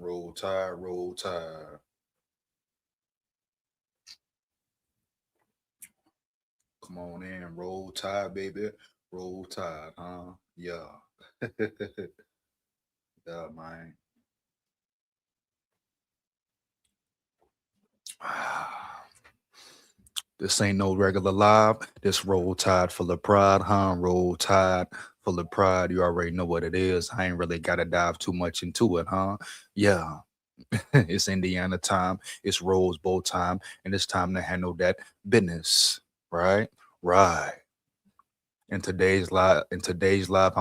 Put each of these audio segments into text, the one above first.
Roll Tide, Roll Tide. Come on in, Roll Tide, baby. Roll Tide, huh? Yeah. Yeah, man. This ain't no regular live. This Roll Tide full of pride, huh? Roll Tide full of pride. You already know what it is. I ain't really got to dive too much into it, huh? Yeah. It's Indiana time. It's Rose Bowl time. And it's time to handle that business. Right? Right. In today's live, I'm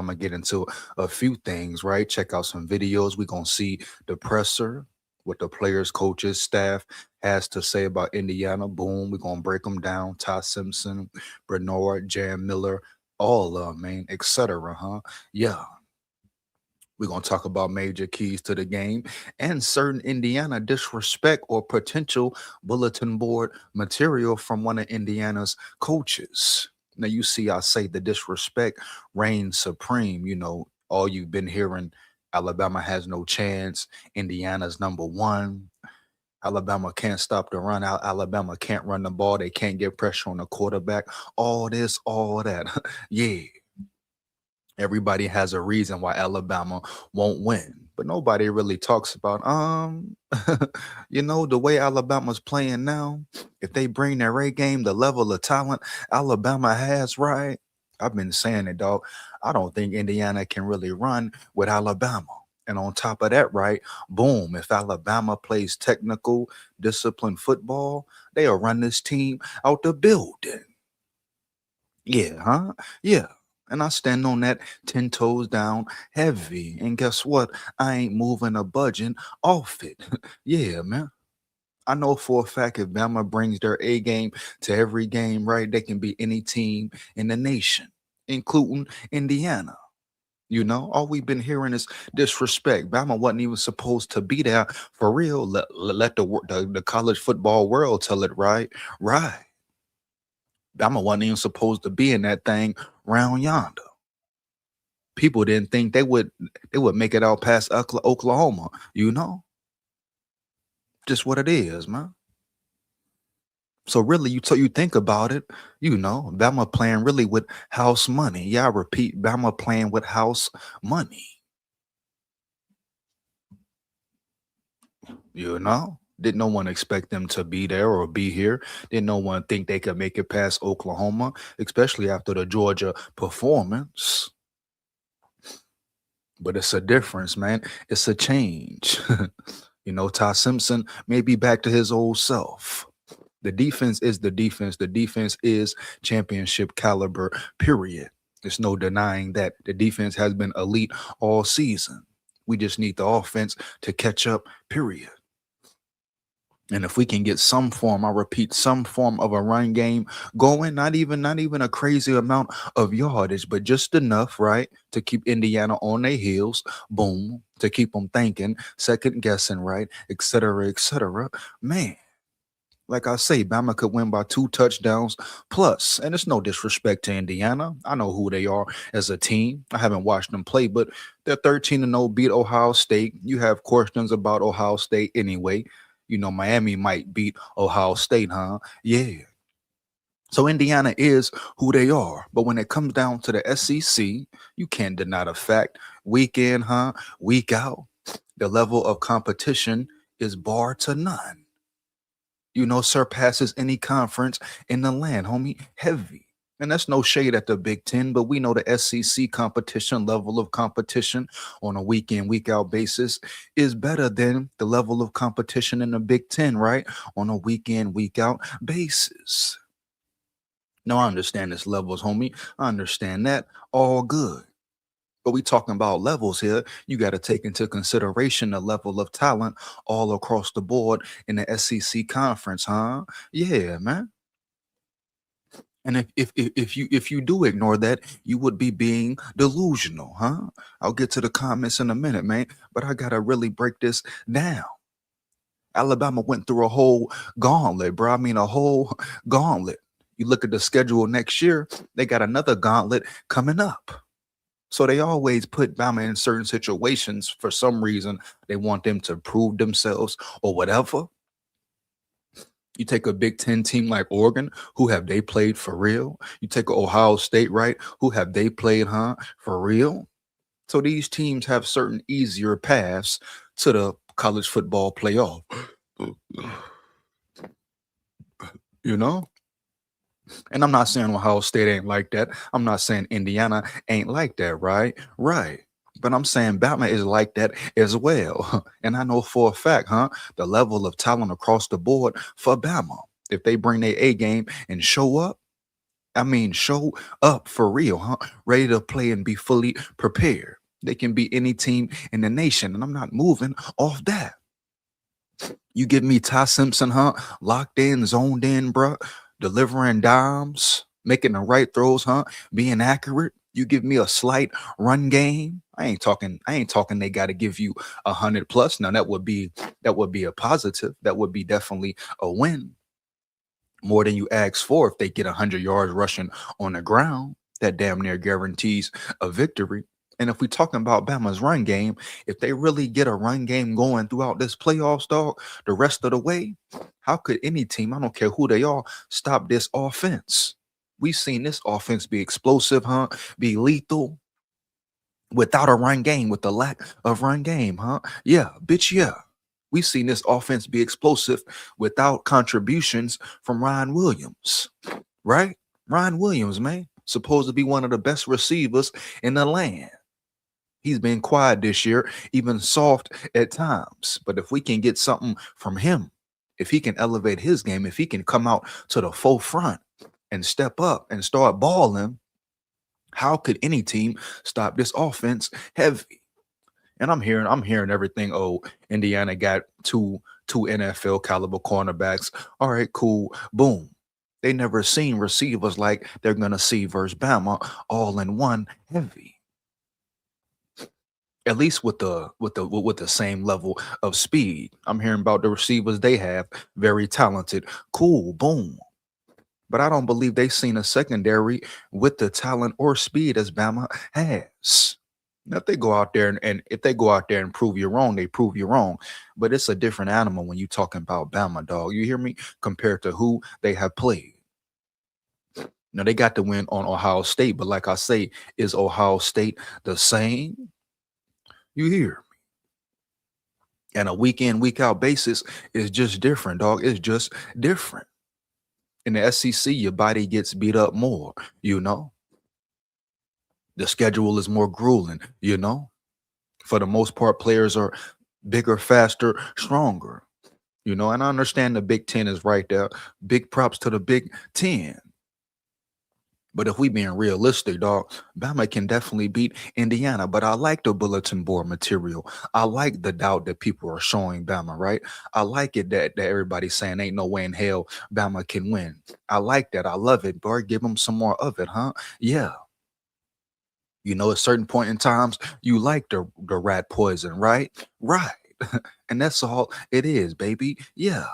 gonna get into a few things, right? Check out some videos. We're gonna see the presser, what the players, coaches, staff has to say about Indiana. Boom, we're gonna break them down. Ty Simpson, Bernard, Jan Miller, all of them, man, etc. Huh? Yeah. We're going to talk about major keys to the game and certain Indiana disrespect or potential bulletin board material from one of Indiana's coaches. Now, you see, I say the disrespect reigns supreme. You know, all you've been hearing Alabama has no chance, Indiana's number one. Alabama can't stop the run out. Alabama can't run the ball. They can't get pressure on the quarterback. All this, all that. Yeah. Everybody has a reason why Alabama won't win, but nobody really talks about the way Alabama's playing now. If they bring their A game, the level of talent Alabama has, right? I've been saying it, dog. I don't think Indiana can really run with Alabama. And on top of that, right, boom, if Alabama plays technical, disciplined football, they'll run this team out the building. Yeah, huh? Yeah. And I stand on that 10 toes down heavy. And guess what? I ain't moving a budget off it. Yeah, man. I know for a fact if Bama brings their A game to every game, right, they can beat any team in the nation, including Indiana. You know, all we've been hearing is disrespect. Bama wasn't even supposed to be there for real. Let the college football world tell it right. Right. Bama wasn't even supposed to be in that thing round yonder. People didn't think they would make it out past Oklahoma. You know, just what it is, man. So really, you think about it, Bama playing really with house money. Yeah, I repeat, Bama playing with house money. You know, did no one expect them to be there or be here? Did no one think they could make it past Oklahoma, especially after the Georgia performance? But it's a difference, man. It's a change. Ty Simpson may be back to his old self. The defense is the defense. The defense is championship caliber, period. There's no denying that the defense has been elite all season. We just need the offense to catch up, period. And if we can get some form, I repeat, some form of a run game going, not even a crazy amount of yardage, but just enough, right, to keep Indiana on their heels, boom, to keep them thinking, second guessing, right, et cetera, et cetera. Man, like I say, Bama could win by 2 touchdowns plus. And it's no disrespect to Indiana. I know who they are as a team. I haven't watched them play, but they're 13-0, beat Ohio State. You have questions about Ohio State anyway. Miami might beat Ohio State, huh? Yeah. So Indiana is who they are. But when it comes down to the SEC, you can't deny the fact. Week in, huh? Week out, the level of competition is bar to none. Surpasses any conference in the land, homie. Heavy. And that's no shade at the Big Ten, but we know the SEC competition, level of competition on a week in, week out basis is better than the level of competition in the Big Ten, right? On a week in, week out basis. No, I understand this levels, homie. I understand that. All good. But we talking about levels here. You got to take into consideration the level of talent all across the board in the SEC conference, huh? Yeah, man. And if you do ignore that, you would be being delusional, huh? I'll get to the comments in a minute, man. But I gotta really break this down. Alabama went through a whole gauntlet, bro. I mean, a whole gauntlet. You look at the schedule next year; they got another gauntlet coming up. So they always put Bama in certain situations for some reason. They want them to prove themselves or whatever. You take a Big Ten team like Oregon, who have they played for real? You take Ohio State, right? Who have they played, huh? For real? So these teams have certain easier paths to the college football playoff. You know? And I'm not saying Ohio State ain't like that. I'm not saying Indiana ain't like that, right? Right. But I'm saying Bama is like that as well. And I know for a fact, huh? The level of talent across the board for Bama. If they bring their A game and show up, I mean, show up for real, huh? Ready to play and be fully prepared. They can beat any team in the nation. And I'm not moving off that. You give me Ty Simpson, huh? Locked in, zoned in, bruh. Delivering dimes, making the right throws, huh? Being accurate. You give me a slight run game. I ain't talking they gotta give you 100 plus. Now that would be a positive. That would be definitely a win. More than you ask for if they get 100 yards rushing on the ground. That damn near guarantees a victory. And if we're talking about Bama's run game, if they really get a run game going throughout this playoffs, dog, the rest of the way, how could any team, I don't care who they are, stop this offense? We've seen this offense be explosive, huh? Be lethal without a run game, with the lack of run game, huh? Yeah, bitch, yeah. We've seen this offense be explosive without contributions from Ryan Williams, right? Ryan Williams, man, supposed to be one of the best receivers in the land. He's been quiet this year, even soft at times. But if we can get something from him, if he can elevate his game, if he can come out to the forefront and step up and start balling, how could any team stop this offense heavy? And I'm hearing everything. Oh, Indiana got two NFL caliber cornerbacks. All right, cool. Boom. They never seen receivers like they're gonna see versus Bama all in one heavy. At least with the same level of speed. I'm hearing about the receivers they have, very talented. Cool, boom. But I don't believe they seen a secondary with the talent or speed as Bama has. Now, if they go out there and if they go out there and prove you wrong, they prove you wrong. But it's a different animal when you talking about Bama, dog. You hear me? Compared to who they have played. Now they got to win on Ohio State, but like I say, is Ohio State the same? You hear? And a week in, week out basis is just different, dog. It's just different. In the SEC, your body gets beat up more, you know. The schedule is more grueling, you know. For the most part, players are bigger, faster, stronger, you know. And I understand the Big Ten is right there. Big props to the Big Ten. But if we being realistic, dog, Bama can definitely beat Indiana. But I like the bulletin board material. I like the doubt that people are showing Bama, right? I like it that everybody's saying ain't no way in hell Bama can win. I like that. I love it. Boy, give them some more of it, huh? Yeah. You know, at certain point in times, you like the rat poison, right? Right. And that's all it is, baby. Yeah.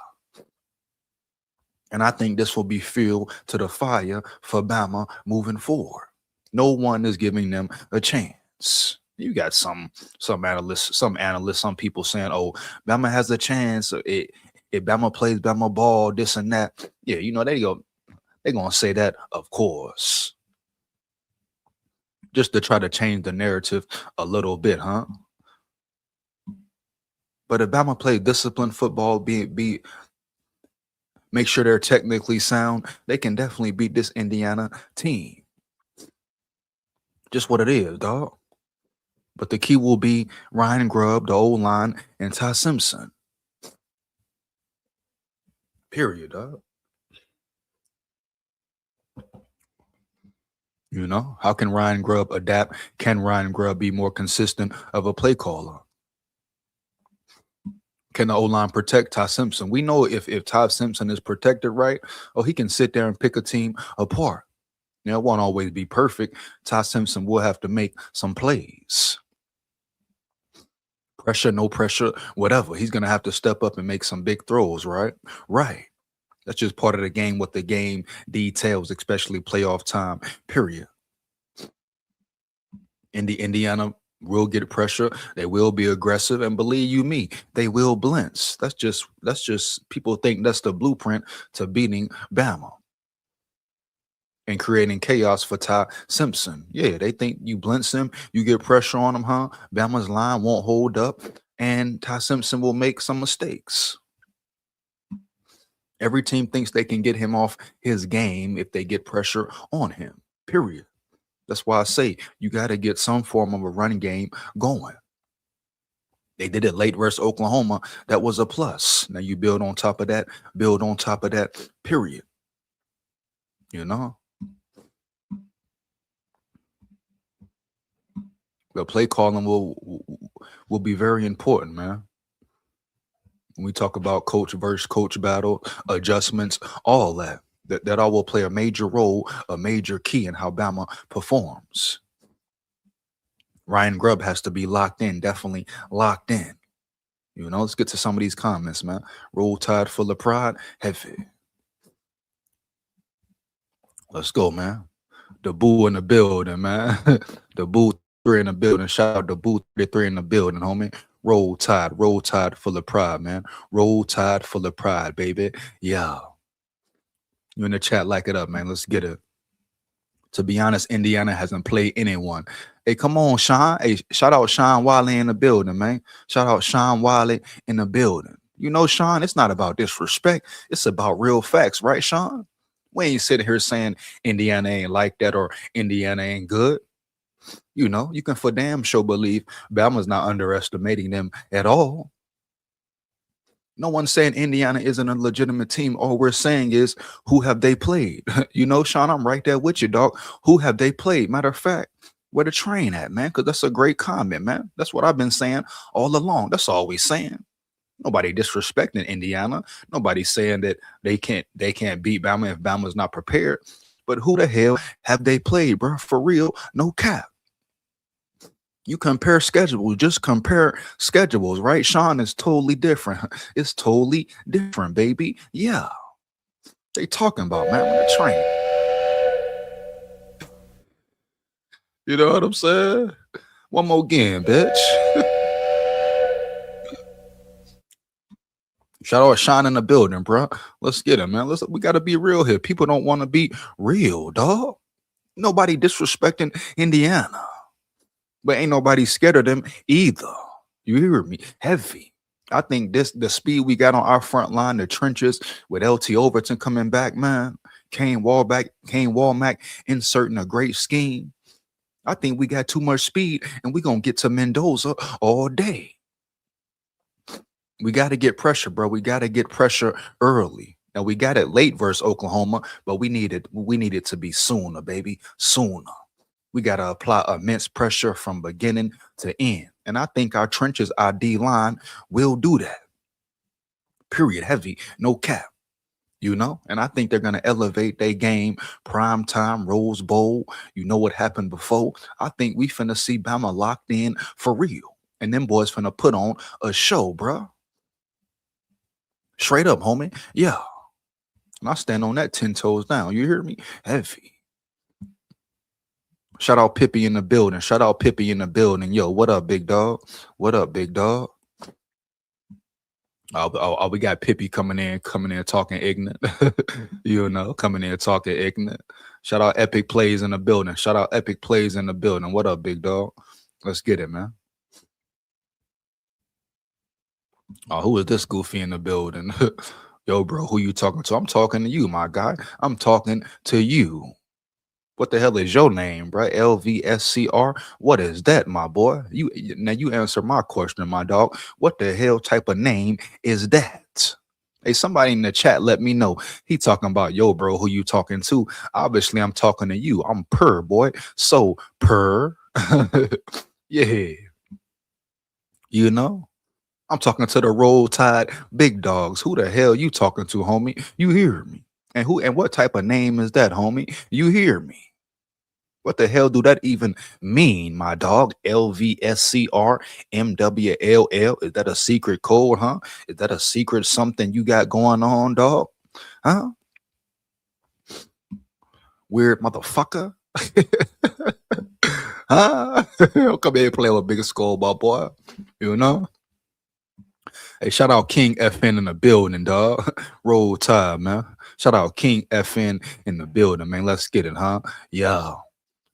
And I think this will be fuel to the fire for Bama moving forward. No one is giving them a chance. You got some analysts, some people saying, "Oh, Bama has a chance. If Bama plays Bama ball, this and that." Yeah, you know they're gonna say that, of course, just to try to change the narrative a little bit, huh? But if Bama play disciplined football, be make sure they're technically sound, they can definitely beat this Indiana team. Just what it is, dog. But the key will be Ryan Grubb, the old line, and Ty Simpson. Period, dog. You know, how can Ryan Grubb adapt? Can Ryan Grubb be more consistent of a play caller? Can the O line protect Ty Simpson? We know if Ty Simpson is protected right, oh, he can sit there and pick a team apart. Now, it won't always be perfect. Ty Simpson will have to make some plays. Pressure, no pressure, whatever. He's going to have to step up and make some big throws, right? Right. That's just part of the game, what the game details, especially playoff time, period. Indiana will get pressure. They will be aggressive, and believe you me, they will blitz. That's just people think that's the blueprint to beating Bama and creating chaos for Ty Simpson. Yeah, they think you blitz him, you get pressure on him, huh? Bama's line won't hold up, and Ty Simpson will make some mistakes. Every team thinks they can get him off his game if they get pressure on him. Period. That's why I say you got to get some form of a running game going. They did it late versus Oklahoma. That was a plus. Now you build on top of that, build on top of that, period. You know? The play calling will be very important, man. When we talk about coach versus coach battle, adjustments, all that. That all will play a major role, a major key in how Bama performs. Ryan Grubb has to be locked in, definitely locked in. You know, let's get to some of these comments, man. Roll Tide full of pride, heavy. Let's go, man. The boo in the building, man. The boo 3 in the building. Shout out to boo 33 in the building, homie. Roll Tide full of pride, man. Roll Tide full of pride, baby. Yeah. You in the chat, like it up, man. Let's get it. To be honest, Indiana hasn't played anyone. Hey, come on, Sean. Hey, shout out Sean Wiley in the building, man. Shout out Sean Wiley in the building. You know, Sean, it's not about disrespect. It's about real facts, right, Sean? We ain't sitting here saying Indiana ain't like that or Indiana ain't good. You know, you can for damn sure believe Bama's not underestimating them at all. No one's saying Indiana isn't a legitimate team. All we're saying is, who have they played? You know, Sean, I'm right there with you, dog. Who have they played? Matter of fact, where the train at, man? Because that's a great comment, man. That's what I've been saying all along. That's all we saying. Nobody disrespecting Indiana. Nobody's saying that they can't beat Bama if Bama's not prepared. But who the hell have they played, bro? For real, no cap. You compare schedules, just compare schedules, right? Sean is totally different. It's totally different, baby. Yeah. They talking about, man, on the train. You know what I'm saying? One more again, bitch. Shout out Sean in the building, bro. Let's get him, man. We gotta be real here. People don't want to be real, dog. Nobody disrespecting Indiana. But ain't nobody scared of them either. You hear me? Heavy. I think the speed we got on our front line, the trenches with LT Overton coming back, man. Kane Walmack inserting a great scheme. I think we got too much speed and we gonna get to Mendoza all day. We got to get pressure, bro. We got to get pressure early. Now we got it late versus Oklahoma, but we needed to be sooner, baby. Sooner. We got to apply immense pressure from beginning to end. And I think our trenches, our D line will do that. Period. Heavy. No cap. You know? And I think they're going to elevate their game. Prime time, Rose Bowl. You know what happened before. I think we finna see Bama locked in for real. And them boys finna put on a show, bruh. Straight up, homie. Yeah. And I stand on that 10 toes down. You hear me? Heavy. Shout out Pippi in the building. Shout out Pippi in the building. Yo, what up, big dog? What up, big dog? Oh, we got Pippi coming in talking ignorant. You know, coming in talking ignorant. Shout out Epic Plays in the building. Shout out Epic Plays in the building. What up, big dog? Let's get it, man. Oh, who is this goofy in the building? Yo, bro, who you talking to? I'm talking to you, my guy. I'm talking to you. What the hell is your name, bro? LVSCR? What is that, my boy? You answer my question, my dog. What the hell type of name is that? Hey, somebody in the chat, let me know. He talking about, yo, bro, who you talking to? Obviously, I'm talking to you. I'm Per, boy. So, Per. Yeah. You know? I'm talking to the Roll Tide big dogs. Who the hell you talking to, homie? You hear me? And what type of name is that, homie? You hear me? What the hell do that even mean, my dog? LVSCR MWLL. Is that a secret code, huh? Is that a secret something you got going on, dog? Huh? Weird motherfucker. Huh? Come here and play with bigger skull, my boy. You know? Hey, shout out King FN in the building, dog. Roll Tide, man. Shout out King FN in the building, man. Let's get it, huh? Yeah.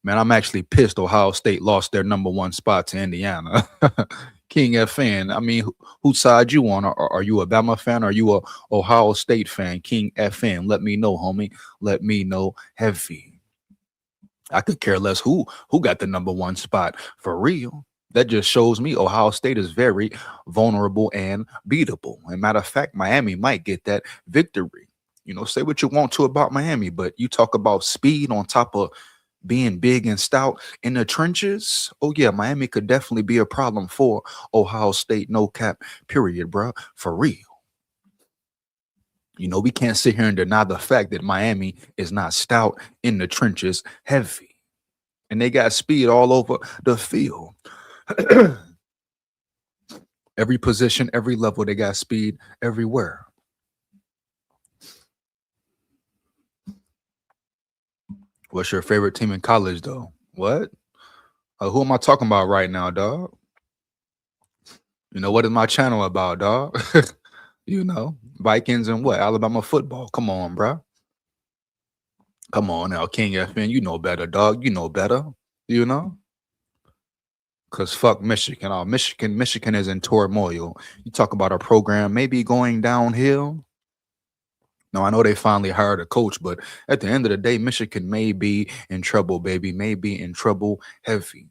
Man, I'm actually pissed Ohio State lost their number one spot to Indiana. King FN, I mean, whose side you on? Are you a Bama fan? Or are you a Ohio State fan? King FN, let me know, homie. Let me know heavy. I could care less who got the number one spot for real. That just shows me Ohio State is very vulnerable and beatable. And matter of fact, Miami might get that victory. You know, say what you want to about Miami, but you talk about speed on top of being big and stout in the trenches. Oh yeah, Miami could definitely be a problem for Ohio State. No cap, period, bro. For real. You know, we can't sit here and deny the fact that Miami is not stout in the trenches, heavy, and they got speed all over the field. Every position, every level, they got speed everywhere. What's your favorite team in college, though? What? Who am I talking about right now, dog? You know, what is my channel about, dog? You know, Vikings and what? Alabama football. Come on, bro. Come on now, King FN. You know better, dog. You know better. You know? Cause fuck Michigan. Oh, Michigan is in turmoil. You talk about a program maybe going downhill. Now I know they finally hired a coach, but at the end of the day, Michigan may be in trouble, baby. May be in trouble heavy.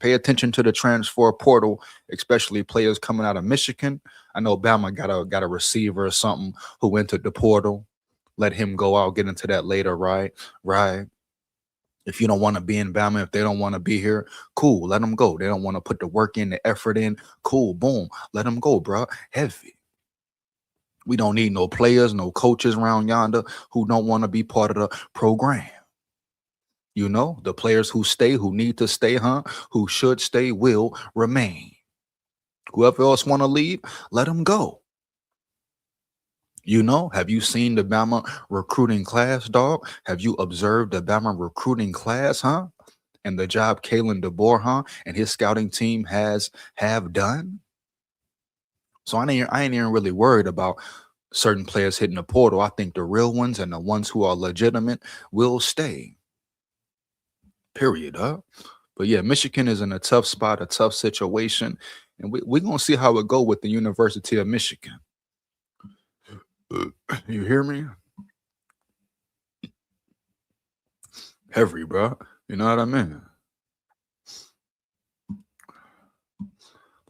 Pay attention to the transfer portal, especially players coming out of Michigan. I know Bama got a receiver or something who entered the portal. Let him go out. Get into that later, right? Right. If you don't want to be in Bama, if they don't want to be here, cool. Let them go. They don't want to put the work in, the effort in. Cool. Boom. Let them go, bro. Heavy. We don't need no players, no coaches around yonder who don't want to be part of the program. You know, the players who stay, who need to stay, huh? Who should stay, will remain. Whoever else want to leave, let them go. You know, have you seen the Bama recruiting class, dog? Have you observed the Bama recruiting class, huh? And the job Kalen DeBoer, huh? And his scouting team have done. So I ain't even really worried about certain players hitting the portal. I think the real ones and the ones who are legitimate will stay. Period, huh? But yeah, Michigan is in a tough spot, a tough situation. And we're going to see how it go with the University of Michigan. You hear me? Heavy, bro. You know what I mean?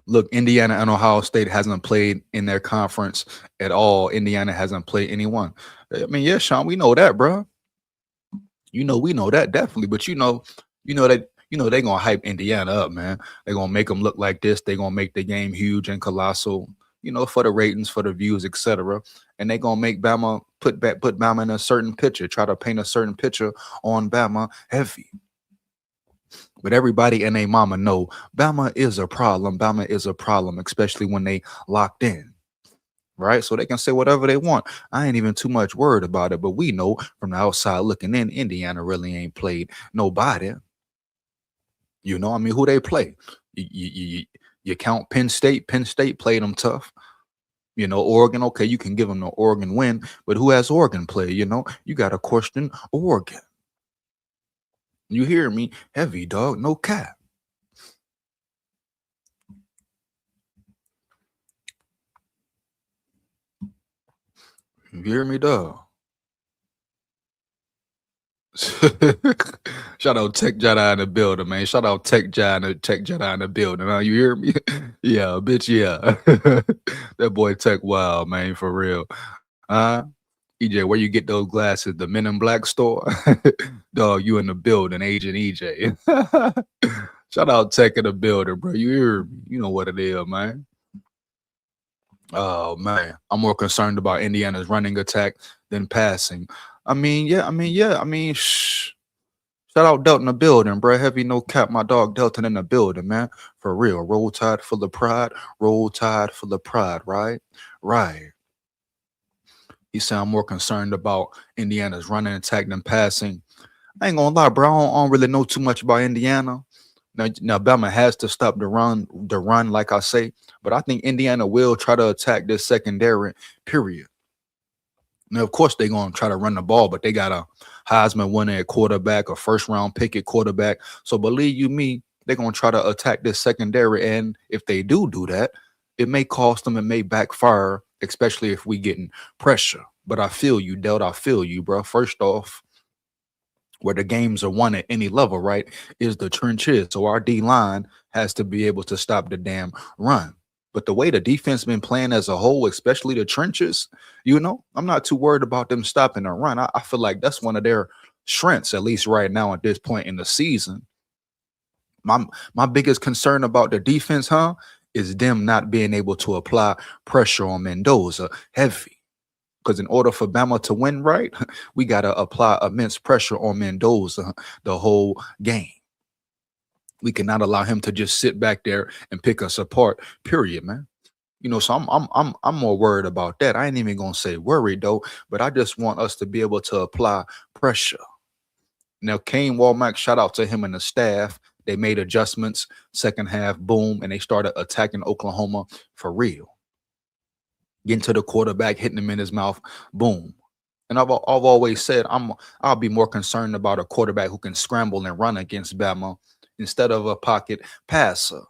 Look, Indiana and Ohio State hasn't played in their conference at all. Indiana hasn't played anyone. I mean, yeah, Sean, we know that, bro. You know, we know that definitely. But you know they're gonna hype Indiana up, man. They're gonna make them look like this. They're gonna make the game huge and colossal. You know, for the ratings, for the views, etc. And they're gonna make Bama put Bama in a certain picture, try to paint a certain picture on Bama heavy. But everybody and their mama know Bama is a problem. Bama is a problem, especially when they locked in. Right. So they can say whatever they want. I ain't even too much worried about it. But we know from the outside looking in, Indiana really ain't played nobody. You know, I mean, who they play? You count Penn State. Penn State played them tough. You know, Oregon, okay, you can give them the Oregon win, but who has Oregon play? You know, you got to question Oregon. You hear me? Heavy, dog. No cap. You hear me, dog? Shout out Tech Jedi in the building, man. Shout out Tech Jedi in the building. Huh? You hear me? Yeah, bitch, yeah. That boy Tech Wild, man, for real. EJ, where you get those glasses? The Men in Black store? Dog, you in the building, Agent EJ. Shout out Tech in the building, bro. You hear me? You know what it is, man. Oh man, I'm more concerned about Indiana's running attack than passing. Shh. Shout out Delton in the building, bro. Heavy no cap, my dog Delton in the building, man. For real. Roll Tide full of pride. Roll Tide full of pride, right? Right. He said I'm more concerned about Indiana's running attack than passing. I ain't gonna lie, bro. I don't really know too much about Indiana. Now Bama has to stop the run, like I say, but I think Indiana will try to attack this secondary. Period. Now, of course, they're gonna try to run the ball, but they got a Heisman winner at quarterback, a first round pick at quarterback. So believe you me, they're gonna try to attack this secondary. And if they do that, it may cost them, it may backfire, especially if we getting pressure. But I feel you, Delt. I feel you, bro. First off, where the games are won at any level, right, is the trenches. So our D line has to be able to stop the damn run. But the way the defense been playing as a whole, especially the trenches, I'm not too worried about them stopping the run. I feel like that's one of their strengths, at least right now at this point in the season. My biggest concern about the defense, is them not being able to apply pressure on Mendoza heavy. Because in order for Bama to win, right, we got to apply immense pressure on Mendoza the whole game. We cannot allow him to just sit back there and pick us apart. Period, man. So I'm more worried about that. I ain't even gonna say worried though, but I just want us to be able to apply pressure. Now, Kane Walmack, shout out to him and the staff. They made adjustments, second half, boom, and they started attacking Oklahoma for real. Getting to the quarterback, hitting him in his mouth, boom. And I've always said I'll be more concerned about a quarterback who can scramble and run against Bama instead of a pocket passer.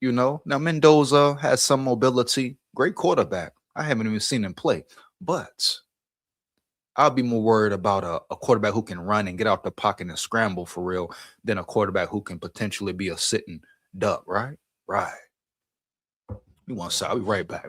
Now Mendoza has some mobility, great quarterback. I haven't even seen him play, but I'll be more worried about a quarterback who can run and get out the pocket and scramble for real than a quarterback who can potentially be a sitting duck, right? Right. We want to I'll be right back.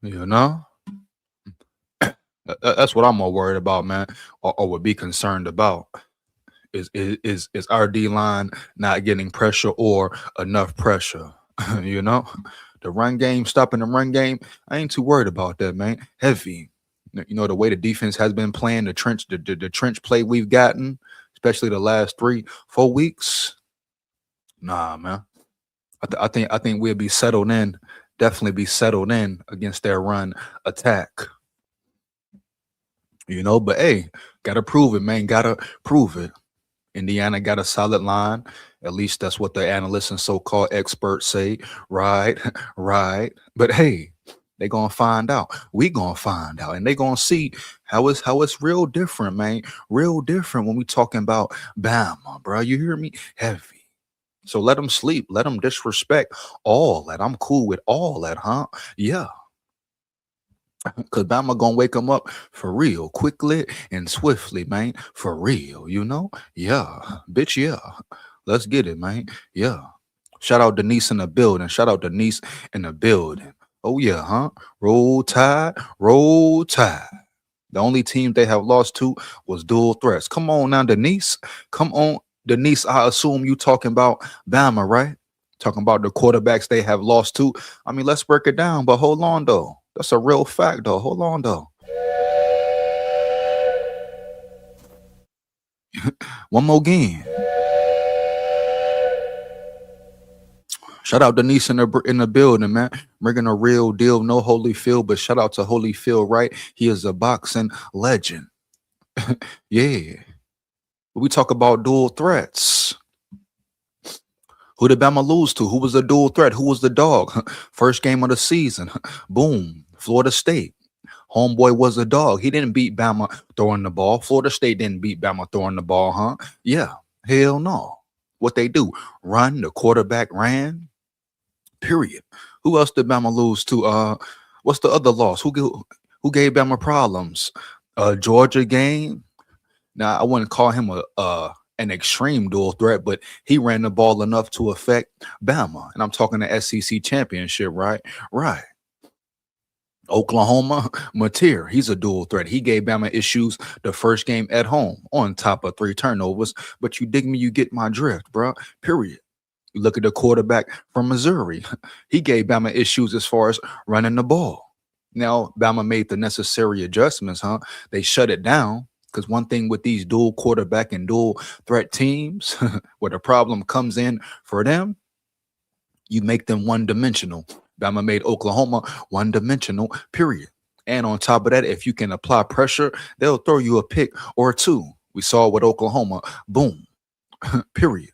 You know, that's what I'm more worried about, man, or would be concerned about. Is our D line not getting pressure or enough pressure? you know, the run game, stopping the run game. I ain't too worried about that, man. Heavy. The way the defense has been playing, the trench play we've gotten, especially the last 3-4 weeks. Nah, man. I think we'll be settled in. Definitely be settled in against their run attack. But hey, gotta prove it, man. Gotta prove it. Indiana got a solid line. At least that's what the analysts and so-called experts say. Right, right. But hey, they gonna find out. We gonna find out, and they gonna see how it's real different, man. Real different when we talking about Bama, bro. You hear me? Heavy. So let them sleep. Let them disrespect all that. I'm cool with all that, huh? Yeah. Cause Bama gonna wake them up for real, quickly and swiftly, man. For real. Yeah, bitch, yeah. Let's get it, man. Yeah. Shout out Denise in the building. Shout out Denise in the building. Oh yeah, huh? Roll Tide, roll Tide. The only team they have lost to was dual threats. Come on now, Denise. Come on, Denise. I assume you talking about Bama, right? Talking about the quarterbacks they have lost to. I mean, let's break it down. But hold on though. That's a real fact though. Hold on though. One more game. Shout out Denise in the building, man. Bringing a real deal, no Holyfield, but shout out to Holyfield, right? He is a boxing legend. Yeah. We talk about dual threats. Who did Bama lose to? Who was the dual threat? Who was the dog? First game of the season. Boom. Florida State. Homeboy was a dog. He didn't beat Bama throwing the ball. Florida State didn't beat Bama throwing the ball, huh? Yeah. Hell no. What they do? Run. The quarterback ran. Period. Who else did Bama lose to? What's the other loss? Who gave Bama problems? Georgia game. Now I wouldn't call him a an extreme dual threat, but he ran the ball enough to affect Bama. And I'm talking the SEC championship, right? Right. Oklahoma, Mateer, he's a dual threat. He gave Bama issues the first game at home on top of 3 turnovers. But you dig me, you get my drift, bro. Period. You look at the quarterback from Missouri. He gave Bama issues as far as running the ball. Now, Bama made the necessary adjustments, huh? They shut it down. Because one thing with these dual quarterback and dual threat teams, where the problem comes in for them, you make them one dimensional. Bama made Oklahoma one dimensional, period. And on top of that, if you can apply pressure, they'll throw you a pick or two. We saw with Oklahoma, boom, period.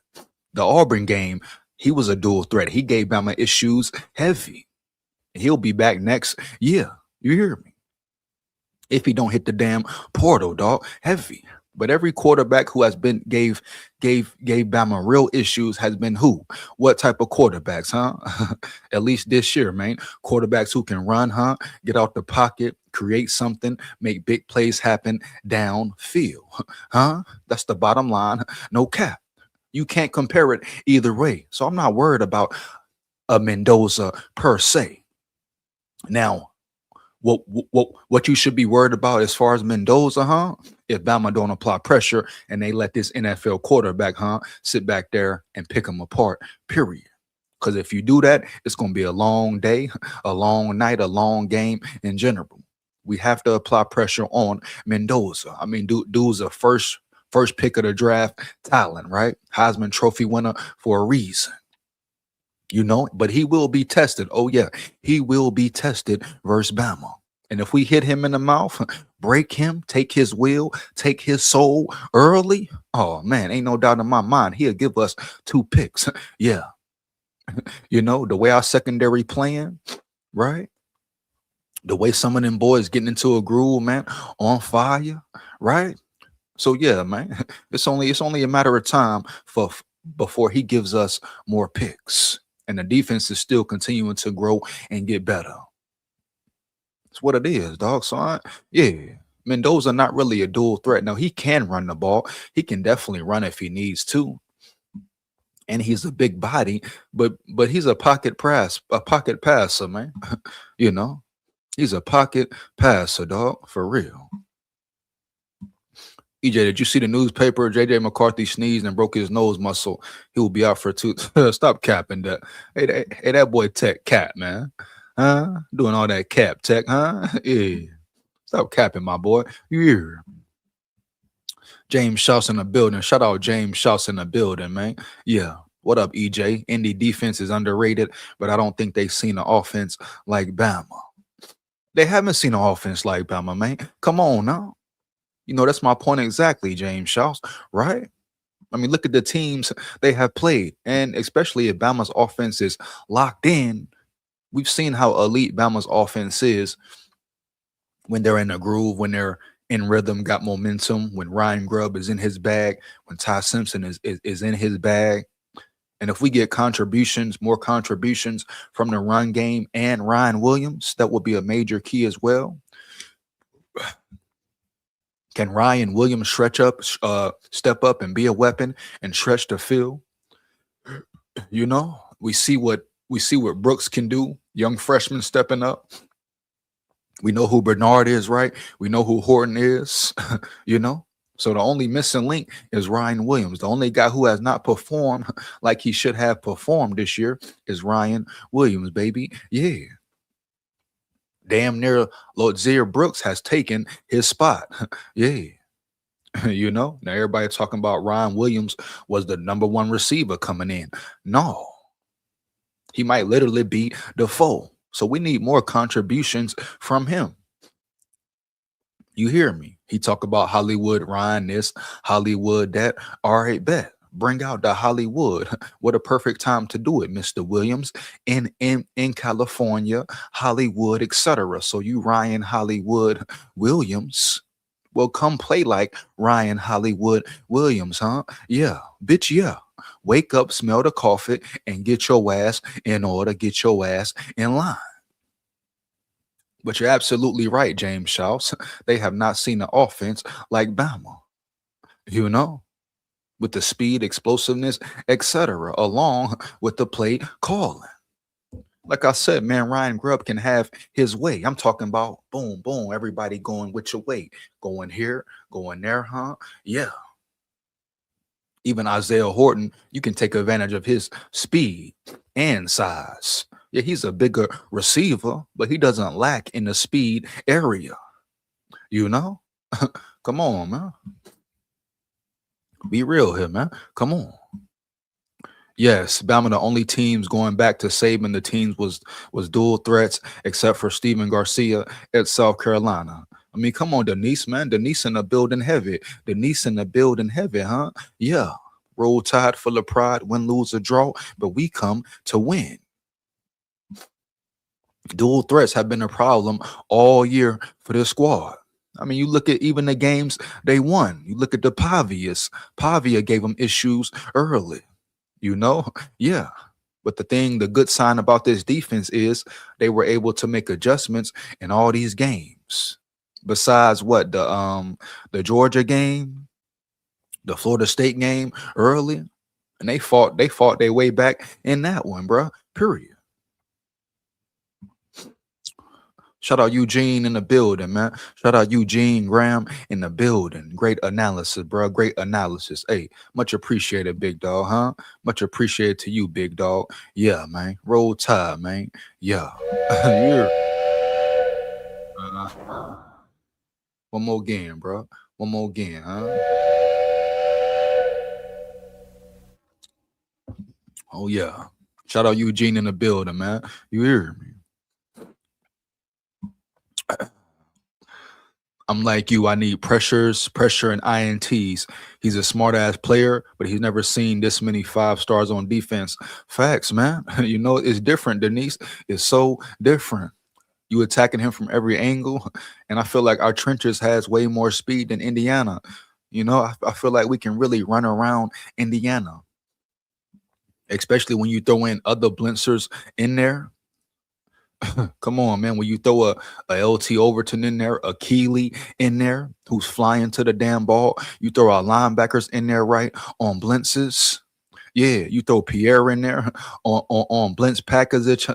The Auburn game, he was a dual threat. He gave Bama issues heavy. He'll be back next year. You hear me? If he don't hit the damn portal, dog, heavy. But every quarterback who has been gave Bama real issues has been who? What type of quarterbacks, huh? At least this year, man. Quarterbacks who can run, huh? Get out the pocket, create something, make big plays happen downfield, huh? That's the bottom line. No cap. You can't compare it either way. So I'm not worried about a Mendoza per se. Now, what you should be worried about as far as Mendoza, huh? If Bama don't apply pressure and they let this NFL quarterback, huh, sit back there and pick them apart, period. Because if you do that, it's going to be a long day, a long night, a long game in general. We have to apply pressure on Mendoza. I mean, dude's a first pick of the draft talent, right? Heisman Trophy winner for a reason. You know, but he will be tested. Oh, yeah, he will be tested versus Bama. And if we hit him in the mouth, break him, take his will, take his soul early, oh, man, ain't no doubt in my mind. He'll give us 2 picks. Yeah. You know, the way our secondary playing, right? The way some of them boys getting into a groove, man, on fire, So, yeah, man, it's only a matter of time before he gives us more picks. And the defense is still continuing to grow and get better. It's what it is, dog. So, Mendoza not really a dual threat. Now, he can run the ball. He can definitely run if he needs to. And he's a big body, but he's a pocket passer, man. You know, he's a pocket passer, dog, for real. EJ, did you see the newspaper? JJ McCarthy sneezed and broke his nose muscle. He will be out for 2. Stop capping that. Hey, that boy Tech cap, man. Huh? Doing all that cap Tech, huh? Yeah. Stop capping, my boy. Yeah. James Shouts in the building. Shout out James Shouts in the building, man. Yeah. What up, EJ? Indy defense is underrated, but I don't think they've seen an offense like Bama. They haven't seen an offense like Bama, man. Come on now. You know, that's my point exactly, James Shouts, right? I mean, look at the teams they have played, and especially if Bama's offense is locked in, we've seen how elite Bama's offense is when they're in a groove, when they're in rhythm, got momentum, when Ryan Grubb is in his bag, when Ty Simpson is in his bag. And if we get more contributions from the run game and Ryan Williams, that will be a major key as well. Can Ryan Williams step up and be a weapon and stretch the field? You know, we see what Brooks can do. Young freshman stepping up. We know who Bernard is, right? We know who Horton is. You know, so the only missing link is Ryan Williams. The only guy who has not performed like he should have performed this year is Ryan Williams, baby. Yeah. Damn near Lord Brooks has taken his spot. Yeah. You know, now everybody talking about Ryan Williams was the number 1 receiver coming in. No, he might literally be the foe. So we need more contributions from him. You hear me? He talk about Hollywood, Ryan this, Hollywood that. All right, bet. Bring out the Hollywood. What a perfect time to do it, Mr. Williams, in California, Hollywood, etc. So you Ryan Hollywood Williams will come play like Ryan Hollywood Williams, huh? Yeah, bitch, yeah. Wake up, smell the coffee, and get your ass in order, get your ass in line. But you're absolutely right, James Shouts. They have not seen an offense like Bama, you know, with the speed, explosiveness, etc., along with the play calling. Like I said, man, Ryan Grubb can have his way. I'm talking about boom, boom, everybody going with your way. Going here, going there, huh? Yeah. Even Isaiah Horton, you can take advantage of his speed and size. Yeah, he's a bigger receiver, but he doesn't lack in the speed area. You know? Come on, man. Be real here, man. Come on. Yes, Bama, the only teams going back to Saban, the teams was dual threats, except for Stephen Garcia at South Carolina. I mean, come on, Denise, man. Denise in the building heavy. Denise in the building heavy, huh? Yeah. Roll Tide, full of pride, win, lose, or draw, but we come to win. Dual threats have been a problem all year for this squad. I mean, you look at even the games they won. You look at the Pavias. Pavia gave them issues early. You know, yeah. But the good sign about this defense is they were able to make adjustments in all these games. Besides what the Georgia game, the Florida State game early, and they fought their way back in that one, bro. Period. Shout out Eugene in the building, man. Shout out Eugene Graham in the building. Great analysis, bro. Great analysis. Hey, much appreciated, big dog, huh? Much appreciated to you, big dog. Yeah, man. Roll Tide, man. Yeah. Yeah. Uh, one more game, bro. One more game, huh? Oh, yeah. Shout out Eugene in the building, man. You hear me? I'm like you. I need pressure, and INTs. He's a smart ass player, but he's never seen this many 5 stars on defense. Facts, man. You know, it's different, Denise. It's so different. You attacking him from every angle. And I feel like our trenches has way more speed than Indiana. You know, I feel like we can really run around Indiana, especially when you throw in other blitzers in there. Come on, man. When you throw a LT Overton in there, a Keeley in there who's flying to the damn ball, you throw our linebackers in there, right? On blitzes. Yeah, you throw Pierre in there on blitz packages,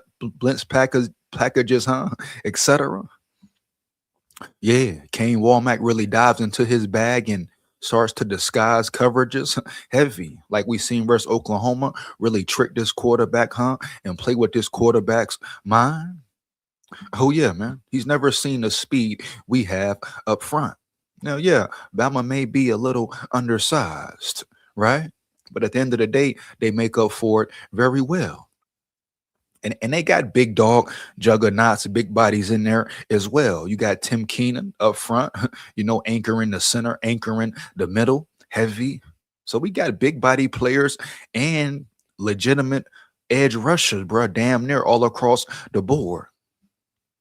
huh? Etc. Yeah, Kane Walmack really dives into his bag and starts to disguise coverages heavy, like we seen versus Oklahoma. Really trick this quarterback, huh? And play with this quarterback's mind. Oh yeah, man. He's never seen the speed we have up front. Now, yeah, Bama may be a little undersized, right? But at the end of the day, they make up for it very well. And they got big dog juggernauts, big bodies in there as well. You got Tim Keenan up front, you know, anchoring the center, anchoring the middle, heavy. So we got big body players and legitimate edge rushers, bro, damn near all across the board.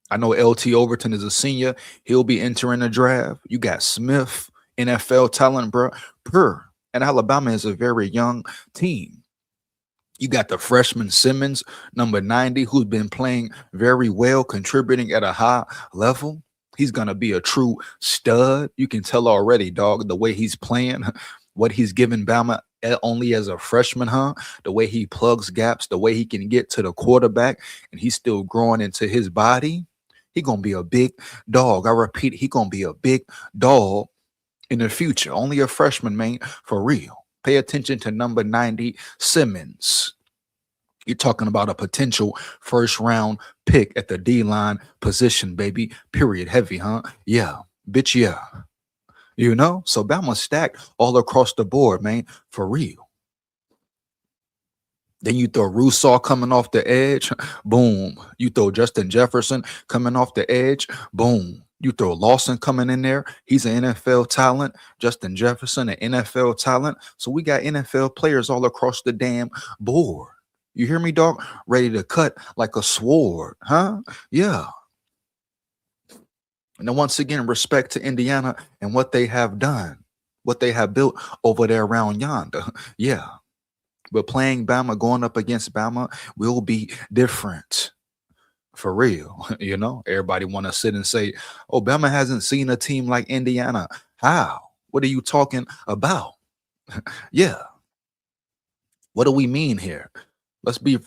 I know LT Overton is a senior. He'll be entering the draft. You got Smith, NFL talent, bro. Per. And Alabama is a very young team. You got the freshman Simmons, number 90, who's been playing very well, contributing at a high level. He's going to be a true stud. You can tell already, dog, the way he's playing, what he's giving Bama only as a freshman, huh? The way he plugs gaps, the way he can get to the quarterback, and he's still growing into his body. He going to be a big dog. I repeat, he going to be a big dog in the future. Only a freshman, man, for real. Pay attention to number 90, Simmons. You're talking about a potential first round pick at the D line position, baby. Period. Heavy, huh? Yeah. Bitch, yeah. You know? So Bama stacked all across the board, man, for real. Then you throw Rusaw coming off the edge, boom. You throw Justin Jefferson coming off the edge, boom. You throw Lawson coming in there. He's an NFL talent. Justin Jefferson, an NFL talent. So we got NFL players all across the damn board. You hear me, dog? Ready to cut like a sword, huh? Yeah. And then once again, respect to Indiana and what they have done, what they have built over there around yonder. Yeah. But playing Bama, going up against Bama, will be different for real. Everybody want to sit and say, "Oh, Bama hasn't seen a team like Indiana." How? What are you talking about? Yeah. What do we mean here? Let's be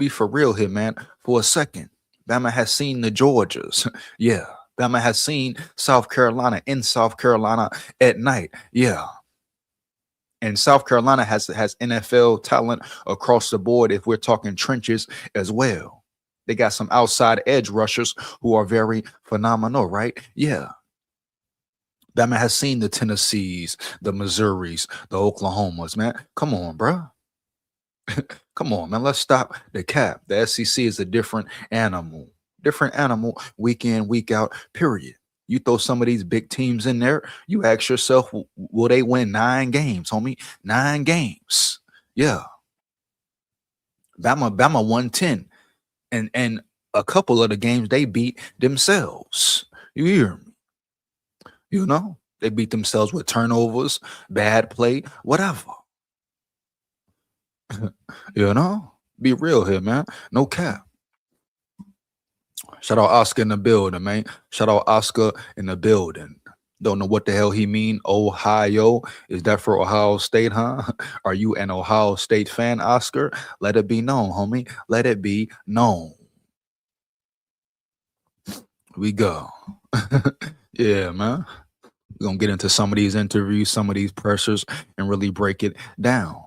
for real here, man. For a second, Bama has seen the Georgias. Yeah. Bama has seen South Carolina in South Carolina at night. Yeah. And South Carolina has NFL talent across the board if we're talking trenches as well. They got some outside edge rushers who are very phenomenal, right? Yeah. Bama has seen the Tennessees, the Missouris, the Oklahomas, man. Come on, bro. Come on, man. Let's stop the cap. The SEC is a different animal. Different animal week in, week out, period. You throw some of these big teams in there, you ask yourself, will they win 9 games, homie? 9 games. Yeah. Bama won 10. And a couple of the games they beat themselves. You hear me? They beat themselves with turnovers, bad play, whatever. you know? Be real here, man. No cap. Shout out Oscar in the building, man. Shout out Oscar in the building. Don't know what the hell he mean. Ohio. Is that for Ohio State, huh? Are you an Ohio State fan, Oscar? Let it be known, homie. Let it be known. We go. Yeah, man. We're gonna get into some of these interviews, some of these pressures, and really break it down.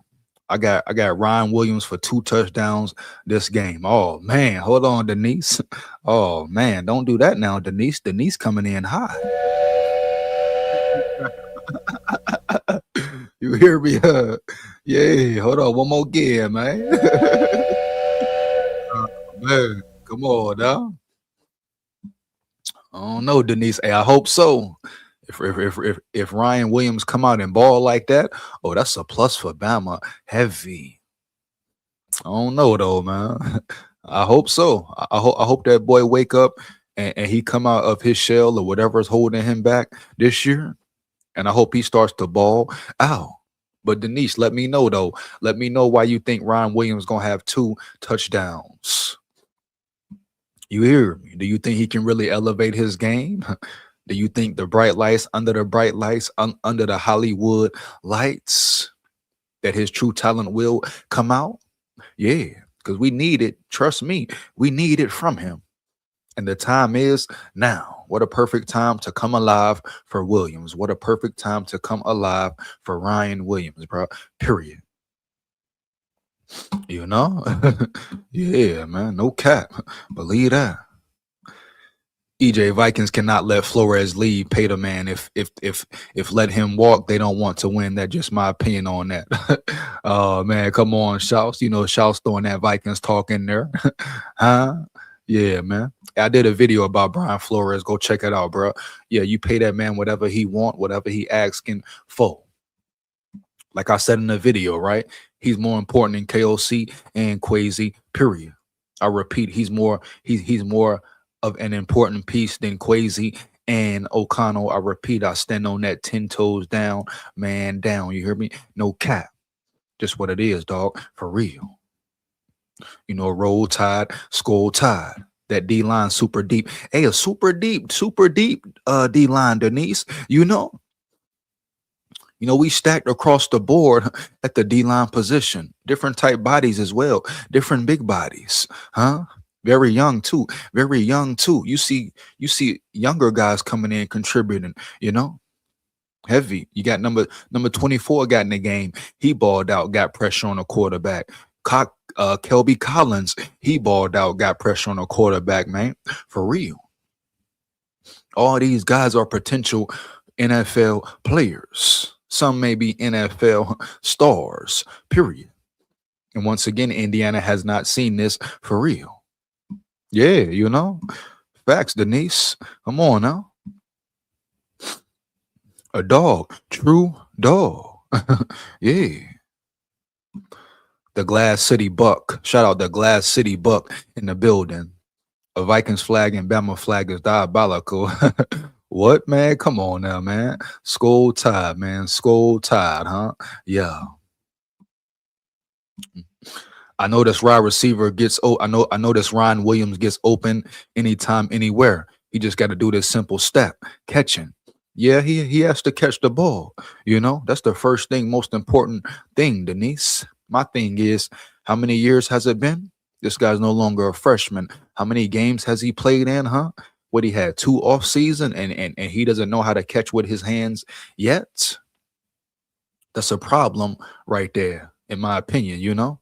I got Ryan Williams for 2 touchdowns this game. Oh man, hold on, Denise. Oh man, don't do that now, Denise. Denise coming in hot. You hear me? Yeah, hold on, one more game, man. Man, come on now. I don't know, Denise. Hey, I hope so. If Ryan Williams come out and ball like that, oh, that's a plus for Bama. Heavy. I don't know though, man. I hope so. I hope that boy wake up and he come out of his shell or whatever's holding him back this year. And I hope he starts to ball out. But Denise, let me know though. Let me know why you think Ryan Williams gonna have 2 touchdowns. You hear me? Do you think he can really elevate his game? Do you think the bright lights, under the Hollywood lights, that his true talent will come out? Yeah, because we need it. Trust me, we need it from him. And the time is now. What a perfect time to come alive for Williams. What a perfect time to come alive for Ryan Williams, bro. Period. You know? Yeah, man. No cap. Believe that. EJ Vikings cannot let Flores leave. Pay the man. If let him walk, they don't want to win. That's just my opinion on that. Oh man, come on, Shouts. Shouts throwing that Vikings talk in there. Huh? Yeah, man. I did a video about Brian Flores. Go check it out, bro. Yeah, you pay that man whatever he want, whatever he asking for. Like I said in the video, right? He's more important than KOC and Quasi. Period. I repeat, he's more of an important piece than Quasi and O'Connell. I repeat, I stand on that 10 toes down, man down. You hear me? No cap. Just what it is, dog. For real. Roll Tide, SKOL Tide. That D line super deep. Hey, a super deep D line, Denise. We stacked across the board at the D line position. Different type bodies as well. Different big bodies. Huh? Very young too. Very young too. You see younger guys coming in contributing. Heavy. You got number 24 got in the game. He balled out, got pressure on the quarterback. Kelby Collins, he balled out, got pressure on the quarterback, man. For real. All these guys are potential NFL players. Some may be NFL stars, period. And once again, Indiana has not seen this for real. Yeah, facts, Denise. Come on now. A dog, true dog. Yeah. The Glass City Buck. Shout out the Glass City Buck in the building. A Vikings flag and Bama flag is diabolical. What, man? Come on now, man. SKOL Tide, man. SKOL Tide, huh? Yeah. I know this wide receiver gets. Oh, I know this Ryan Williams gets open anytime, anywhere. He just got to do this simple step, catching. Yeah, he has to catch the ball. That's the first thing, most important thing, Denise. My thing is, how many years has it been? This guy's no longer a freshman. How many games has he played in? Huh? What he had 2 off season, and he doesn't know how to catch with his hands yet. That's a problem right there, in my opinion. I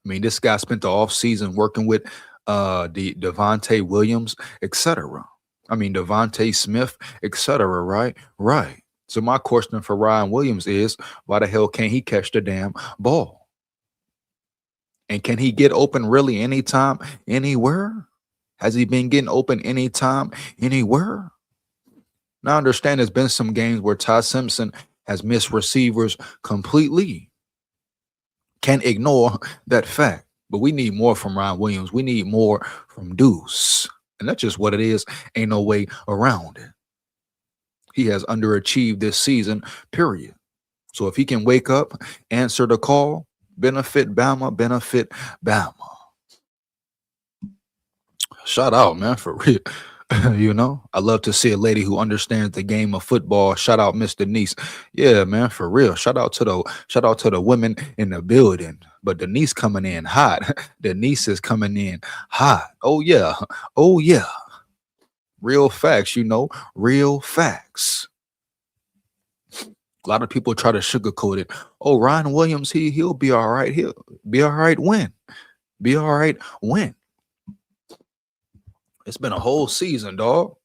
mean, this guy spent the offseason working with the Devontae Williams, etc. I mean, Devontae Smith, etc. Right? Right. So my question for Ryan Williams is, why the hell can't he catch the damn ball? And can he get open really anytime, anywhere? Has he been getting open anytime, anywhere? Now I understand there's been some games where Ty Simpson has missed receivers completely. Can't ignore that fact. But we need more from Ryan Williams. We need more from Deuce. And that's just what it is. Ain't no way around it. He has underachieved this season, period. So if he can wake up, answer the call, benefit Bama, benefit Bama. Shout out, man, for real. I love to see a lady who understands the game of football. Shout out, Miss Denise. Yeah, man, for real. Shout out to the women in the building. But Denise coming in hot. Denise is coming in hot. Oh yeah. Oh yeah. Real facts, real facts. A lot of people try to sugarcoat it. Oh, Ryan Williams, he'll be all right. He'll be all right when. Be all right when. It's been a whole season, dog.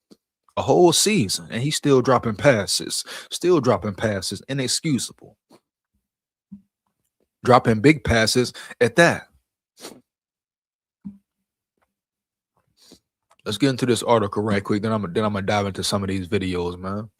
A whole season. And he's still dropping passes. Still dropping passes. Inexcusable. Dropping big passes at that. Let's get into this article right quick. Then I'm gonna dive into some of these videos, man.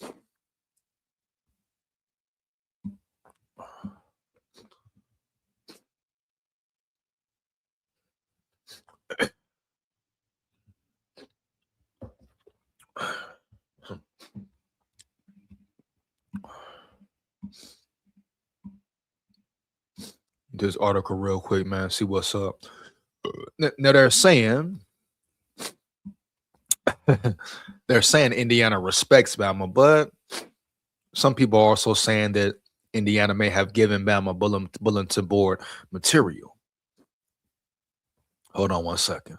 This article real quick, man. See what's up. Now they're saying Indiana respects Bama, but some people are also saying that Indiana may have given Bama bulletin board material. Hold on one second.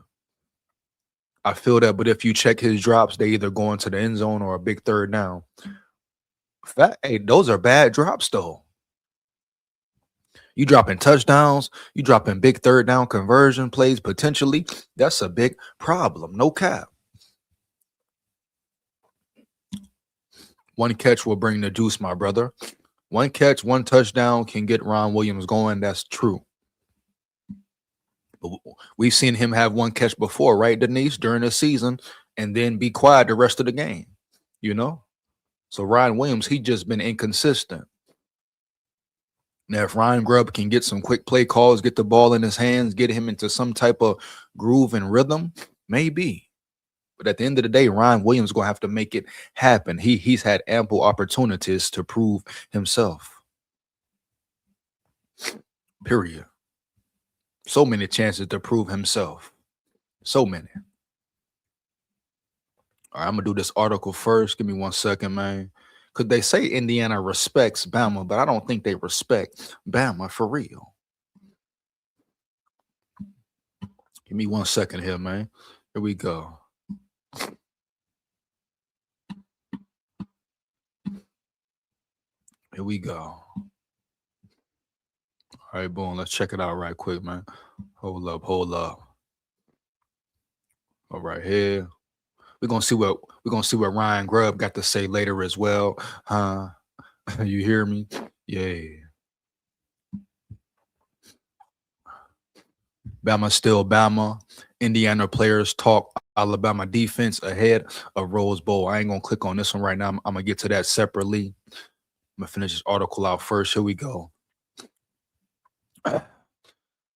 I feel that, but if you check his drops, they either go into the end zone or a big third down. Hey, those are bad drops, though. You dropping touchdowns, you dropping big third down conversion plays potentially. That's a big problem. No cap. One catch will bring the juice, my brother. One catch, one touchdown can get Ron Williams going. That's true. But we've seen him have one catch before, right, Denise, during the season, and then be quiet the rest of the game. So Ryan Williams, he just been inconsistent. Now, if Ryan Grubb can get some quick play calls, get the ball in his hands, get him into some type of groove and rhythm, maybe. But at the end of the day, Ryan Williams going to have to make it happen. He's had ample opportunities to prove himself. Period. So many chances to prove himself. So many. All right, I'm going to do this article first. Give me 1 second, man. Because they say Indiana respects Bama, but I don't think they respect Bama for real. Give me 1 second here, man. Here we go. Here we go. All right, boom. Let's check it out right quick, man. Hold up. All right, here. We're gonna see what Ryan Grubb got to say later as well. You hear me? Yeah. Bama still Bama. Indiana players talk Alabama defense ahead of Rose Bowl. I ain't gonna click on this one right now. I'm gonna get to that separately. I'm gonna finish this article out first. Here we go.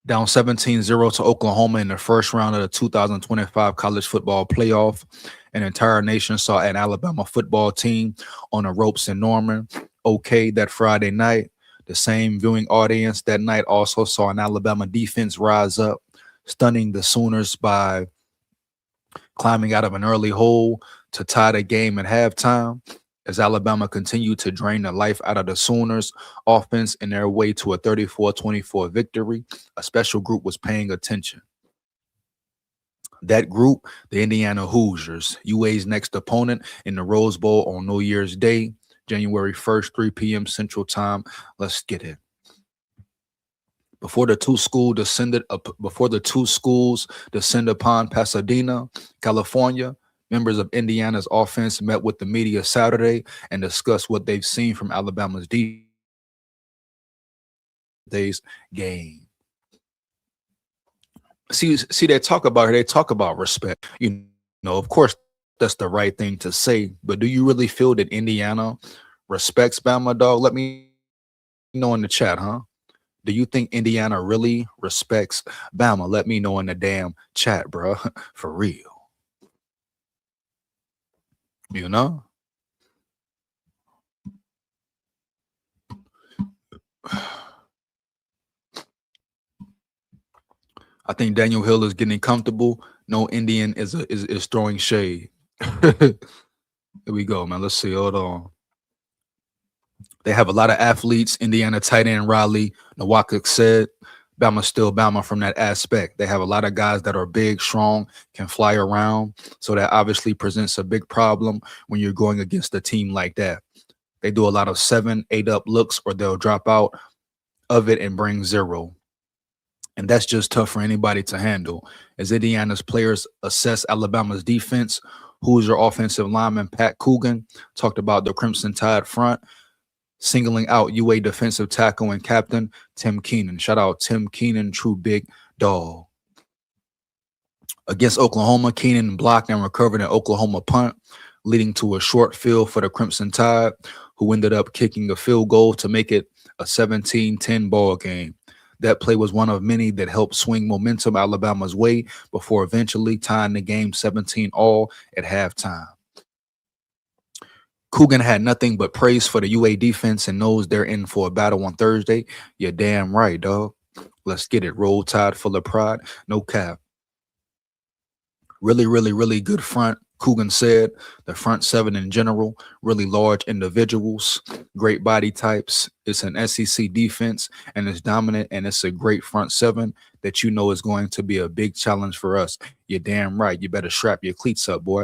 Down 17-0 to Oklahoma in the first round of the 2025 college football playoff. An entire nation saw an Alabama football team on the ropes in Norman. Okay, that Friday night, The same viewing audience that night also saw an Alabama defense rise up, stunning the Sooners by climbing out of an early hole to tie the game at halftime. As Alabama continued to drain the life out of the Sooners offense in their way to a 34-24 victory, a special group was paying attention. That group, the Indiana Hoosiers, UA's next opponent in the Rose Bowl on New Year's Day, January 1st, 3 p.m. Central Time. Let's get it. Before the two schools descend upon Pasadena, California, members of Indiana's offense met with the media Saturday and discussed what they've seen from Alabama's day's game. See, they talk about respect. Of course, that's the right thing to say. But do you really feel that Indiana respects Bama, dog? Let me know in the chat, huh? Do you think Indiana really respects Bama? Let me know in the damn chat, bro. For real. You know? I think Daniel Hill is getting comfortable. No Indian is throwing shade. Here we go, man. Let's see. Hold on. They have a lot of athletes. Indiana tight end Riley Nowakuk said, Bama still Bama from that aspect. They have a lot of guys that are big, strong, can fly around. So that obviously presents a big problem when you're going against a team like that. They do a lot of 7, 8 up looks, or they'll drop out of it and bring 0. And that's just tough for anybody to handle. As Indiana's players assess Alabama's defense, Hoosier offensive lineman Pat Coogan talked about the Crimson Tide front, singling out UA defensive tackle and captain Tim Keenan. Shout out Tim Keenan, true big dog. Against Oklahoma, Keenan blocked and recovered an Oklahoma punt, leading to a short field for the Crimson Tide, who ended up kicking a field goal to make it a 17-10 ball game. That play was one of many that helped swing momentum Alabama's way before eventually tying the game 17-all at halftime. Coogan had nothing but praise for the UA defense and knows they're in for a battle on Thursday. You're damn right, dog. Let's get it. Roll Tide full of pride. No cap. Really, really, really good front. Coogan said the front 7 in general, really large individuals, great body types. It's an SEC defense and it's dominant, and it's a great front 7 that you know is going to be a big challenge for us. You're damn right. You better strap your cleats up, boy.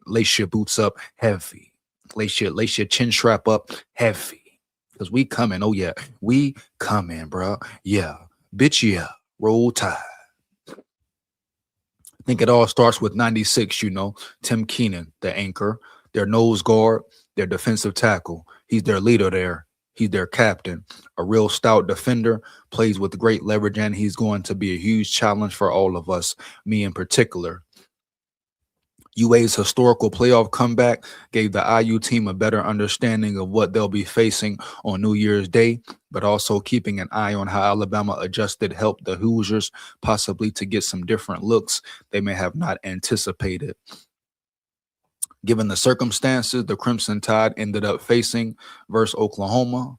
Lace your boots up heavy. Lace your chin strap up heavy. Because we coming. Oh, yeah. We coming, bro. Yeah. Bitch, yeah. Roll Tide. I think it all starts with 96, Tim Keenan, the anchor, their nose guard, their defensive tackle. He's their leader there. He's their captain, a real stout defender, plays with great leverage, and he's going to be a huge challenge for all of us, me in particular. UA's historical playoff comeback gave the IU team a better understanding of what they'll be facing on New Year's Day, but also keeping an eye on how Alabama adjusted helped the Hoosiers possibly to get some different looks they may have not anticipated. Given the circumstances, the Crimson Tide ended up facing versus Oklahoma.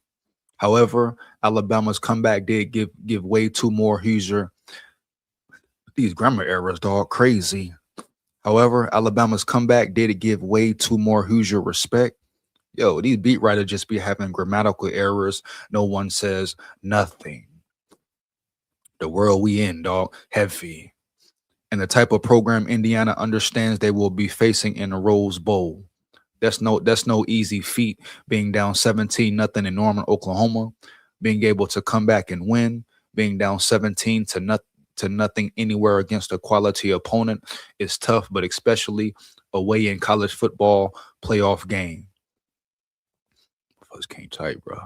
However, Alabama's comeback did give way to more Hoosier. These grammar errors, dog, crazy. However, Alabama's comeback did give way to more Hoosier respect. Yo, these beat writers just be having grammatical errors. No one says nothing. The world we in, dog, heavy. And the type of program Indiana understands they will be facing in the Rose Bowl. That's no easy feat, being down 17-0 in Norman, Oklahoma, being able to come back and win, being down 17 to nothing anywhere against a quality opponent is tough, but especially away in college football playoff game. Folks can't type, bro.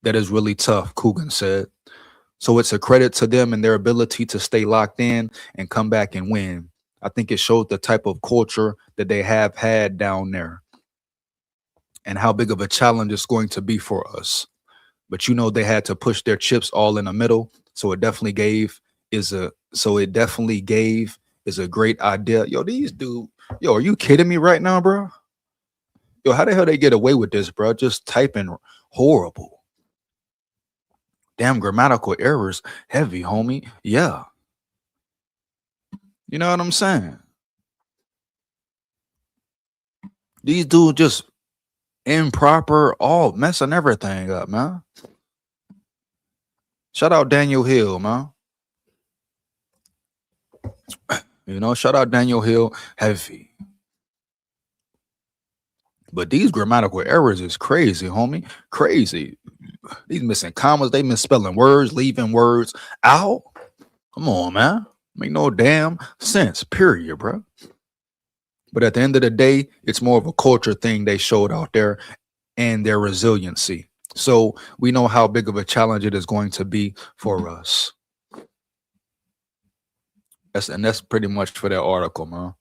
That is really tough, Coogan said. So it's a credit to them and their ability to stay locked in and come back and win. I think it showed the type of culture that they have had down there and how big of a challenge it's going to be for us. But they had to push their chips all in the middle. So it definitely gave is a great idea. Yo, these dude, are you kidding me right now, bro? Yo, how the hell they get away with this, bro? Just typing horrible. Damn grammatical errors, heavy, homie. Yeah. You know what I'm saying? These dudes just improper, all messing everything up, man. Shout out Daniel Hill, man. You know, shout out Daniel Hill, heavy. But these grammatical errors is crazy, homie. Crazy. These missing commas, they misspelling words, leaving words out. Come on, man. Make no damn sense, period, bro. But at the end of the day, it's more of a culture thing they showed out there and their resiliency. So we know how big of a challenge it is going to be for us. That's pretty much for that article, man.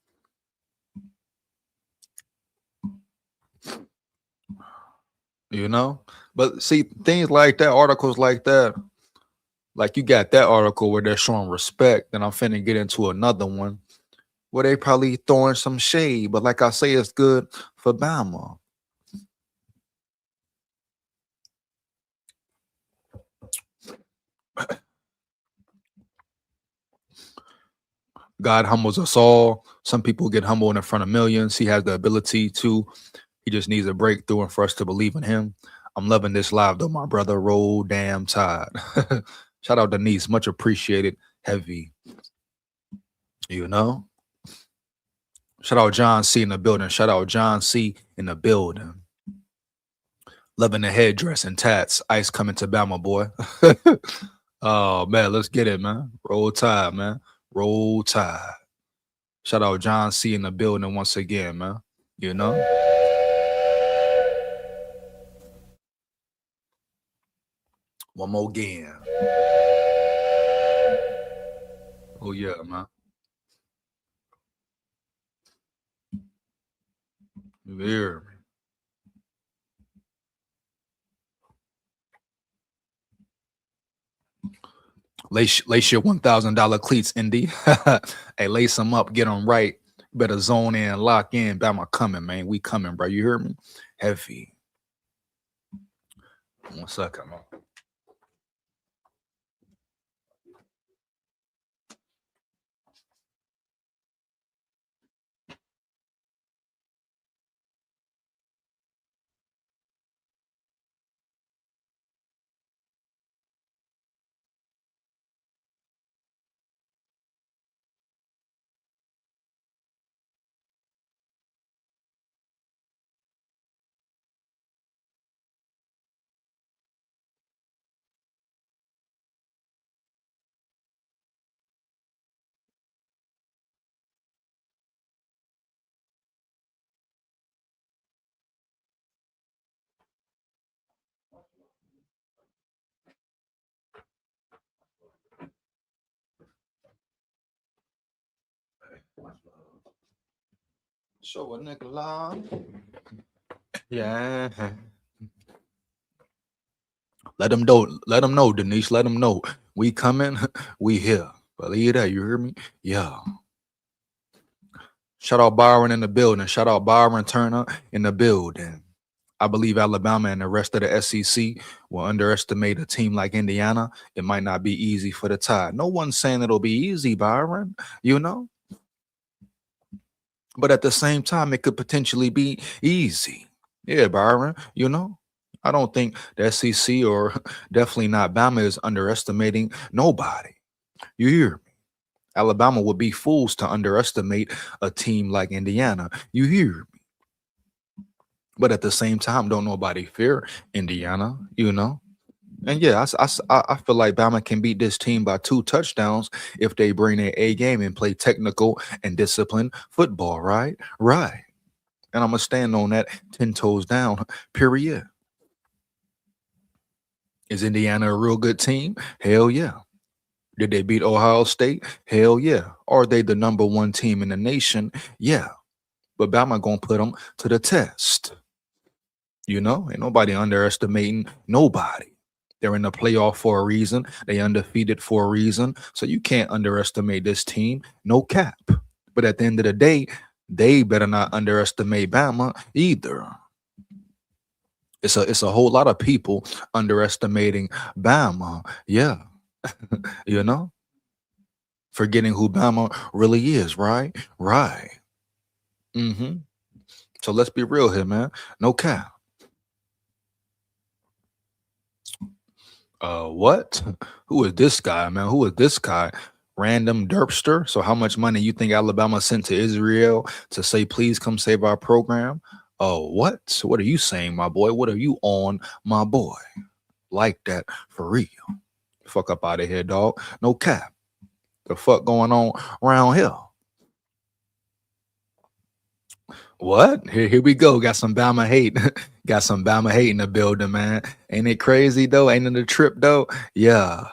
You know? But see, things like that, articles like that, like you got that article where they're showing respect, then I'm finna get into another one where they probably throwing some shade. But like I say, it's good for Bama. God humbles us all. Some people get humbled in front of millions. He has the ability to. He just needs a breakthrough and for us to believe in him. I'm loving this live though, my brother. Roll damn tide. Shout out Denise, much appreciated. Heavy, you know. Shout out John C in the building. Shout out John C in the building. Loving the headdress and tats. Ice coming to Bama, boy. Oh man, let's get it, man. Roll tide, man. Roll tide. Shout out John C in the building once again, man. You know. One more again. Oh yeah, man. You hear me? Lace your $1,000 cleats, Indy. Hey, lace them up, get them right. Better zone in, lock in. Bama coming, man. We coming, bro. You hear me? Heavy. 1 second, man. Show a nigga love. Yeah. Let them know. Let them know, Denise. Let them know. We coming. We here. Believe that. You hear me? Yeah. Shout out Byron in the building. Shout out Byron Turner in the building. I believe Alabama and the rest of the SEC will underestimate a team like Indiana. It might not be easy for the Tide. No one's saying it'll be easy, Byron, you know? But at the same time, it could potentially be easy. Yeah, Byron, you know? I don't think the SEC or definitely not Bama is underestimating nobody. You hear me? Alabama would be fools to underestimate a team like Indiana. You hear me? But at the same time, don't nobody fear Indiana, you know? And yeah, I feel like Bama can beat this team by 2 touchdowns if they bring their A game and play technical and disciplined football, right? Right. And I'm going to stand on that 10 toes down, period. Is Indiana a real good team? Hell yeah. Did they beat Ohio State? Hell yeah. Are they the number one team in the nation? Yeah. But Bama going to put them to the test. You know, ain't nobody underestimating nobody. They're in the playoff for a reason. They undefeated for a reason. So you can't underestimate this team. No cap. But at the end of the day, they better not underestimate Bama either. It's a whole lot of people underestimating Bama. Yeah, you know, forgetting who Bama really is. Right, right. Hmm. So let's be real here, man. No cap. What? Who is this guy, man? Who is this guy? Random derpster. So how much money you think Alabama sent to Israel to say, please come save our program? Oh, what? What are you saying, my boy? What are you on, my boy? Like that for real. Fuck up out of here, dog. No cap. The fuck going on around here? What? Here we go. Got some Bama hate. Got some Bama hate in the building, man. Ain't it crazy though? Ain't it a trip though? Yeah.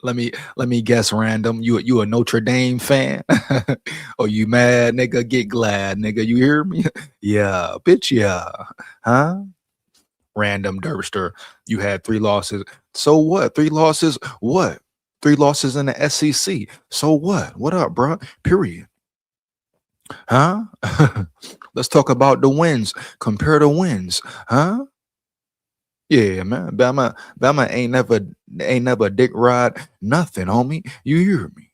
let me guess random. You a Notre Dame fan? Or you mad, nigga? Get glad, nigga. You hear me? Yeah, bitch, yeah. Huh? Random Derpster. You had three losses. So what? Three losses? What? Three losses in the SEC. So what? What up, bro? Period. Huh? Let's talk about the wins. Compare the wins. Huh? Yeah, man. Bama ain't never dick ride nothing, homie. You hear me?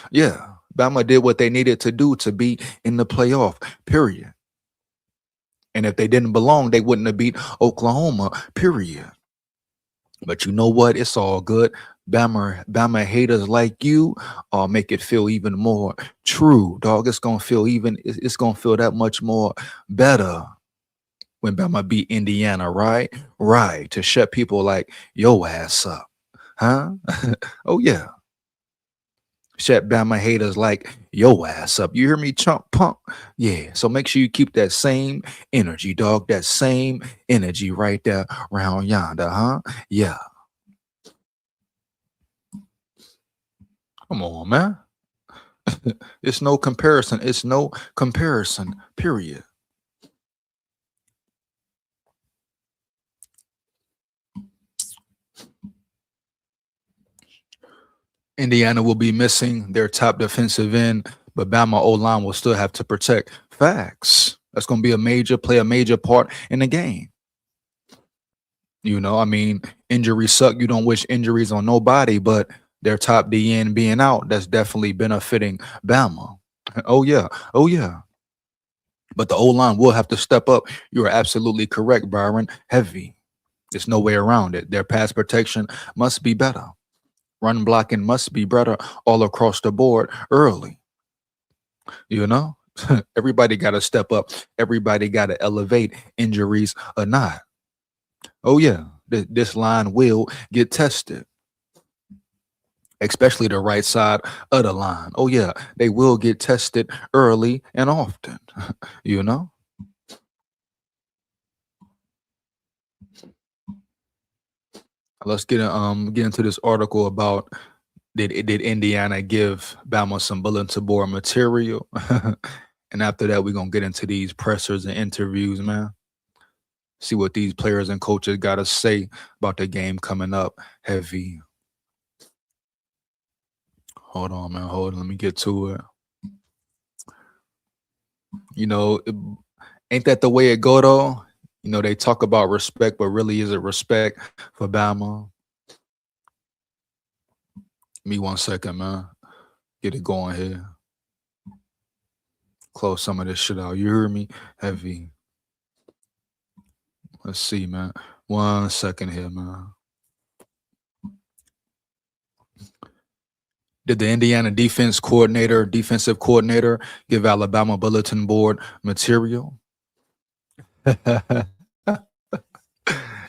Yeah. Bama did what they needed to do to be in the playoff. Period. And if they didn't belong, they wouldn't have beat Oklahoma. Period. But you know what? It's all good. Bama haters like you make it feel even more true, dog. It's gonna feel that much more better when Bama beat Indiana, right? Right. To shut people like yo ass up. Huh? Oh yeah. Shut Bama haters like yo ass up. You hear me, chump punk? Yeah. So make sure you keep that same energy, dog. That same energy right there around yonder, huh? Yeah. Come on, man. It's no comparison. It's no comparison, period. Indiana will be missing their top defensive end, but Bama O line will still have to protect. Facts. That's going to be play a major part in the game. I mean, injuries suck. You don't wish injuries on nobody, but their top DN being out, that's definitely benefiting Bama. Oh, yeah. Oh, yeah. But the O line will have to step up. You are absolutely correct, Byron. Heavy. There's no way around it. Their pass protection must be better. Run blocking must be better all across the board early. You know, everybody got to step up. Everybody got to elevate, injuries or not. Oh, yeah, this line will get tested, especially the right side of the line. Oh, yeah, they will get tested early and often. you know, let's get into this article about did Indiana give Bama some bulletin board material? And after that, we're gonna get into these pressers and interviews, man. See what these players and coaches got to say about the game coming up. Heavy. Hold on, man. Hold on. Let me get to it. You know, ain't that the way it go though? They talk about respect, but really is it respect for Bama? Me 1 second, man. Get it going here. Close some of this shit out. You hear me? Heavy. Let's see, man. 1 second here, man. Did the Indiana defensive coordinator, give Alabama bulletin board material?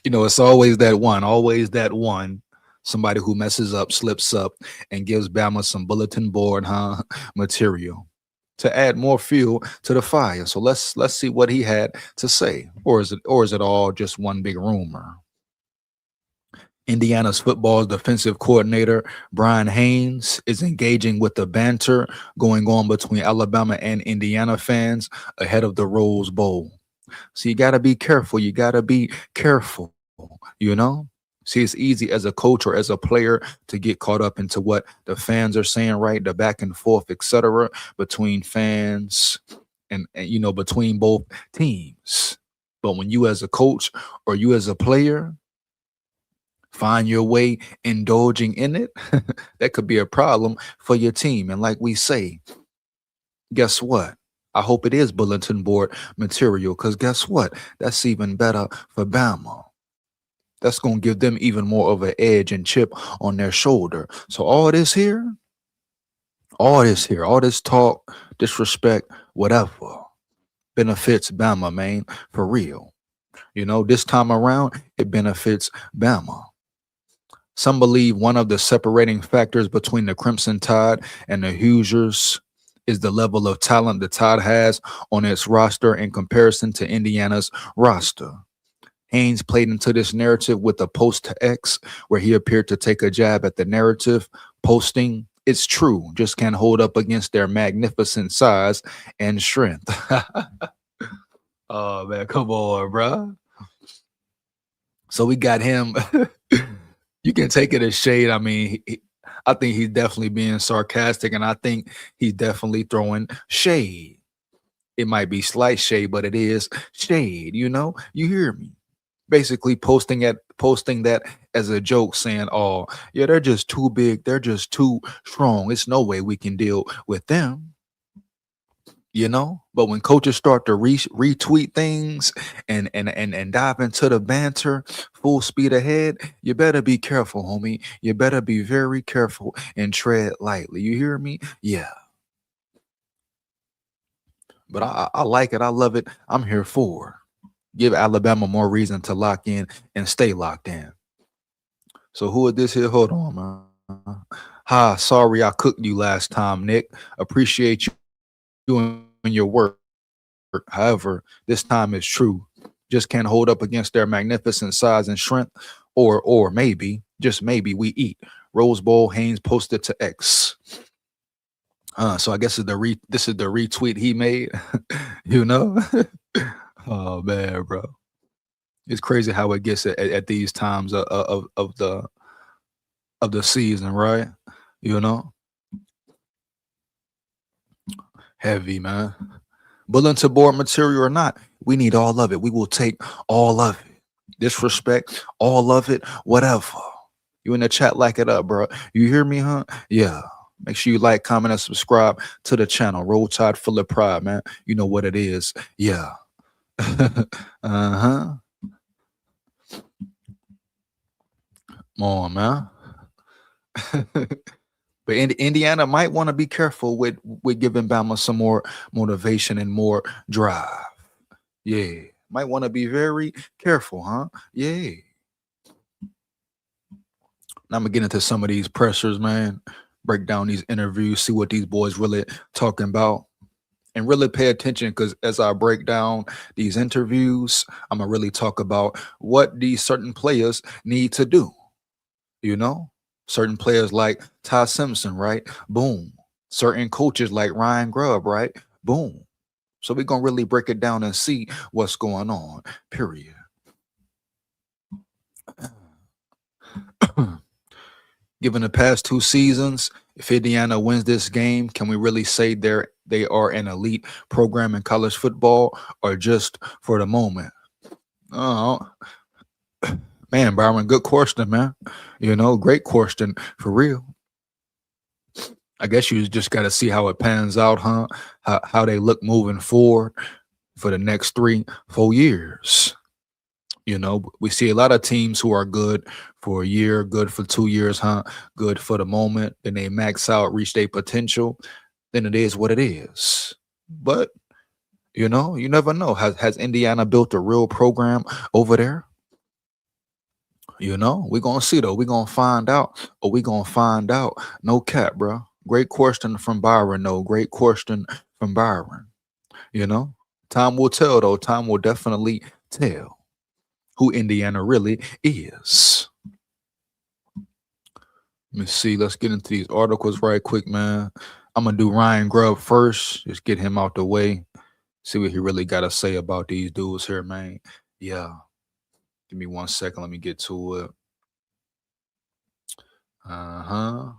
It's always that one, somebody who messes up, slips up, and gives Bama some bulletin board, material to add more fuel to the fire. So let's see what he had to say, or is it all just one big rumor? Indiana's football defensive coordinator, Brian Haynes, is engaging with the banter going on between Alabama and Indiana fans ahead of the Rose Bowl. So you got to be careful. You got to be careful, you know? See, it's easy as a coach or as a player to get caught up into what the fans are saying, right? The back and forth, etc., between fans and between both teams. But when you as a coach or you as a player find your way indulging in it, that could be a problem for your team. And like we say, guess what? I hope it is bulletin board material because guess what? That's even better for Bama. That's going to give them even more of an edge and chip on their shoulder. So all this talk, disrespect, whatever benefits Bama, man, for real. This time around, it benefits Bama. Some believe one of the separating factors between the Crimson Tide and the Hoosiers is the level of talent the Tide has on its roster in comparison to Indiana's roster. Haynes played into this narrative with a post to X where he appeared to take a jab at the narrative, posting, "It's true, just can't hold up against their magnificent size and strength." Oh, man, come on, bro. So we got him. You can take it as shade. I mean, I think he's definitely being sarcastic, and I think he's definitely throwing shade. It might be slight shade, but it is shade. You hear me? Basically, posting that as a joke, saying, "Oh, yeah, they're just too big. They're just too strong. It's no way we can deal with them." But when coaches start to retweet things and dive into the banter full speed ahead, you better be careful, homie. You better be very careful and tread lightly. You hear me? Yeah. But I like it. I love it. I'm here for. Give Alabama more reason to lock in and stay locked in. So who is this here? Hold on, man. Hi, sorry I cooked you last time, Nick. Appreciate you doing your work. However, this time is true. Just can't hold up against their magnificent size and strength, or maybe, just maybe, we eat. Rose Bowl Haynes posted to X. So I guess this is the retweet he made. you know? Oh man, bro. It's crazy how it gets at these times of the season, right? You know? Heavy, man. Bulletin board material or not, we need all of it. We will take all of it. Disrespect, all of it, whatever. You in the chat, like it up, bro. You hear me, huh? Yeah. Make sure you like, comment, and subscribe to the channel. Roll Tide full of pride, man. You know what it is. Yeah. uh-huh. Come on, man. But Indiana might want to be careful with giving Bama some more motivation and more drive. Yeah. Might want to be very careful, huh? Yeah. Now I'm gonna get into some of these pressures, man. Break down these interviews, see what these boys really talking about, and really pay attention because as I break down these interviews, I'm gonna really talk about what these certain players need to do. You know, certain players like Ty Simpson, right? Boom. Certain coaches like Ryan Grubb, right? Boom. So we're gonna really break it down and see what's going on. Period. Given the past two seasons, if Indiana wins this game, can we really say they are an elite program in college football, or just for the moment? Oh, man, Byron, good question, man. Great question for real. I guess you just got to see how it pans out, huh? How they look moving forward for the next 3-4 years. We see a lot of teams who are good for a year, good for 2 years, huh? Good for the moment. Then they max out, reach their potential. Then it is what it is. But, you never know. Has Indiana built a real program over there? We're going to see, though. We're going to find out. Or we're going to find out. No cap, bro. Great question from Byron, though. Great question from Byron. Time will tell, though. Time will definitely tell who Indiana really is. Let me see. Let's get into these articles right quick, man. I'm going to do Ryan Grubb first. Just get him out the way. See what he really got to say about these dudes here, man. Yeah. Give me 1 second. Let me get to it. Uh-huh.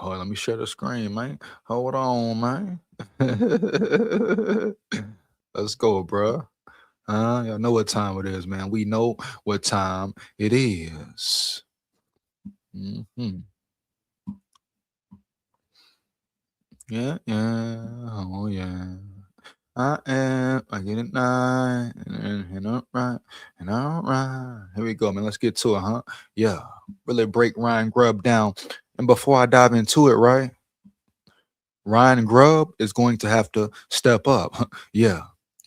Oh, let me share the screen, man. Hold on, man. Let's go, bruh. Y'all know what time it is, man. We know what time it is. Mm-hmm. Yeah, yeah. Oh, yeah. I am. I get it nine. And all right. And all right. Here we go, man. Let's get to it, huh? Yeah. Really break Ryan Grubb down. And before I dive into it, right? Ryan Grubb is going to have to step up. Yeah.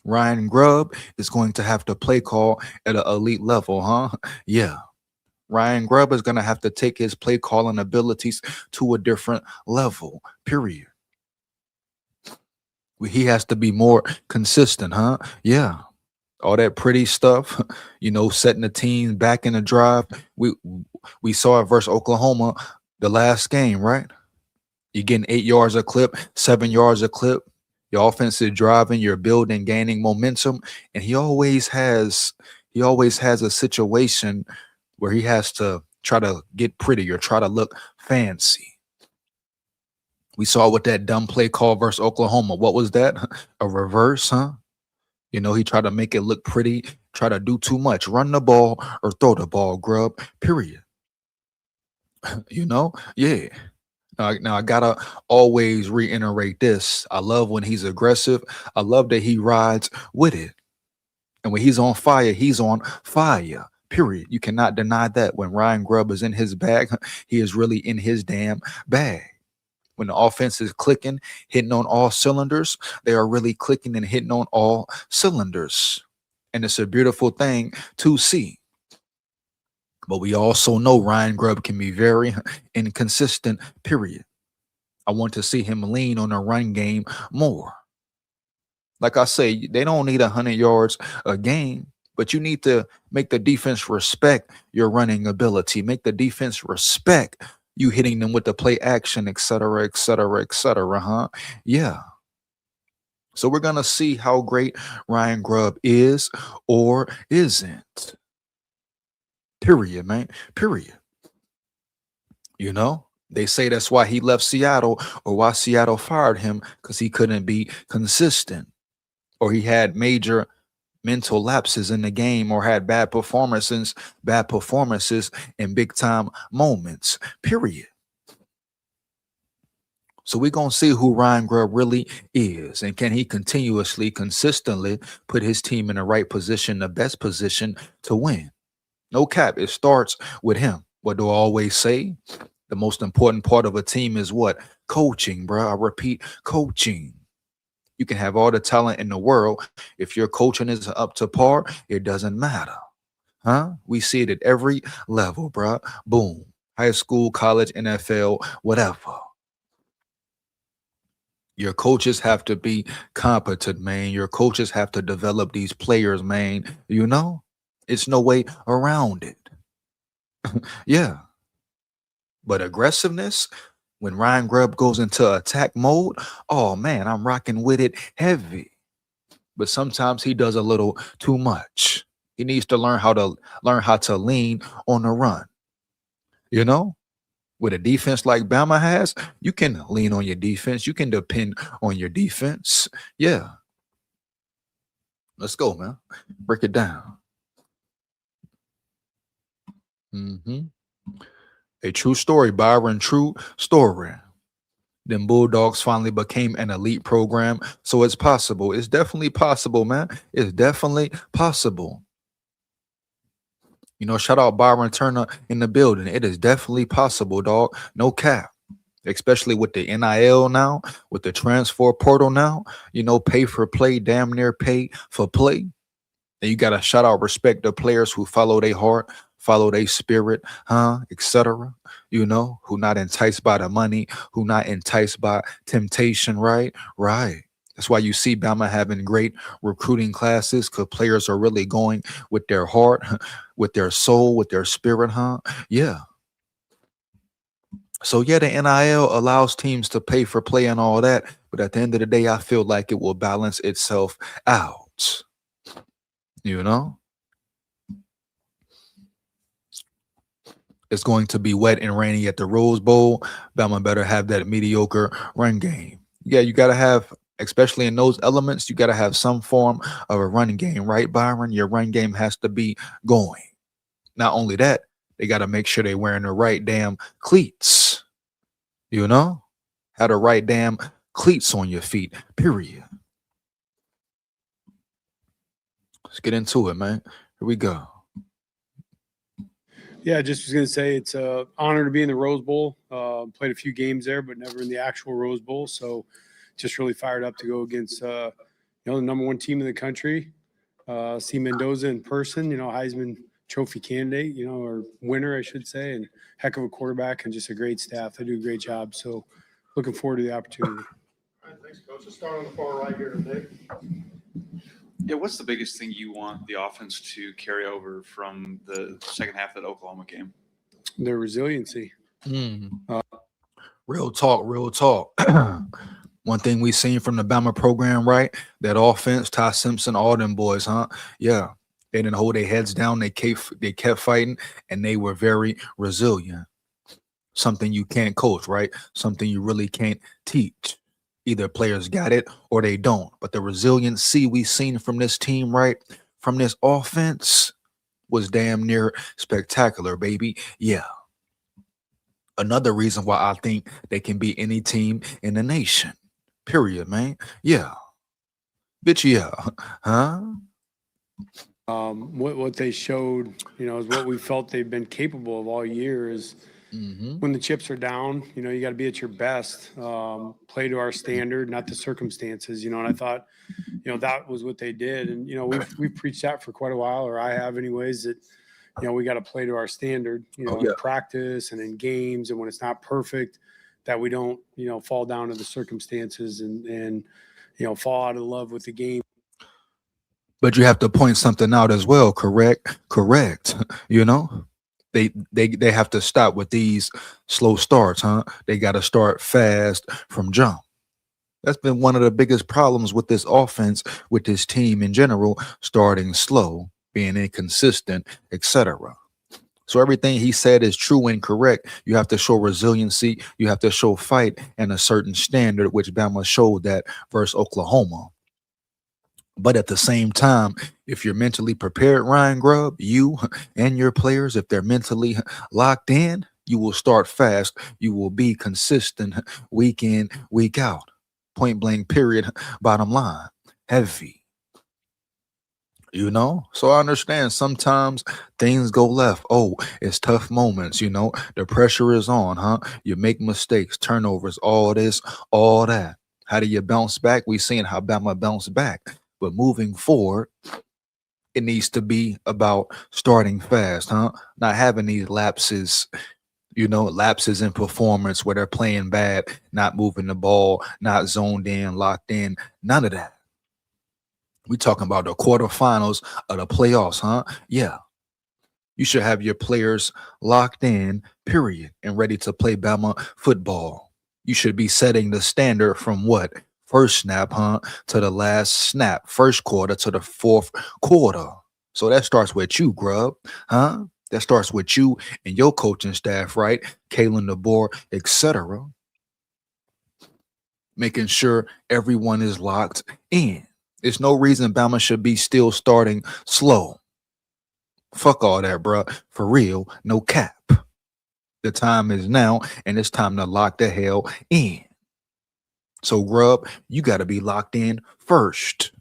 Ryan Grubb is going to have to play call at an elite level, huh? Yeah. Ryan Grubb is going to have to take his play calling abilities to a different level, period. He has to be more consistent, huh? Yeah. All that pretty stuff, setting the team back in the drive. We saw it versus Oklahoma the last game, right? You're getting 8 yards a clip, 7 yards a clip. Your offense is driving, you're building, gaining momentum, and he always has a situation where he has to try to get pretty or try to look fancy. We saw with that dumb play call versus Oklahoma. What was that? A reverse, huh? He tried to make it look pretty, try to do too much, run the ball or throw the ball, grub, period. Yeah. Now I gotta always reiterate this. I love when he's aggressive. I love that he rides with it. And when he's on fire, he's on fire. Period. You cannot deny that. When Ryan Grubb is in his bag, he is really in his damn bag. When the offense is clicking, hitting on all cylinders, they are really clicking and hitting on all cylinders. And it's a beautiful thing to see. But we also know Ryan Grubb can be very inconsistent, period. I want to see him lean on the run game more. Like I say, they don't need 100 yards a game, but you need to make the defense respect your running ability, make the defense respect you hitting them with the play action, et cetera, et cetera, et cetera, huh? Yeah. So we're going to see how great Ryan Grubb is or isn't. Period, man. Period. They say that's why he left Seattle or why Seattle fired him because he couldn't be consistent or he had major mental lapses in the game or had bad performances in big time moments. Period. So we're going to see who Ryan Grubb really is and can he continuously, consistently put his team in the right position, the best position to win. No cap. It starts with him. What do I always say? The most important part of a team is what? Coaching, bro. I repeat, coaching. You can have all the talent in the world. If your coaching is up to par, it doesn't matter. Huh? We see it at every level, bro. Boom. High school, college, NFL, whatever. Your coaches have to be competent, man. Your coaches have to develop these players, man. It's no way around it. Yeah. But aggressiveness, when Ryan Grubb goes into attack mode, oh man, I'm rocking with it heavy. But sometimes he does a little too much. He needs to learn how to lean on the run. You know, with a defense like Bama has, you can lean on your defense. You can depend on your defense. Yeah, let's go, man. Break it down. hmm A true story, Byron. True story. Then Bulldogs finally became an elite program. So it's possible. It's definitely possible, man. It's definitely possible. Shout out Byron Turner in the building. It is definitely possible, dog. No cap. Especially with the NIL now, with the transfer portal now, pay for play, damn near pay for play. And you gotta shout out respect the players who follow their heart, follow their spirit, huh, etc. Who not enticed by the money, who not enticed by temptation, right? Right. That's why you see Bama having great recruiting classes because players are really going with their heart, with their soul, with their spirit, huh? Yeah. So yeah, the NIL allows teams to pay for play and all that, but at the end of the day, I feel like it will balance itself out. You know? It's going to be wet and rainy at the Rose Bowl. Bama better have that mediocre run game. Yeah, you gotta have Especially in those elements, you got to have some form of a running game, right, Byron? Your run game has to be going. Not only that, they got to make sure they're wearing the right damn cleats. You know, have the right damn cleats on your feet. Period. Let's get into it, man. Here we go. Yeah, just was going to say it's an honor to be in the Rose Bowl. Played a few games there, but never in the actual Rose Bowl. So just really fired up to go against the number one team in the country. See Mendoza in person, Heisman Trophy candidate, or winner, I should say, and heck of a quarterback and just a great staff. They do a great job. So looking forward to the opportunity. All right, thanks, Coach. Let's start on the far right here today. Yeah, what's the biggest thing you want the offense to carry over from the second half of the Oklahoma game? Their resiliency. Real talk, real talk. One thing we seen from the Bama program, right? That offense, Ty Simpson, all them boys, huh? Yeah. They didn't hold their heads down. They kept fighting, and they were very resilient. Something you can't coach, right? Something you really can't teach. Either players got it or they don't. But the resiliency we seen from this team, right? From this offense was damn near spectacular, baby. Yeah. Another reason why I think they can beat any team in the nation. Period, man. Yeah. Bitch, yeah. Huh? What they showed, is what we felt they've been capable of all year is when the chips are down, you got to be at your best, play to our standard, not the circumstances, and I thought, that was what they did. And, we've preached that for quite a while, or I have anyways, that, we got to play to our standard, in practice and in games. And when it's not perfect, that we don't, fall down to the circumstances and fall out of love with the game. But you have to point something out as well, correct? Correct. They have to stop with these slow starts, huh? They got to start fast from jump. That's been one of the biggest problems with this offense, with this team in general, starting slow, being inconsistent, etc. So everything he said is true and correct. You have to show resiliency. You have to show fight and a certain standard, which Bama showed that versus Oklahoma. But at the same time, if you're mentally prepared, Ryan Grubb, you and your players, if they're mentally locked in, you will start fast. You will be consistent week in, week out. Point blank, period. Bottom line, heavy. So I understand sometimes things go left. Oh, it's tough moments. The pressure is on, huh? You make mistakes, turnovers, all this, all that. How do you bounce back? We've seen how Bama bounced back. But moving forward, it needs to be about starting fast, huh? Not having these lapses, lapses in performance where they're playing bad, not moving the ball, not zoned in, locked in, none of that. We talking about the quarterfinals of the playoffs, huh? Yeah. You should have your players locked in, period, and ready to play Bama football. You should be setting the standard from what? First snap, huh? To the last snap. First quarter to the fourth quarter. So that starts with you, Grubb, huh? That starts with you and your coaching staff, right? Kalen DeBoer, etc. Making sure everyone is locked in. There's no reason Bama should be still starting slow. Fuck all that, bro. For real, no cap. The time is now, and it's time to lock the hell in. So, Grubb, you got to be locked in first,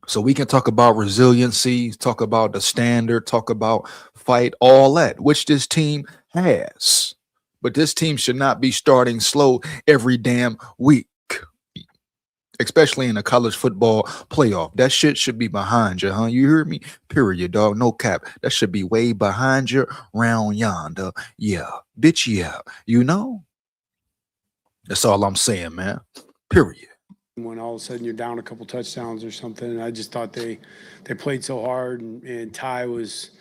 So we can talk about resiliency, talk about the standard, talk about fight, all that, which this team has. But this team should not be starting slow every damn week, especially in a college football playoff. That shit should be behind you, huh? You hear me? Period, dog. No cap. That should be way behind you, round yonder. Yeah. Bitch, yeah. That's all I'm saying, man. Period. When all of a sudden you're down a couple touchdowns or something, and I just thought they played so hard, and Ty was,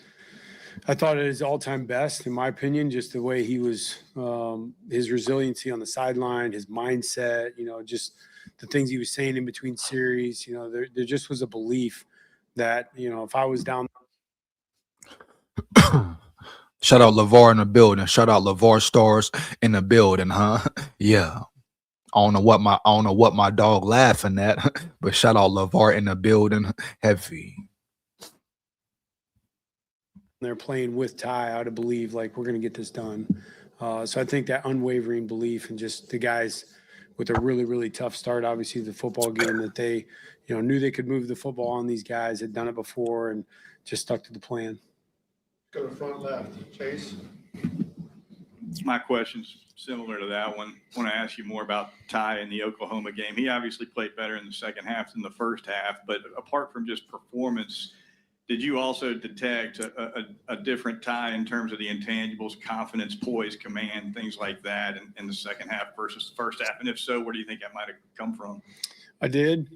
I thought at his all-time best, in my opinion, just the way he was, his resiliency on the sideline, his mindset, just the things he was saying in between series. There just was a belief that, if I was down. Shout out LeVar in the building. Shout out LeVar Stars in the building, huh? Yeah. I don't know what my dog laughing at, but shout out LeVar in the building. Heavy. They're playing with Ty out of believe like we're going to get this done. So I think that unwavering belief and just the guys with a really, really tough start, obviously the football game that they, knew they could move the football on these guys, had done it before and just stuck to the plan. Go to front left, Chase. My question's similar to that one. I want to ask you more about Ty in the Oklahoma game. He obviously played better in the second half than the first half, but apart from just performance, did you also detect a different Ty in terms of the intangibles, confidence, poise, command, things like that in the second half versus the first half? And if so, where do you think that might have come from? I did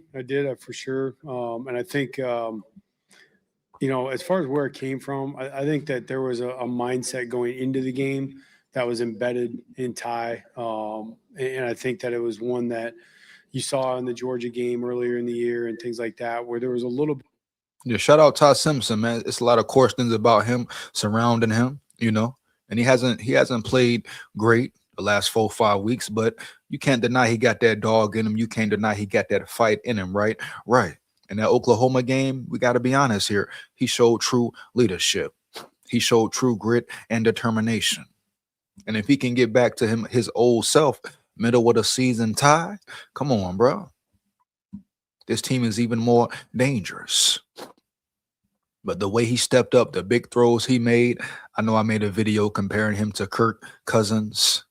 for sure. And I think, as far as where it came from, I think that there was a mindset going into the game that was embedded in Ty. And I think that it was one that you saw in the Georgia game earlier in the year and things like that, where there was a little bit. Yeah, shout out Ty Simpson, man. It's a lot of questions about him surrounding him, and he hasn't played great the last 4 or 5 weeks, but you can't deny he got that dog in him. You can't deny he got that fight in him, right? Right. In that Oklahoma game, we got to be honest here. He showed true leadership. He showed true grit and determination. And if he can get back to his old self, middle of the season Ty, come on, bro. This team is even more dangerous. But the way he stepped up, the big throws he made, I know I made a video comparing him to Kirk Cousins,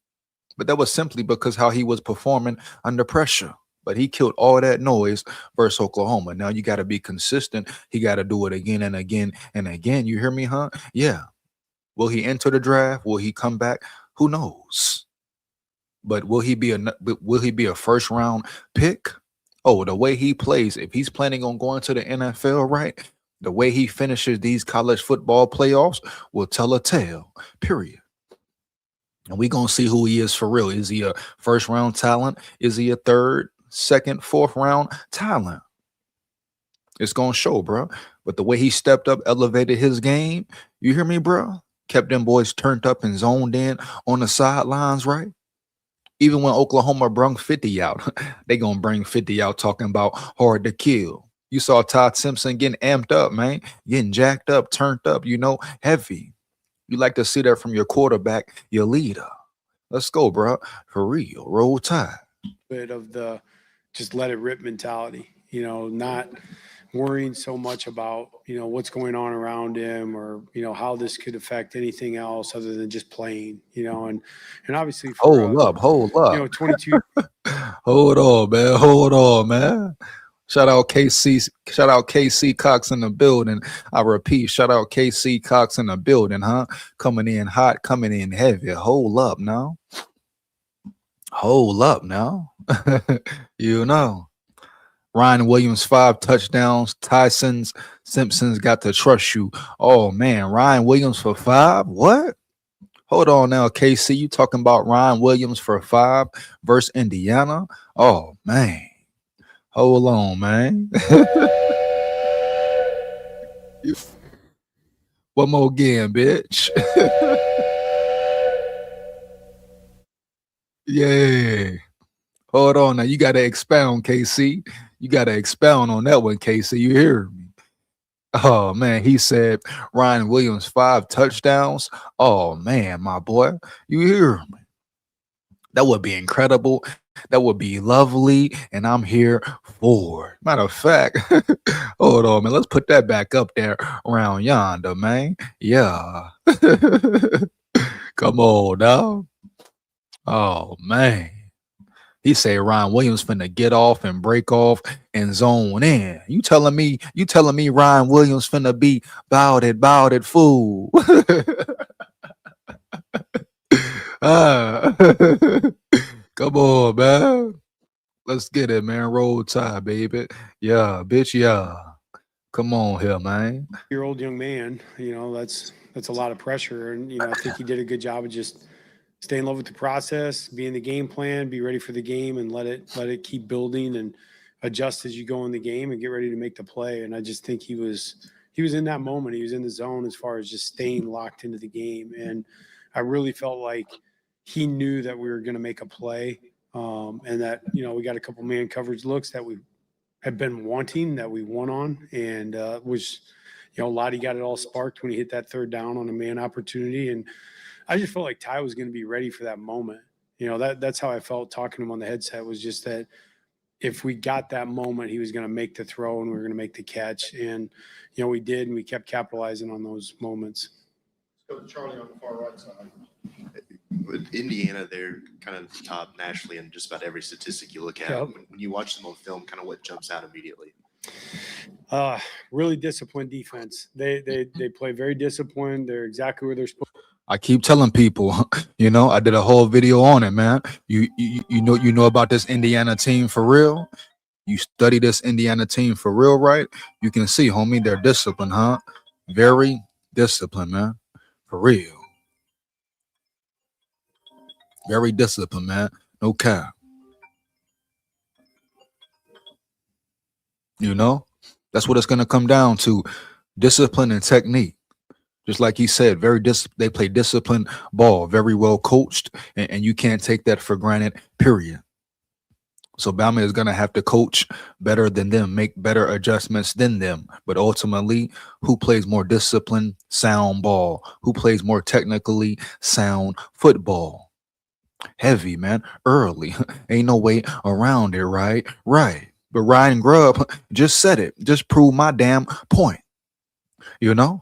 but that was simply because how he was performing under pressure. But he killed all that noise versus Oklahoma. Now you got to be consistent. He got to do it again and again and again. You hear me, huh? Yeah. Will he enter the draft? Will he come back? Who knows? But will he be a first round pick? Oh, the way he plays, if he's planning on going to the NFL, right? The way he finishes these college football playoffs will tell a tale, period. And we're going to see who he is for real. Is he a first round talent? Is he a third, second, fourth round talent? It's going to show, bro. But the way he stepped up, elevated his game, you hear me, bro? Kept them boys turned up and zoned in on the sidelines, right? Even when Oklahoma brung 50 out, they going to bring 50 out talking about hard to kill. You saw Todd Simpson getting amped up, man, getting jacked up, turned up, heavy. You like to see that from your quarterback, your leader. Let's go, bro. For real. Roll Tide. Bit of the just let it rip mentality, not worrying so much about, what's going on around him or, how this could affect anything else other than just playing, and obviously for, hold up. 22. Hold on, man. Shout out KC Cox in the building. I repeat, shout out KC Cox in the building, huh? Coming in hot, coming in heavy. Hold up now. Ryan Williams, 5 touchdowns. Simpson's got to trust you. Oh man, Ryan Williams for 5? What? Hold on now, KC. You talking about Ryan Williams for 5 versus Indiana? Oh man. Hold on, man. One more again, bitch. Yeah. Hold on now. You got to expound, KC. You got to expound on that one, KC. You hear me? Oh, man. He said Ryan Williams, 5 touchdowns. Oh, man, my boy. You hear me? That would be incredible. That would be lovely. And I'm here for it. Matter of fact, hold on, man. Let's put that back up there around yonder, man. Yeah. Come on, dog. Oh, man. He said Ryan Williams finna get off and break off and zone in. You telling me Ryan Williams finna be bout it, fool. Come on, man. Let's get it, man. Roll Tide, baby. Yeah, bitch, yeah. Come on here, man. Year-old young man, that's a lot of pressure. And, I think he did a good job of just stay in love with the process, be in the game plan, be ready for the game and let it keep building and adjust as you go in the game and get ready to make the play. And I just think he was he was in that moment. He was in the zone as far as just staying locked into the game. And I really felt like he knew that we were going to make a play, and that, we got a couple man coverage looks that we had been wanting, that we won on, and was, Lottie got it all sparked when he hit that third down on a man opportunity. And I just felt like Ty was going to be ready for that moment. That's how I felt talking to him on the headset, was just that if we got that moment, he was going to make the throw and we were going to make the catch. And, we did, and we kept capitalizing on those moments. Let's go to Charlie on the far right side. With Indiana, they're kind of top nationally in just about every statistic you look at. Yep. When you watch them on film, kind of what jumps out immediately? Really disciplined defense. They play very disciplined. They're exactly where they're supposed to. I keep telling people, I did a whole video on it, man. You know about this Indiana team for real. You study this Indiana team for real, right? You can see, homie, they're disciplined, huh? Very disciplined, man. For real. Very disciplined, man. No cap. That's what it's going to come down to. Discipline and technique. Just like he said, they play disciplined ball, very well coached, and you can't take that for granted, period. So Bama is going to have to coach better than them, make better adjustments than them. But ultimately, who plays more disciplined, sound ball? Who plays more technically sound football? Heavy, man, early. Ain't no way around it, right? Right. But Ryan Grubb just said it. Just proved my damn point. Can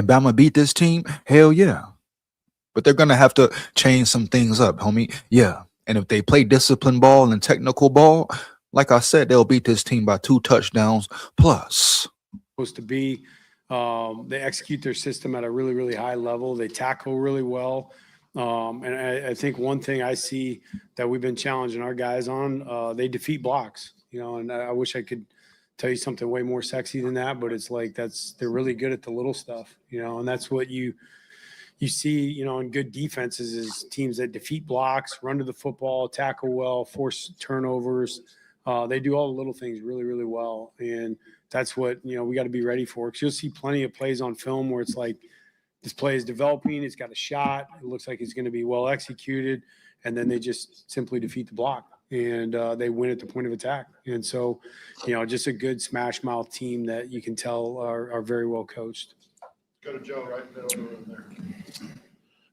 Bama beat this team? Hell yeah. But they're going to have to change some things up, homie. Yeah. And if they play disciplined ball and technical ball, like I said, they'll beat this team by 2 touchdowns plus. Supposed to be. They execute their system at a really, really high level. They tackle really well. And I think one thing I see that we've been challenging our guys on, they defeat blocks, and I wish I could tell you something way more sexy than that, but it's like, they're really good at the little stuff, and that's what you see, in good defenses, is teams that defeat blocks, run to the football, tackle well, force turnovers. They do all the little things really, really well. And that's what, we got to be ready for, because you'll see plenty of plays on film where it's like, this play is developing, it's got a shot, it looks like it's going to be well executed, and then they just simply defeat the block, and they win at the point of attack. And so, just a good smash mouth team that you can tell are very well coached. Go to Joe right in the middle of the room there.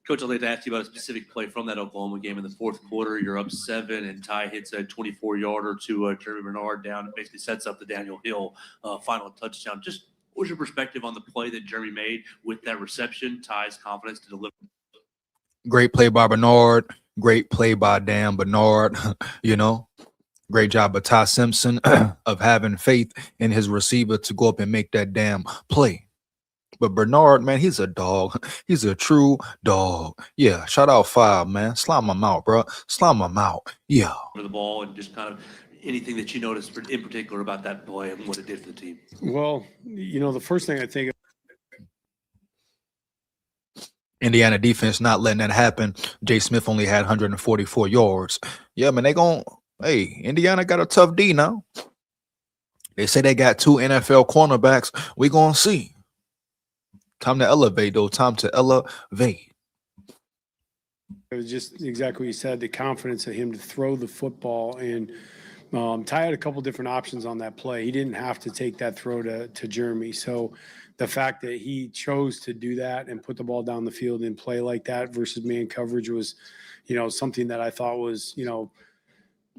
Coach, I'd like to ask you about a specific play from that Oklahoma game in the fourth quarter. You're up 7, and Ty hits a 24-yarder to Jeremy Bernard down. It basically sets up the Daniel Hill final touchdown. Just what was your perspective on the play that Jeremy made with that reception, Ty's confidence to deliver? Great play by Bernard. Great play by Dan Bernard. Great job by Ty Simpson of having faith in his receiver to go up and make that damn play. But Bernard, man, he's a dog. He's a true dog. Yeah, shout out 5, man. Slime him out, bro. Slime him out. Yeah. The ball, and just kind of anything that you noticed in particular about that play and what it did for the team? Well, the first thing I think of, Indiana defense not letting that happen. Jay Smith only had 144 yards. Yeah, man, Indiana got a tough D now. They say they got 2 NFL cornerbacks. We gonna see. Time to elevate, though. Time to elevate. it was just exactly what you said, the confidence of him to throw the football. And Ty had a couple different options on that play. He didn't have to take that throw to Jeremy. So the fact that he chose to do that and put the ball down the field and play like that versus man coverage was, something that I thought was,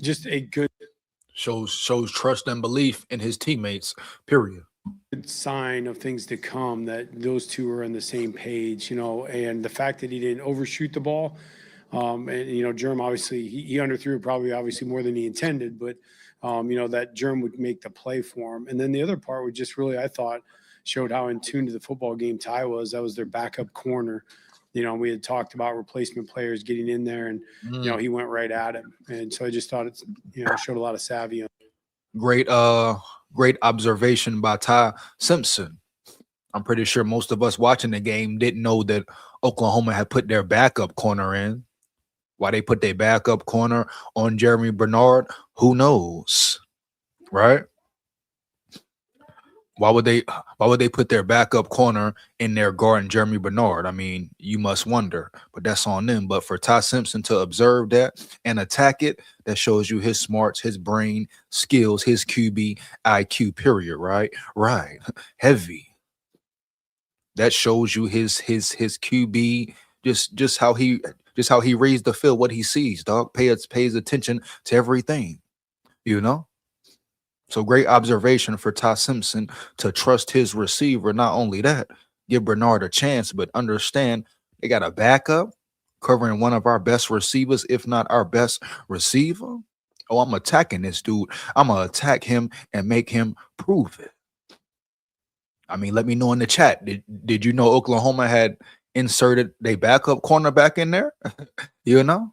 just a good Shows trust and belief in his teammates, period. sign of things to come, that those two are on the same page, and the fact that he didn't overshoot the ball. And, Jerm, obviously, he underthrew probably obviously more than he intended, but, that Jerm would make the play for him. And then the other part would just really, I thought, showed how in tune to the football game Ty was. That was their backup corner. We had talked about replacement players getting in there, and, he went right at him. And so I just thought it's, showed a lot of savvy. Great observation by Ty Simpson. I'm pretty sure most of us watching the game didn't know that Oklahoma had put their backup corner in. Why they put their backup corner on Jeremy Bernard, who knows, right? Why would they put their backup corner in their guarding Jeremy Bernard? I mean, you must wonder, but that's on them. But for Ty Simpson to observe that and attack it, that shows you his smarts, his brain skills, his QB IQ, period, right? Right. Heavy. That shows you his QB, just how he reads the field, what he sees, dog. Pays attention to everything, you know? So great observation for Ty Simpson to trust his receiver. Not only that, give Bernard a chance, but understand they got a backup covering one of our best receivers, if not our best receiver. Oh, I'm attacking this dude. I'm going to attack him and make him prove it. I mean, let me know in the chat. Did you know Oklahoma had inserted their backup cornerback in there? You know?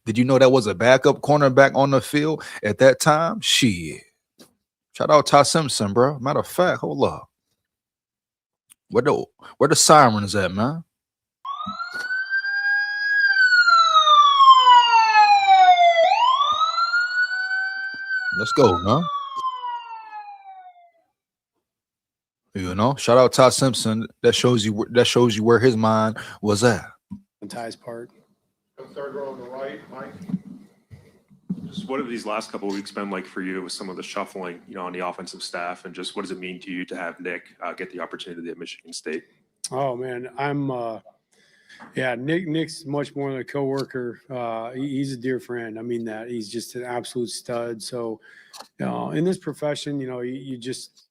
Did you know that was a backup cornerback on the field at that time? Shit. Shout out Ty Simpson, bro. Matter of fact, hold up. Where the sirens at, man? Let's go, man. You know, shout out Ty Simpson. That shows you where his mind was at. On Ty's part. Go third row on the right, Mike. Just what have these last couple of weeks been like for you with some of the shuffling, on the offensive staff, and just what does it mean to you to have Nick get the opportunity at Michigan State? Oh man, Nick's much more than a coworker. He's a dear friend. I mean that. He's just an absolute stud. So, in this profession, you just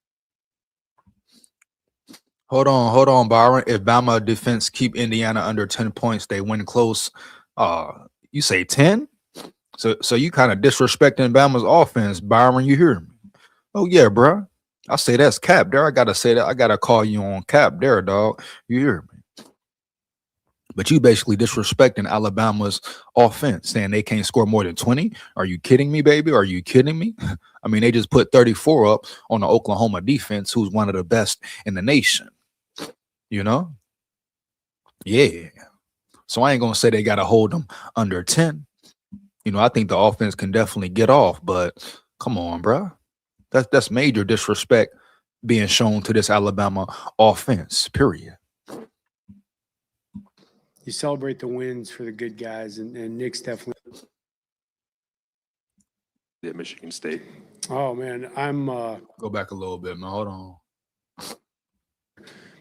Hold on, Byron. If Bama defense keep Indiana under 10 points, they win close. You say 10? So you kind of disrespecting Bama's offense, Byron. You hear me? Oh yeah, bro. I say that's cap there. I gotta say that. I gotta call you on cap there, dog. You hear me? But you basically disrespecting Alabama's offense, saying they can't score more than 20. Are you kidding me, baby? Are you kidding me? I mean, they just put 34 up on the Oklahoma defense, who's one of the best in the nation. You know? Yeah. So I ain't gonna say they gotta hold them under 10. I think the offense can definitely get off, but come on, bro. That's major disrespect being shown to this Alabama offense, period. you celebrate the wins for the good guys, and Nick's definitely. At Michigan State. Oh man, Go back a little bit, man. Hold on.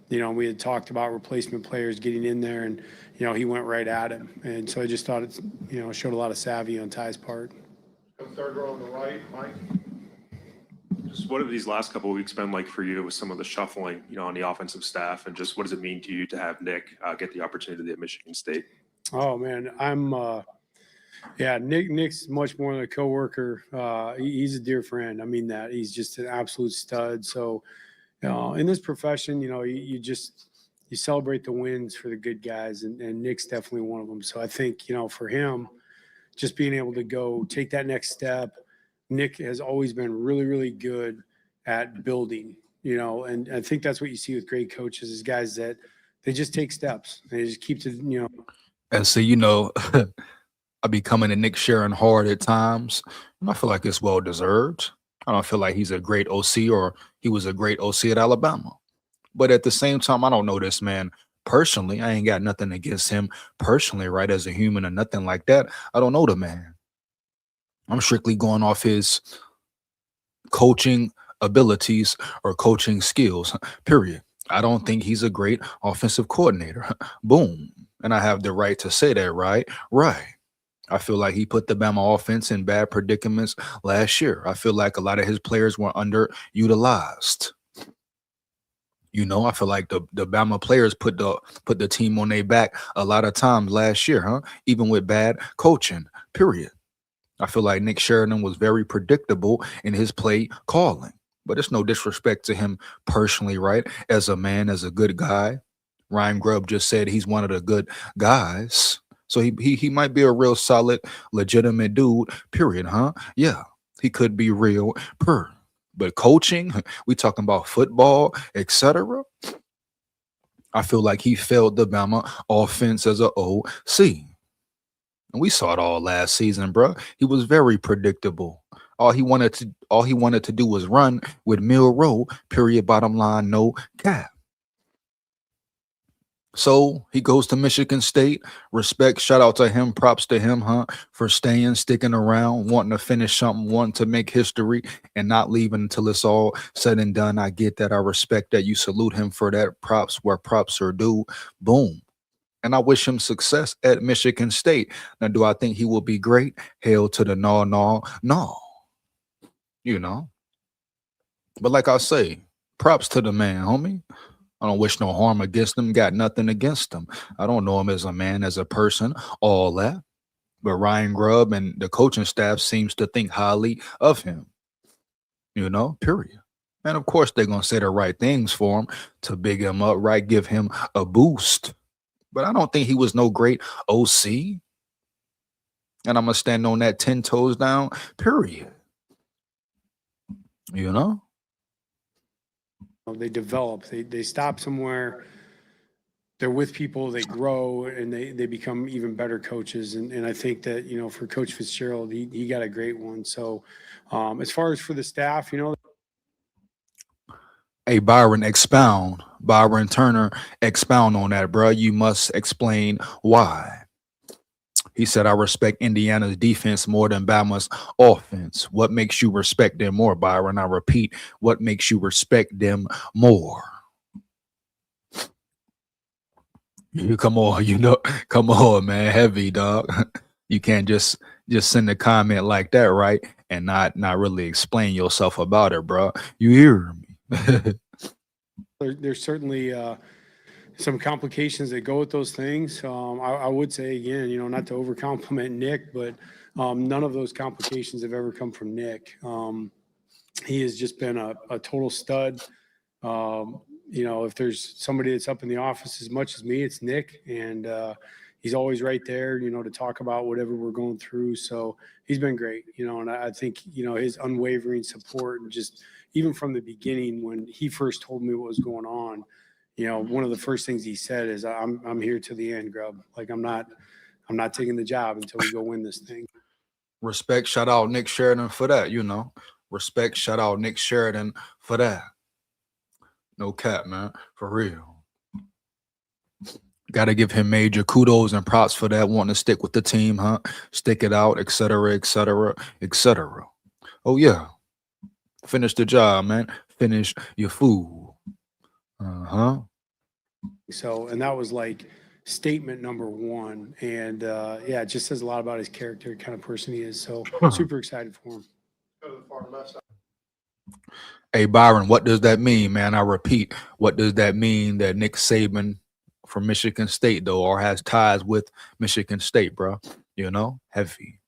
We had talked about replacement players getting in there, and he went right at him, and so I just thought it's showed a lot of savvy on Ty's part. Go third row on the right, Mike. Just what have these last couple of weeks been like for you with some of the shuffling, on the offensive staff, and just what does it mean to you to have Nick get the opportunity at Michigan State? Oh man, Nick's much more than a coworker. He's a dear friend. I mean that. He's just an absolute stud. So, in this profession, you celebrate the wins for the good guys, and Nick's definitely one of them. So I think, for him, just being able to go take that next step. Nick has always been really, really good at building, and I think that's what you see with great coaches is guys that they just take steps. They just keep to, And see, I be coming to Nick Sharon hard at times, and I feel like it's well deserved. I don't feel like he's a great OC or he was a great OC at Alabama. But at the same time, I don't know this man personally. I ain't got nothing against him personally, right, as a human or nothing like that. I don't know the man. I'm strictly going off his coaching abilities or coaching skills, period. I don't think he's a great offensive coordinator. Boom. And I have the right to say that, right? Right. I feel like he put the Bama offense in bad predicaments last year. I feel like a lot of his players were underutilized. I feel like the Bama players put the team on their back a lot of times last year, huh? Even with bad coaching, period. I feel like Nick Sheridan was very predictable in his play calling. But it's no disrespect to him personally, right? As a man, as a good guy. Ryan Grubb just said he's one of the good guys. So he might be a real solid, legitimate dude, period, huh? Yeah, he could be real, but coaching, we talking about football, etc. I feel like he failed the Bama offense as a OC. And we saw it all last season, bro. He was very predictable. All he wanted to do was run with Mill Row. Period. Bottom line, no cap. So he goes to Michigan State. Respect, shout out to him, props to him, for staying, sticking around, wanting to finish something, wanting to make history, and not leaving until it's all said and done. I get that. I respect that. You salute him for that. Props where props are due. Boom. And I wish him success at Michigan State. Now, do I think he will be great? Hail to the no. You know. But like I say, props to the man, homie. I don't wish no harm against him. Got nothing against him. I don't know him as a man, as a person, all that. But Ryan Grubb and the coaching staff seems to think highly of him. You know, period. And of course, they're going to say the right things for him to big him up, right? Give him a boost. But I don't think he was no great OC. And I'm going to stand on that 10 toes down, period. You know? They develop, they stop somewhere, they're with people, they grow, and they become even better coaches. And I think that, you know, for Coach Fitzgerald, he got a great one. So as far as for the staff, you know. Hey, Byron Turner, expound on that, bro. You must explain why. He said, I respect Indiana's defense more than Bama's offense. What makes you respect them more, Byron? I repeat, what makes you respect them more? You come on, man. Heavy, dog. You can't just send a comment like that, right? And not really explain yourself about it, bro. You hear me? There's certainly some complications that go with those things. I would say again, you know, not to over compliment Nick, but none of those complications have ever come from Nick. He has just been a total stud. You know, if there's somebody that's up in the office as much as me, it's Nick, and he's always right there, you know, to talk about whatever we're going through. So he's been great, you know, and I think, you know, his unwavering support, and just even from the beginning when he first told me what was going on, you know, one of the first things he said is, I'm here to the end, Grubb. Like, I'm not taking the job until we go win this thing. Respect, shout out Nick Sheridan for that, you know. Respect, shout out Nick Sheridan for that. No cap, man. For real. Got to give him major kudos and props for that, wanting to stick with the team, stick it out, et cetera, et cetera, et cetera. Oh, yeah. Finish the job, man. Finish your food. So, and that was like statement number one. And yeah, it just says a lot about his character, kind of person he is. So super excited for him. Go to the far left side. Hey, Byron, what does that mean, man? I repeat, what does that mean that Nick Saban from Michigan State, though, or has ties with Michigan State, bro? You know, heavy.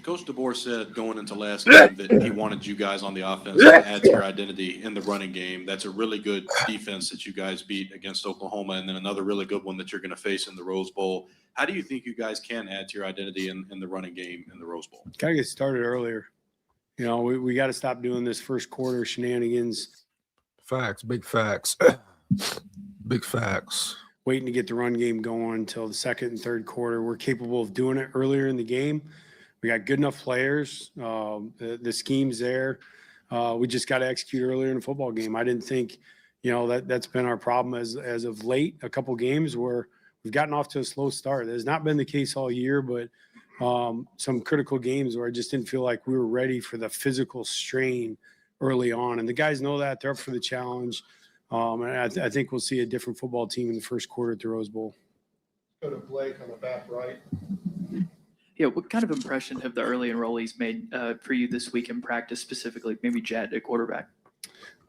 Coach DeBoer said going into last game that he wanted you guys on the offense to add to your identity in the running game. That's a really good defense that you guys beat against Oklahoma, and then another really good one that you're going to face in the Rose Bowl. How do you think you guys can add to your identity in the running game in the Rose Bowl? Got to get started earlier. You know, we got to stop doing this first quarter shenanigans. Facts, big facts. Big facts. Waiting to get the run game going until the second and third quarter. We're capable of doing it earlier in the game. We got good enough players. The scheme's there. We just got to execute earlier in the football game. I didn't think, you know, that's been our problem as of late. A couple games where we've gotten off to a slow start. That has not been the case all year, but some critical games where I just didn't feel like we were ready for the physical strain early on. And the guys know that. They're up for the challenge. And I think we'll see a different football team in the first quarter at the Rose Bowl. Go to Blake on the back right. Yeah, what kind of impression have the early enrollees made for you this week in practice, specifically, maybe Jet at quarterback?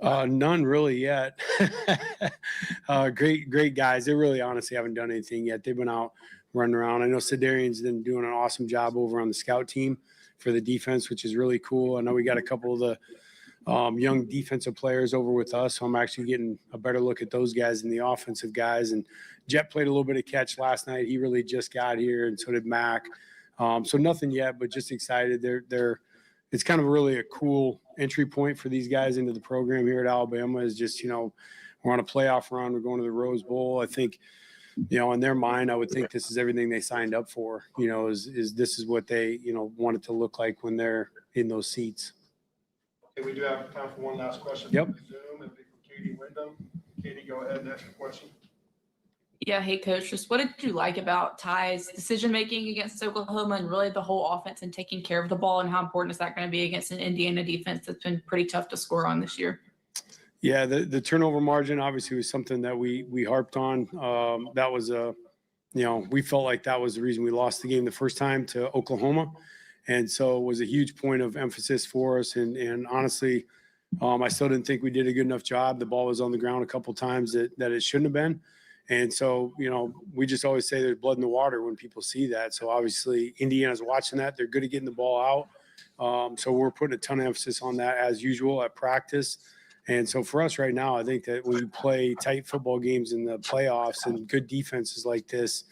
None really yet. Great guys. They really honestly haven't done anything yet. They've been out running around. I know Sedarian's been doing an awesome job over on the scout team for the defense, which is really cool. I know we got a couple of the young defensive players over with us, so I'm actually getting a better look at those guys than the offensive guys. And Jet played a little bit of catch last night. He really just got here, and so did Mac. So nothing yet, but just excited. It's kind of really a cool entry point for these guys into the program here at Alabama. Is just, you know, we're on a playoff run. We're going to the Rose Bowl. I think in their mind, I would think this is everything they signed up for, is this is what they, want it to look like when they're in those seats. Okay, we do have time for one last question. Yep. From Zoom, it'll be from Katie Wyndham. Katie, go ahead and ask your question. Yeah, hey coach, just what did you like about Ty's decision making against Oklahoma and really the whole offense and taking care of the ball, and how important is that going to be against an Indiana defense that's been pretty tough to score on this year? Yeah, the turnover margin obviously was something that we harped on. That was we felt like that was the reason we lost the game the first time to Oklahoma, and so it was a huge point of emphasis for us. And honestly, I still didn't think we did a good enough job. The ball was on the ground a couple times that it shouldn't have been. And so, we just always say there's blood in the water when people see that. So obviously Indiana's watching that. They're good at getting the ball out. So we're putting a ton of emphasis on that as usual at practice. And so for us right now, I think that when we play tight football games in the playoffs and good defenses like this,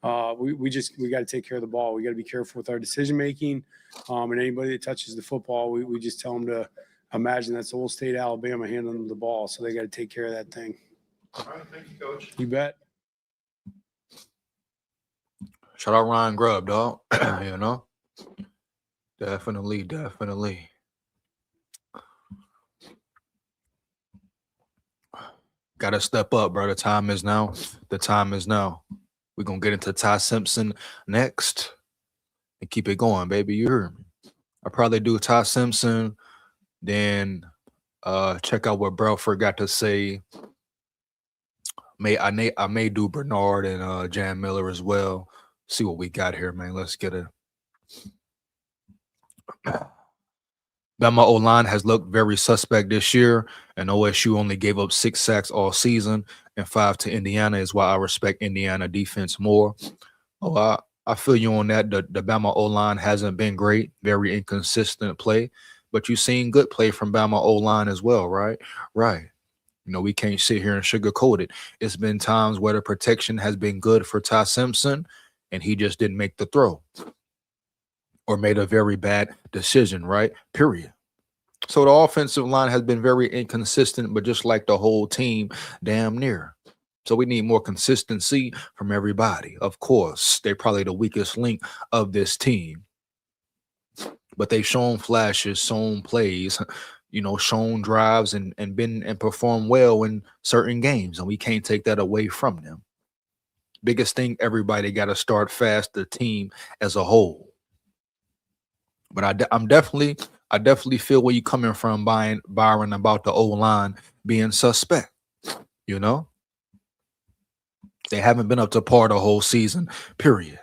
we got to take care of the ball. We got to be careful with our decision-making. And anybody that touches the football, we just tell them to imagine that's the whole state of Alabama handling the ball. So they got to take care of that thing. All right, thank you, Coach. You bet. Shout out Ryan Grubb, dog. Definitely. Gotta step up, bro. The time is now. We're gonna get into Ty Simpson next and keep it going, baby. You heard me. I'll probably do Ty Simpson, then check out what bro forgot to say. I may do Bernard and Jan Miller as well. See what we got here, man. Let's get it. Bama O-line has looked very suspect this year, and OSU only gave up 6 sacks all season and 5 to Indiana, is why I respect Indiana defense more. I feel you on that. The Bama O-line hasn't been great, very inconsistent play, but you've seen good play from Bama O-line as well, right? Right. We can't sit here and sugarcoat it. It's been times where the protection has been good for Ty Simpson, and he just didn't make the throw or made a very bad decision, right? Period. So the offensive line has been very inconsistent, but just like the whole team, damn near. So we need more consistency from everybody. Of course, they're probably the weakest link of this team, but they've shown flashes, shown plays, shown drives and performed well in certain games, and we can't take that away from them. Biggest thing, everybody got to start fast, the team as a whole. But I definitely feel where you're coming from, Byron, about the O-line being suspect. They haven't been up to par the whole season, period.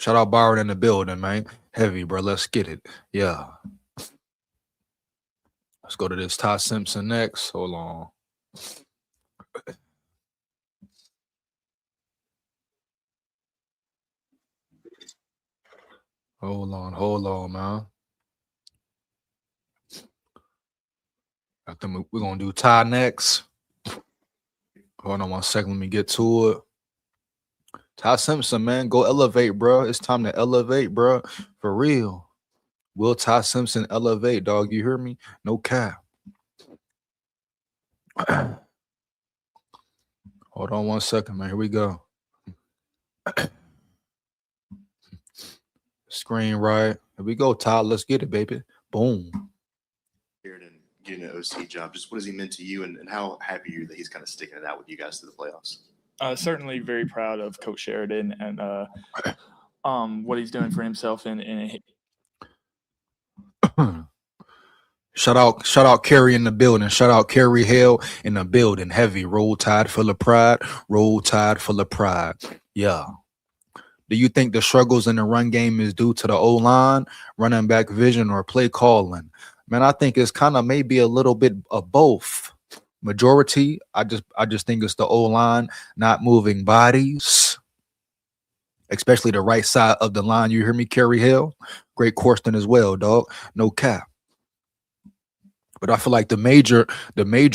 Shout out Byron in the building, man. Heavy, bro. Let's get it. Yeah. Let's go to this Ty Simpson next. Hold on. Hold on, man. I think we're going to do Ty next. Hold on 1 second. Let me get to it. Ty Simpson, man, go elevate, bro. It's time to elevate, bro. For real. Will Ty Simpson elevate, dog? You hear me? No cap. Hold on 1 second, man. Here we go. Screen right. Here we go, Ty. Let's get it, baby. Boom. And getting an OC job, just what has he meant to you, and how happy are you that he's kind of sticking it out with you guys through the playoffs? Certainly very proud of Coach Sheridan and what he's doing for himself. And Shout out Kerry in the building. Shout out Kerry Hill in the building. Heavy. Roll Tide full of pride. Roll Tide full of pride. Yeah. Do you think the struggles in the run game is due to the O-line, running back vision, or play calling? Man, I think it's kind of maybe a little bit of both. Majority, I just think it's the O-line not moving bodies, especially the right side of the line. You hear me, Kerry Hill? Great question as well, dog. No cap. But I feel like the major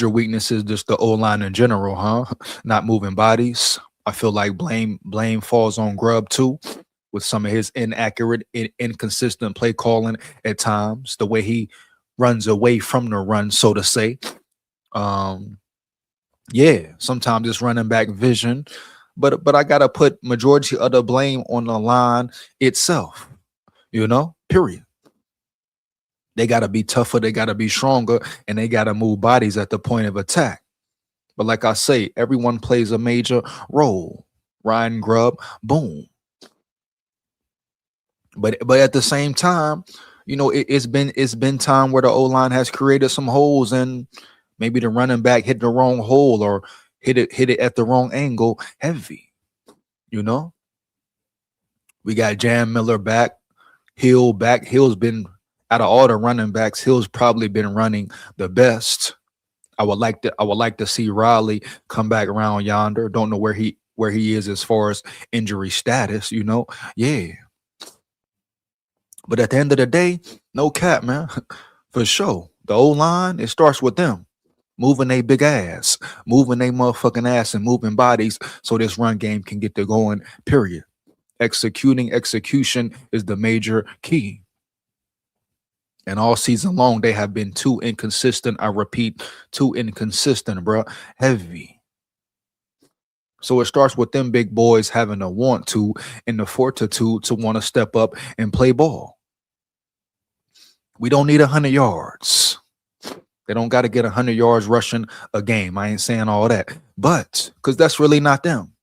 weakness is just the O-line in general, huh? Not moving bodies. I feel like blame falls on Grubb too, with some of his inaccurate, inconsistent play calling at times, the way he runs away from the run, so to say. Yeah, sometimes it's running back vision, but I gotta put majority of the blame on the line itself. Period. They gotta be tougher, they gotta be stronger, and they gotta move bodies at the point of attack. But like I say, everyone plays a major role. Ryan Grubb, boom. But at the same time, it's been time where the O line has created some holes, and maybe the running back hit the wrong hole or hit it at the wrong angle. Heavy, you know. We got Jam Miller back, Hill back. Hill's been out of all the running backs. Hill's probably been running the best. I would like to see Riley come back around yonder. Don't know where he is as far as injury status. Yeah. But at the end of the day, no cap, man. For sure. The O-line, it starts with them. Moving they big ass, moving they motherfucking ass and moving bodies so this run game can get to going, period. Execution is the major key. And all season long, they have been too inconsistent. I repeat, too inconsistent, bro. Heavy. So it starts with them big boys having the want to and the fortitude to want to step up and play ball. We don't need 100 yards. They don't got to get 100 yards rushing a game. I ain't saying all that, but because that's really not them.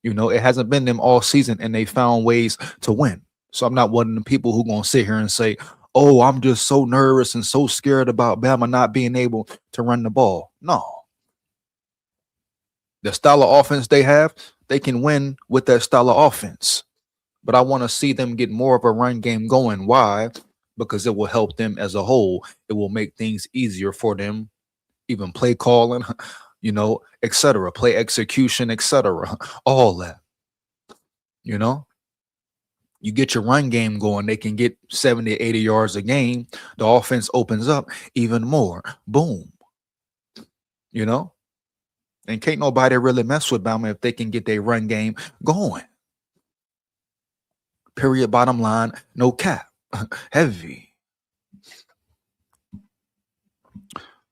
It hasn't been them all season, and they found ways to win. So I'm not one of the people who gonna sit here and say, "Oh, I'm just so nervous and so scared about Bama not being able to run the ball." No, the style of offense they have, they can win with that style of offense. But I want to see them get more of a run game going. Why? Because it will help them as a whole. It will make things easier for them, even play calling, etc. Play execution, etc. All that. You get your run game going, they can get 70, 80 yards a game. The offense opens up even more. Boom. And can't nobody really mess with Bama if they can get their run game going. Period. Bottom line, no cap. Heavy.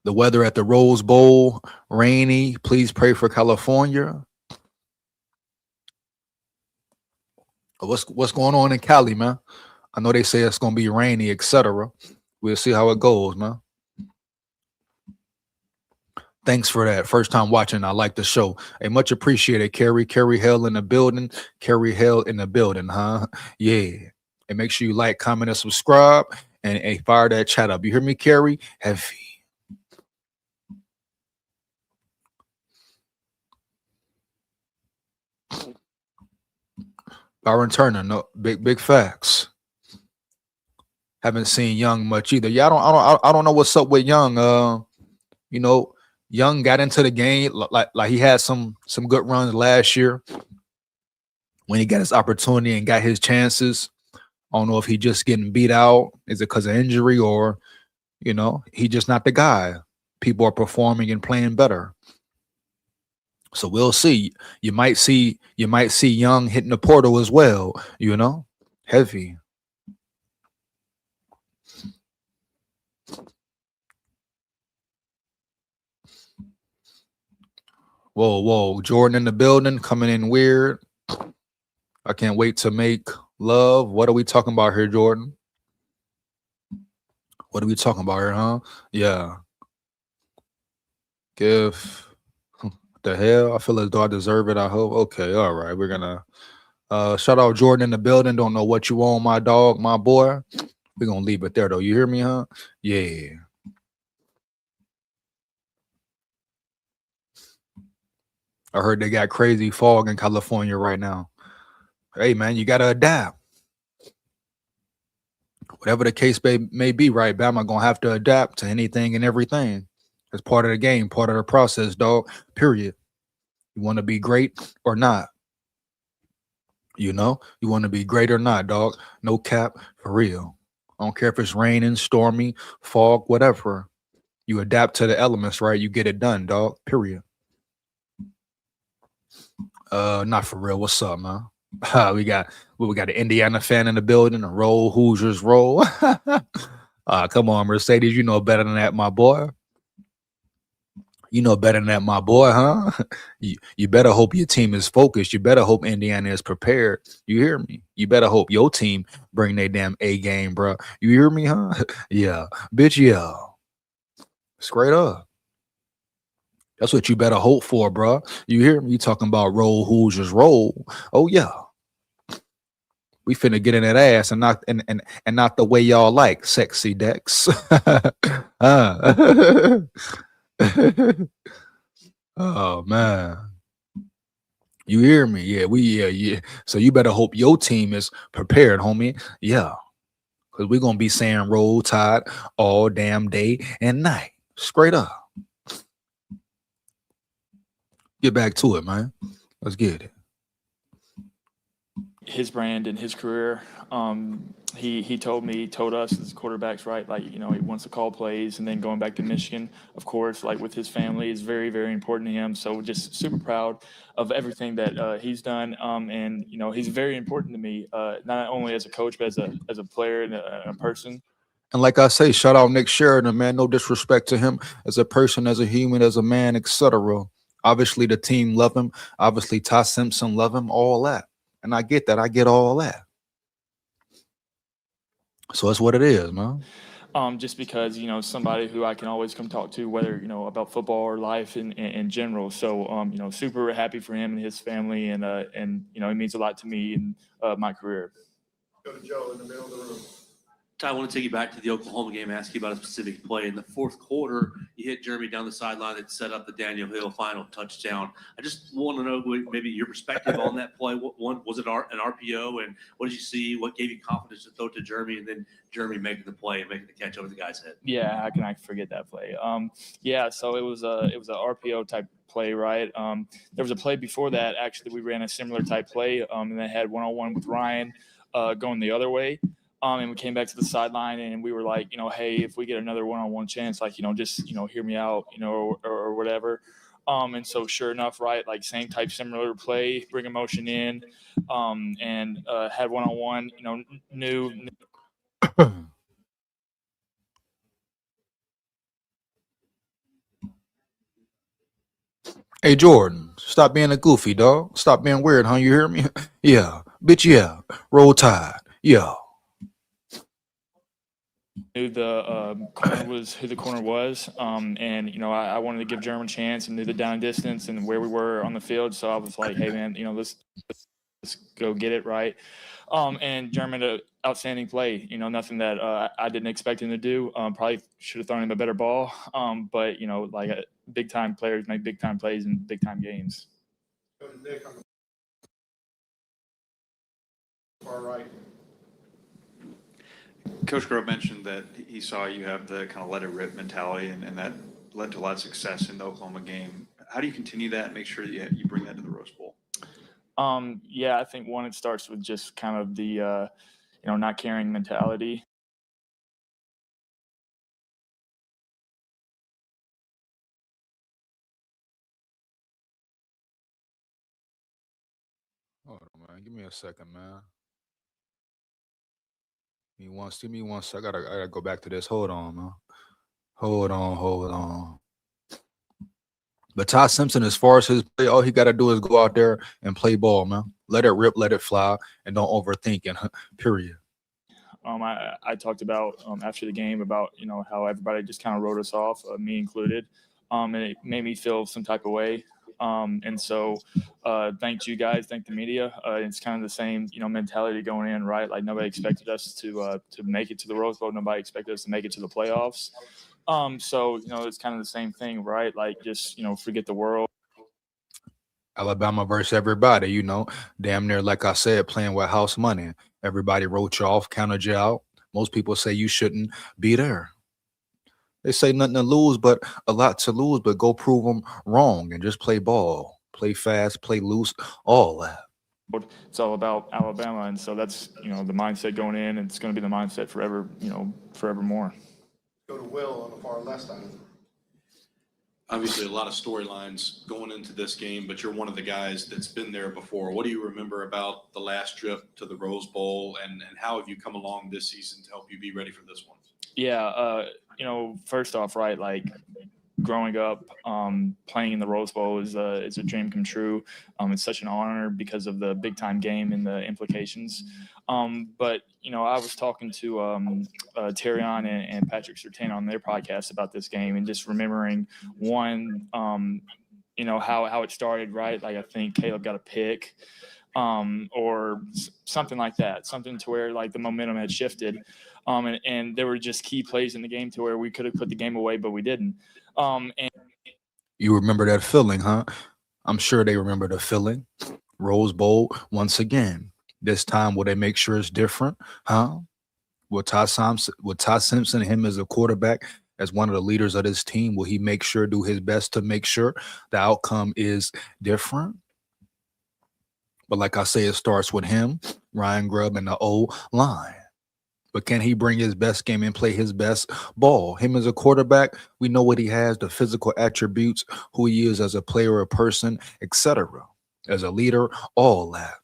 The weather at the Rose Bowl, rainy. Please pray for California. What's going on in Cali, man? I know they say it's gonna be rainy, etc. We'll see how it goes, man. Thanks for that. First time watching. I like the show. Hey, much appreciated, Carrie. Carrie Hell in the building. Carrie Hell in the building, huh? Yeah. And make sure you like, comment, and subscribe. And fire that chat up. You hear me, Carrie? Heavy. Byron Turner, no big facts. Haven't seen Young much either. Yeah, I don't know what's up with Young. Young got into the game like he had some good runs last year when he got his opportunity and got his chances. I don't know if he just getting beat out. Is it because of injury or he just not the guy. People are performing and playing better. So we'll see. You might see Young hitting the portal as well, Heavy. Whoa. Jordan in the building, coming in weird. I can't wait to make love. What are we talking about here, Jordan? What are we talking about here, huh? Yeah. Give the hell. I feel as though I deserve it. I hope. Okay, all right. We're gonna shout out Jordan in the building. Don't know what you want, my dog, my boy. We're gonna leave it there though. You hear me, huh? Yeah. I heard they got crazy fog in California right now. Hey man, you gotta adapt. Whatever the case may be, right? Bama gonna have to adapt to anything and everything. It's part of the game, part of the process, dog. Period. You want to be great or not? You want to be great or not, dog. No cap, for real. I don't care if it's raining, stormy, fog, whatever. You adapt to the elements, right? You get it done, dog. Period. Not for real. What's up, man? We got an Indiana fan in the building. A roll, Hoosiers roll. Come on, Mercedes. You know better than that, my boy. You know better than that, my boy, huh? You better hope your team is focused. You better hope Indiana is prepared. You hear me? You better hope your team bring their damn A game, bro. You hear me, huh? Yeah, bitch, yeah. Straight up. That's what you better hope for, bro. You hear me? You talking about roll Hoosiers roll. Oh yeah. We finna get in that ass and not the way y'all like, sexy Dex. Uh. Oh man. You hear me? Yeah. So you better hope your team is prepared, homie. Yeah. Cause we're gonna be saying roll tide all damn day and night. Straight up. Get back to it, man. Let's get it. His brand and his career. He told us as quarterbacks, right? Like, he wants to call plays, and then going back to Michigan, of course, like with his family is very, very important to him. So just super proud of everything that he's done. And, he's very important to me, not only as a coach, but as a player and a person. And like I say, shout out Nick Sheridan, man. No disrespect to him as a person, as a human, as a man, etc. Obviously, the team love him. Obviously, Ty Simpson love him. All that, and I get that. I get all that. So that's what it is, man. Just because, somebody who I can always come talk to, whether, about football or life in general. So, super happy for him and his family, and it means a lot to me in my career. Go to Joe in the middle of the room. Ty, I want to take you back to the Oklahoma game and ask you about a specific play. In the fourth quarter, you hit Jeremy down the sideline that set up the Daniel Hill final touchdown. I just want to know maybe your perspective on that play. One, was it an RPO, and what did you see? What gave you confidence to throw it to Jeremy, and then Jeremy making the play and making the catch over the guy's head? Yeah, how can I forget that play? So it was a RPO type play, right? There was a play before that, actually, we ran a similar type play, and they had one-on-one with Ryan going the other way. And we came back to the sideline, and we were like, hey, if we get another one-on-one chance, like, just, hear me out, or whatever. And so sure enough, right, like same type, similar play, bring a motion in, and had one-on-one, new. Hey Jordan, stop being a goofy dog. Stop being weird, huh? You hear me? Yeah, bitch. Yeah, roll tide. Yeah. Knew the corner was who the corner was, and I wanted to give German a chance, and knew the down distance and where we were on the field. So I was like, hey man, let's go get it right. And German, outstanding play. Nothing that I didn't expect him to do. Probably should have thrown him a better ball. But big time players make big time plays in big time games. Go to Nick on the far right. Coach Grove mentioned that he saw you have the kind of let it rip mentality, and that led to a lot of success in the Oklahoma game. How do you continue that and make sure that you bring that to the Rose Bowl? I think one, it starts with just kind of the, not caring mentality. Hold on, man. Give me a second, man. Give me one second. I gotta go back to this. Hold on, man. Hold on. But Ty Simpson, as far as his play, all he got to do is go out there and play ball, man. Let it rip, let it fly, and don't overthink it. Period. I talked about after the game about how everybody just kind of wrote us off, me included, and it made me feel some type of way. And so, thank you guys, thank the media. It's kind of the same mentality going in, right? Like nobody expected us to make it to the Rose Bowl. Nobody expected us to make it to the playoffs. So it's kind of the same thing, right? Like just forget the world. Alabama versus everybody, damn near, like I said, playing with house money. Everybody wrote you off, counted you out. Most people say you shouldn't be there. They say nothing to lose, but a lot to lose, but go prove them wrong and just play ball, play fast, play loose, all that. It's all about Alabama, and so that's the mindset going in, and it's going to be the mindset forevermore. Go to Will on the far left side. Obviously, a lot of storylines going into this game, but you're one of the guys that's been there before. What do you remember about the last trip to the Rose Bowl, and how have you come along this season to help you be ready for this one? Yeah, first off, right, like growing up, playing in the Rose Bowl is a dream come true. It's such an honor because of the big time game and the implications. But I was talking to Terrion and Patrick Surtain on their podcast about this game, and just remembering one, how it started, right? Like I think Caleb got a pick, or something like that, something to where like the momentum had shifted. And there were just key plays in the game to where we could have put the game away, but we didn't. And You remember that feeling, huh? I'm sure they remember the feeling. Rose Bowl once again. This time, will they make sure it's different, huh? Will Ty Simpson, him as a quarterback, as one of the leaders of this team, will he make sure, do his best to make sure the outcome is different? But like I say, it starts with him, Ryan Grubb, and the O-line. But can he bring his best game and play his best ball? Him as a quarterback, we know what he has, the physical attributes, who he is as a player, a person, etc. As a leader, all that.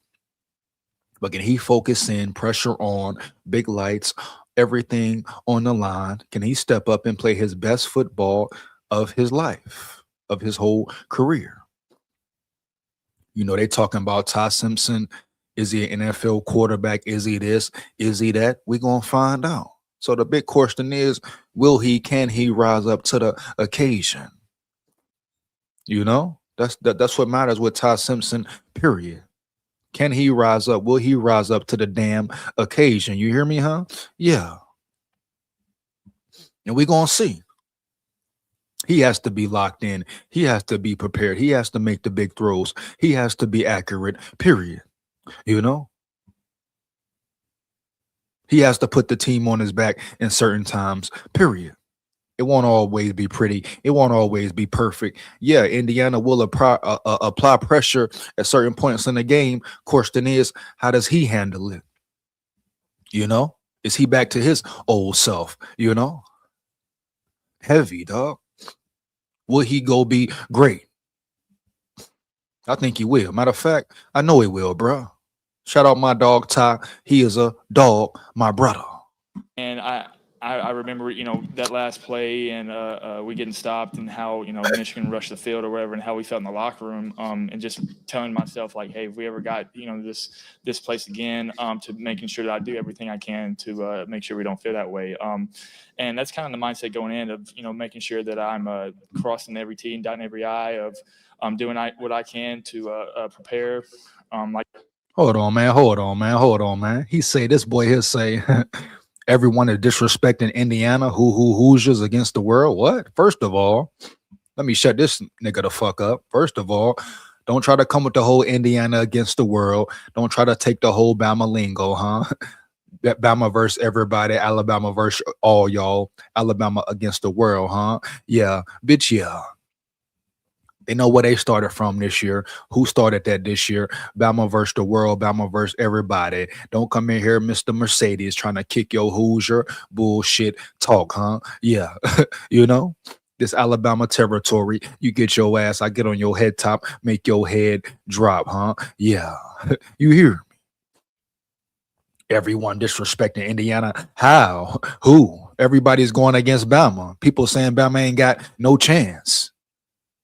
But can he focus in, pressure on, big lights, everything on the line? Can he step up and play his best football of his life, of his whole career? They talking about Ty Simpson. Is he an NFL quarterback? Is he this? Is he that? We're going to find out. So the big question is, can he rise up to the occasion? That's what matters with Ty Simpson, period. Can he rise up? Will he rise up to the damn occasion? You hear me, huh? Yeah. And we're going to see. He has to be locked in. He has to be prepared. He has to make the big throws. He has to be accurate, period. He has to put the team on his back in certain times, period. It won't always be pretty. It won't always be perfect. Yeah, Indiana will apply pressure at certain points in the game. Question is, how does he handle it? Is he back to his old self? Heavy, dog. Will he go be great? I think he will. Matter of fact, I know he will, bro. Shout out my dog Ty. He is a dog, my brother. And I remember, that last play and we getting stopped and how, Michigan rushed the field or whatever, and how we felt in the locker room, and just telling myself like, hey, if we ever got, this place again, to making sure that I do everything I can to make sure we don't feel that way. And that's kind of the mindset going in of, making sure that I'm crossing every T and dotting every I, of doing what I can to prepare. Hold on, man. He say, this boy here say, everyone is disrespecting Indiana, Hoosiers against the world. What? First of all, let me shut this nigga the fuck up. First of all, don't try to come with the whole Indiana against the world. Don't try to take the whole Bama lingo, huh? Bama versus everybody, Alabama versus all y'all, Alabama against the world, huh? Yeah, bitch, yeah. They know where they started from this year. Who started that this year? Bama versus the world, Bama versus everybody. Don't come in here, Mr. Mercedes, trying to kick your Hoosier bullshit talk, huh? Yeah, this Alabama territory, you get your ass, I get on your head top, make your head drop, huh? Yeah, you hear me? Everyone disrespecting Indiana. How? Who? Everybody's going against Bama. People saying Bama ain't got no chance.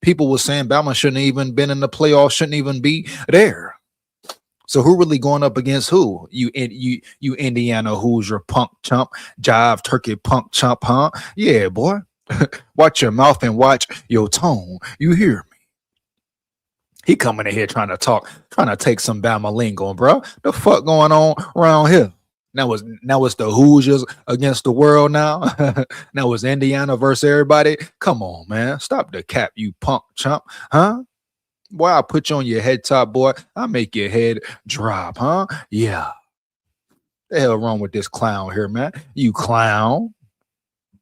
People were saying Bama shouldn't even been in the playoffs, shouldn't even be there. So who really going up against who? You Indiana Hoosier punk chump, jive turkey punk chump, huh? Yeah, boy. Watch your mouth and watch your tone. You hear me? He coming in here trying to take some Bama lingo, bro. The fuck going on around here? Now it's the Hoosiers against the world now. Now it's Indiana versus everybody. Come on, man. Stop the cap, you punk chump, huh? Boy, I put you on your head top, boy. I make your head drop, huh? Yeah. The hell wrong with this clown here, man? You clown?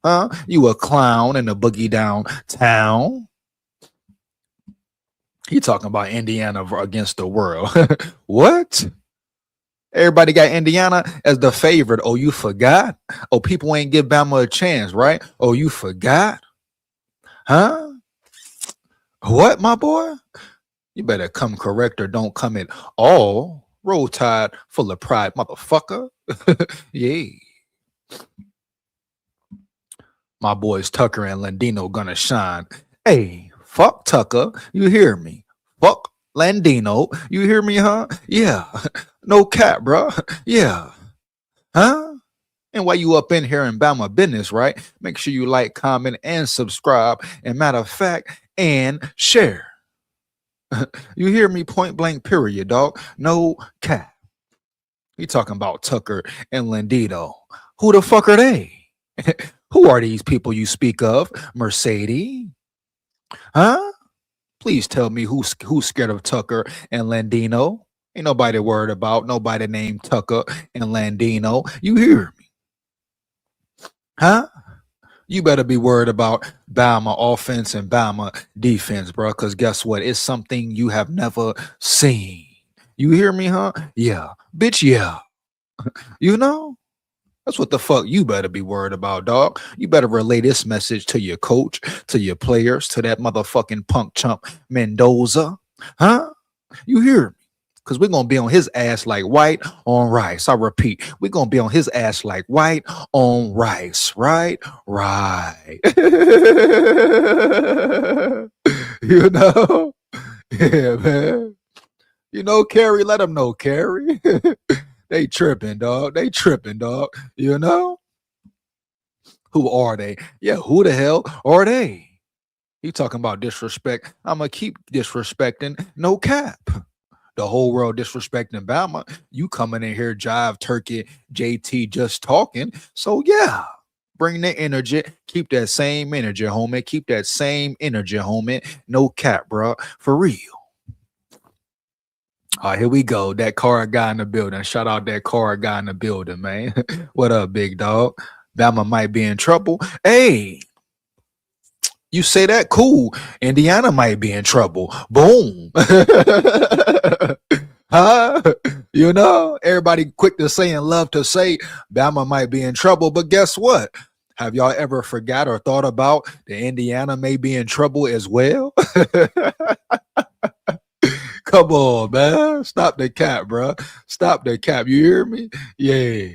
Huh? You a clown in the boogie downtown? He talking about Indiana against the world. What? Everybody got Indiana as the favorite. Oh, you forgot? Oh, people ain't give Bama a chance, right? Oh, you forgot? Huh? What, my boy? You better come correct or don't come at all. Roll Tide full of pride, motherfucker. Yeah. My boys Tucker and Landino gonna shine. Hey, fuck Tucker. You hear me? Fuck Landino. You hear me, huh? Yeah. No cap, bro. Yeah. Huh? And while you up in here in Bama business, right? Make sure you like, comment, and subscribe. And matter of fact, and share. You hear me? Point blank, period, dog. No cap. You talking about Tucker and Landino. Who the fuck are they? Who are these people you speak of? Mercedes? Huh? Please tell me who's scared of Tucker and Landino. Ain't nobody worried about nobody named Tucker and Landino. You hear me? Huh? You better be worried about Bama offense and Bama defense, bro. Because guess what? It's something you have never seen. You hear me, huh? Yeah. Bitch, yeah. You know? That's what the fuck you better be worried about, dog. You better relay this message to your coach, to your players, to that motherfucking punk chump Mendoza. Huh? You hear me? Because we're going to be on his ass like white on rice. I repeat, we're going to be on his ass like white on rice. Right? Right. You know? Yeah, man. You know, Carrie, let him know, Carrie. They tripping, dog. They tripping, dog. You know? Who are they? Yeah, who the hell are they? You talking about disrespect. I'm going to keep disrespecting. No cap. The whole world disrespecting Bama. You coming in here, jive, turkey, JT just talking. So, yeah. Bring the energy. Keep that same energy, homie. Keep that same energy, homie. No cap, bro. For real. All right, here we go. That card guy in the building. Shout out that card guy in the building, man. What up, big dog? Bama might be in trouble. Hey, you say that? Cool. Indiana might be in trouble. Boom. Huh? You know, everybody quick to say and love to say Bama might be in trouble. But guess what? Have y'all ever forgot or thought about that Indiana may be in trouble as well? Come on, man. Stop the cap, bro. Stop the cap. You hear me? Yeah.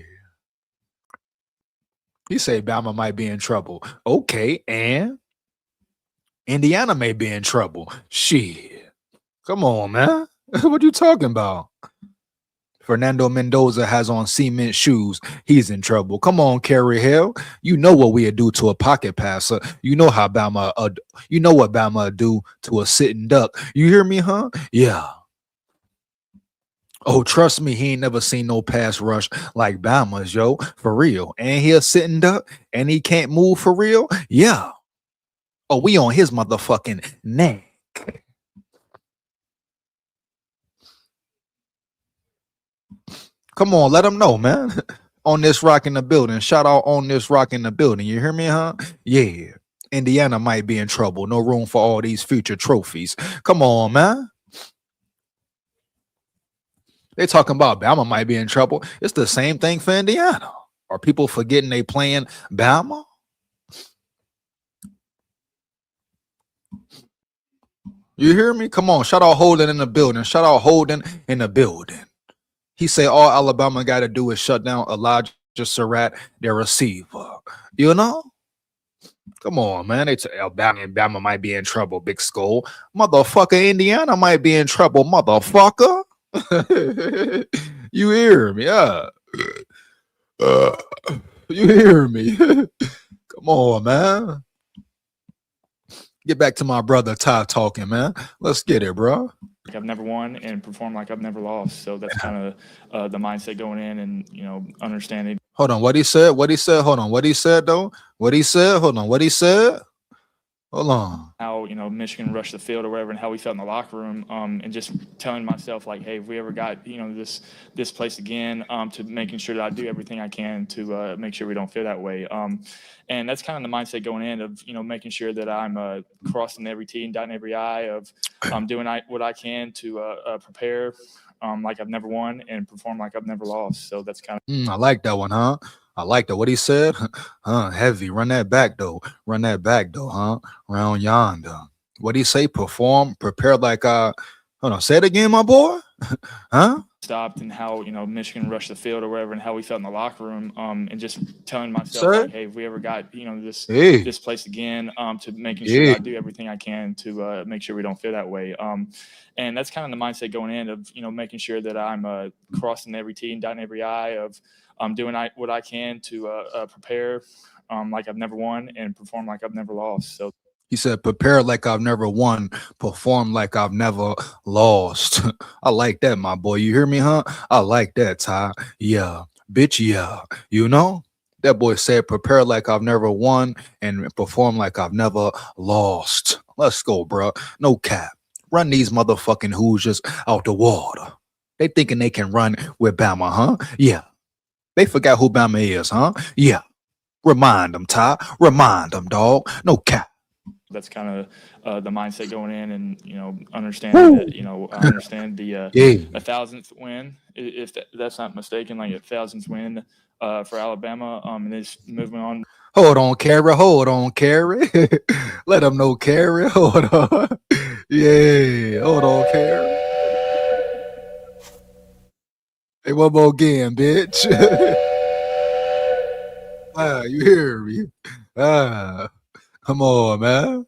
He say Bama might be in trouble. Okay, and Indiana may be in trouble. Shit. Come on, man. What you talking about? Fernando Mendoza has on cement shoes. He's in trouble. Come on, Kerry Hill. You know what we'd do to a pocket passer. You know how Bama. You know what Bama do to a sitting duck. You hear me, huh? Yeah. Oh, trust me, he ain't never seen no pass rush like Bama's, yo. For real. And he a sitting duck, and he can't move for real. Yeah. Oh, we on his motherfucking neck. Come on, let him know, man. On this rock in the building. Shout out on this rock in the building. You hear me, huh? Yeah. Indiana might be in trouble. No room for all these future trophies. Come on, man. They talking about Bama might be in trouble. It's the same thing for Indiana. Are people forgetting they playing Bama? You hear me? Come on. Shout out Holden in the building. Shout out Holden in the building. He say all Alabama got to do is shut down Elijah Surratt, their receiver. You know? Come on, man. It's Alabama might be in trouble, big SKOL. Motherfucker, Indiana might be in trouble, motherfucker. You hear me? Yeah. You hear me? Come on, man. Get back to my brother Ty talking, man. Let's get it, bro. Like I've never won and perform like I've never lost. So that's kind of the mindset going in, and understanding. Hold on, what he said? What he said? Hold on, what he said though? What he said? Hold on, what he said? Hold on. How Michigan rushed the field or whatever, and how we felt in the locker room, and just telling myself like, hey, if we ever got this place again, to making sure that I do everything I can to make sure we don't feel that way. And that's kind of the mindset going in of making sure that I'm crossing every T and dotting every I, of doing what I can to prepare like I've never won and perform like I've never lost. So that's kind of. I like that one, huh? I like that. What he said? Heavy. Run that back though. Run that back though, huh? Round yonder. What he say? Perform, prepare like hold on, say it again, my boy. Huh? stopped and how, you know, Michigan rushed the field or whatever and how we felt in the locker room, and just telling myself, Sir? like, hey, if we ever got, you know, Hey. this place again, to making sure Yeah. I do everything I can to make sure we don't feel that way. And that's kind of the mindset going in of, you know, making sure that I'm crossing every T and dotting every I of doing what I can to prepare like I've never won and perform like I've never lost. So He said, prepare like I've never won, perform like I've never lost. I like that, my boy. You hear me, huh? I like that, Ty. Yeah, bitch, yeah. You know? That boy said, prepare like I've never won and perform like I've never lost. Let's go, bro. No cap. Run these motherfucking Hoosiers out the water. They thinking they can run with Bama, huh? Yeah. They forgot who Bama is, huh? Yeah. Remind them, Ty. Remind them, dog. No cap. that's kind of the mindset going in, and you know, understanding that, you know, I understand the Yeah. 1,000th win, if that's not mistaken, like 1,000th win for Alabama, and it's moving on. Hold on, Carrie. Hold on, Carrie. Let them know, Carrie. Hold on. Yeah. Hold on, Carrie. Hey, one more again, bitch. You hear me? Come on, man.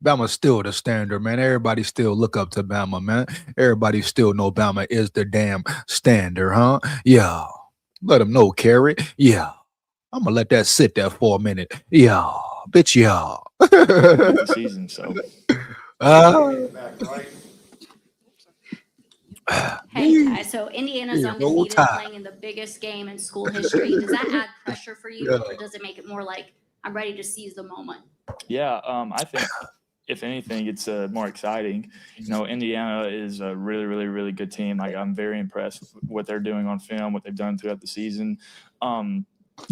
Bama still the standard, man. Everybody still look up to Bama, man. Everybody still know Bama is the damn standard, huh? Yeah. Let them know, Carrie. Yeah. I'm gonna let that sit there for a minute. Yeah. Bitch, yeah. The season, so. Hey, Ty. So Indiana's Yeah, roll undefeated, Tide. playing in the biggest game in school history. Does that add pressure for you, Yeah. or does it make it more like I'm ready to seize the moment? Yeah, I think if anything, it's more exciting. You know, Indiana is a really, really, really good team. Like, I'm very impressed with what they're doing on film, what they've done throughout the season.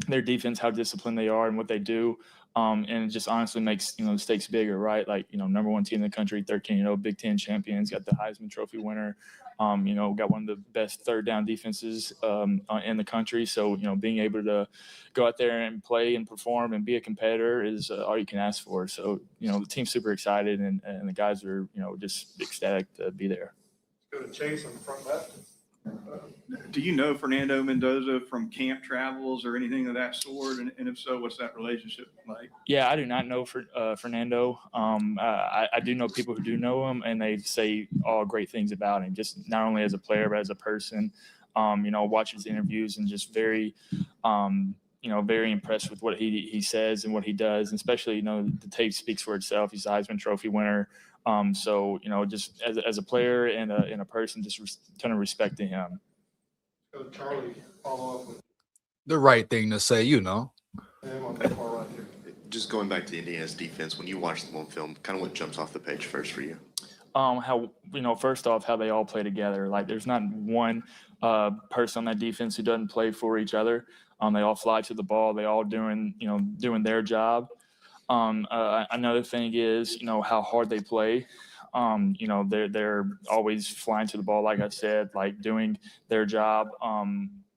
Their defense, how disciplined they are, and what they do. And it just honestly makes, you know, the stakes bigger, right? Like, you know, number one team in the country, 13-0 Big Ten champions, got the Heisman Trophy winner. You know, got one of the best third down defenses in the country. So, you know, being able to go out there and play and perform and be a competitor is all you can ask for. So, you know, the team's super excited, and the guys are, you know, just ecstatic to be there. Go to Chase on the front left. Do you know Fernando Mendoza from camp travels or anything of that sort? And if so, what's that relationship like? Yeah, I do not know Fernando. I do know people who do know him, and they say all great things about him, just not only as a player, but as a person. You know, watch his interviews and just very, you know, very impressed with what he says and what he does, and especially, you know, the tape speaks for itself. He's a Heisman Trophy winner. So, you know, just as a player and a person, just ton of respect to him. So Charlie, follow up with The right thing to say, you know. him on the far right here. Just going back to Indiana's defense, when you watch them on film, kind of what jumps off the page first for you? How, you know, first off, how they all play together. Like, there's not one person on that defense who doesn't play for each other. They all fly to the ball. They all doing their job. Another thing is, you know, how hard they play. You know, they're always flying to the ball, like I said, like doing their job.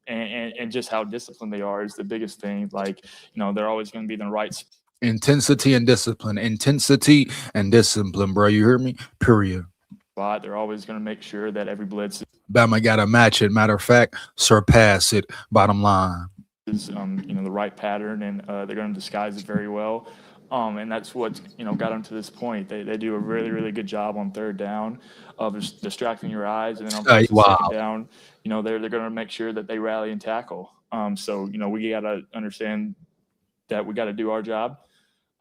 And just how disciplined they are is the biggest thing. Like, you know, they're always going to be in the right spot. Intensity and discipline. Intensity and discipline, bro. You hear me? Period. They're always going to make sure that every blitz Bama got to match it. Matter of fact, surpass it. Bottom line. is, you know, the right pattern, and they're going to disguise it very well. And that's what, you know, got them to this point. They do a really, really good job on third down of just distracting your eyes, and then on first and second down, you know, they're going to make sure that they rally and tackle. So, you know, we got to understand that we got to do our job,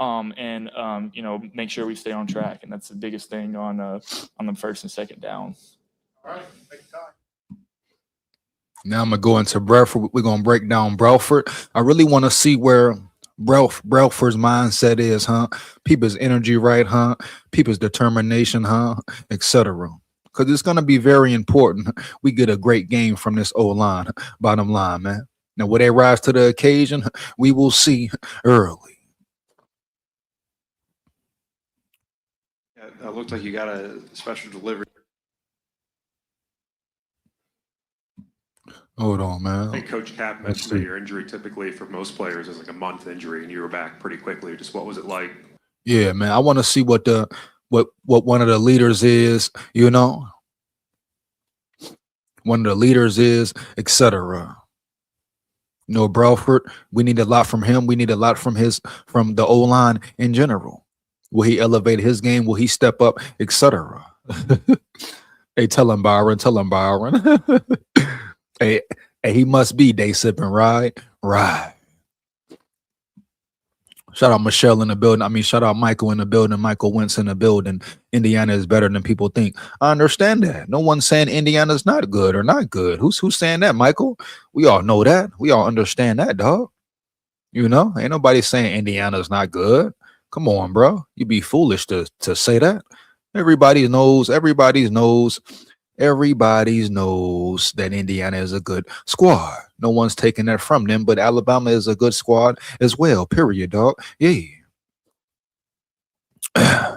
and you know, make sure we stay on track, and that's the biggest thing on the first and second down. All right, thank you, Ty. Now I'm gonna go into Brelford. We're gonna break down Brelford. I really want to see where Brelford's mindset is, huh? People's energy, right, huh? People's determination, huh? Etc. Because it's gonna be very important. We get a great game from this O-line. Bottom line, man. Now, will they rise to the occasion? We will see early. Yeah, it looked like you got a special delivery. Hold on, man. I think Coach Cap mentioned that your injury typically for most players is like a month injury, and you were back pretty quickly. Just what was it like? Yeah, man. I want to see what one of the leaders is, you know. one of the leaders is, etc. You know, Bralford, we need a lot from him. We need a lot from the O-line in general. Will he elevate his game? Will he step up, etc.? Hey, tell him, Byron. Tell him, Byron. hey, he must be day sipping, right? Right. Shout out Michelle in the building. I mean, shout out Michael in the building. Michael Wentz in the building. Indiana is better than people think. I understand that. No one's saying Indiana's not good or not good. Who's saying that, Michael? We all know that. We all understand that, dog. You know, ain't nobody saying Indiana's not good. Come on, bro. You'd be foolish to say that. Everybody knows that Indiana is a good squad. No one's taking that from them, but Alabama is a good squad as well, period, dog. Yeah.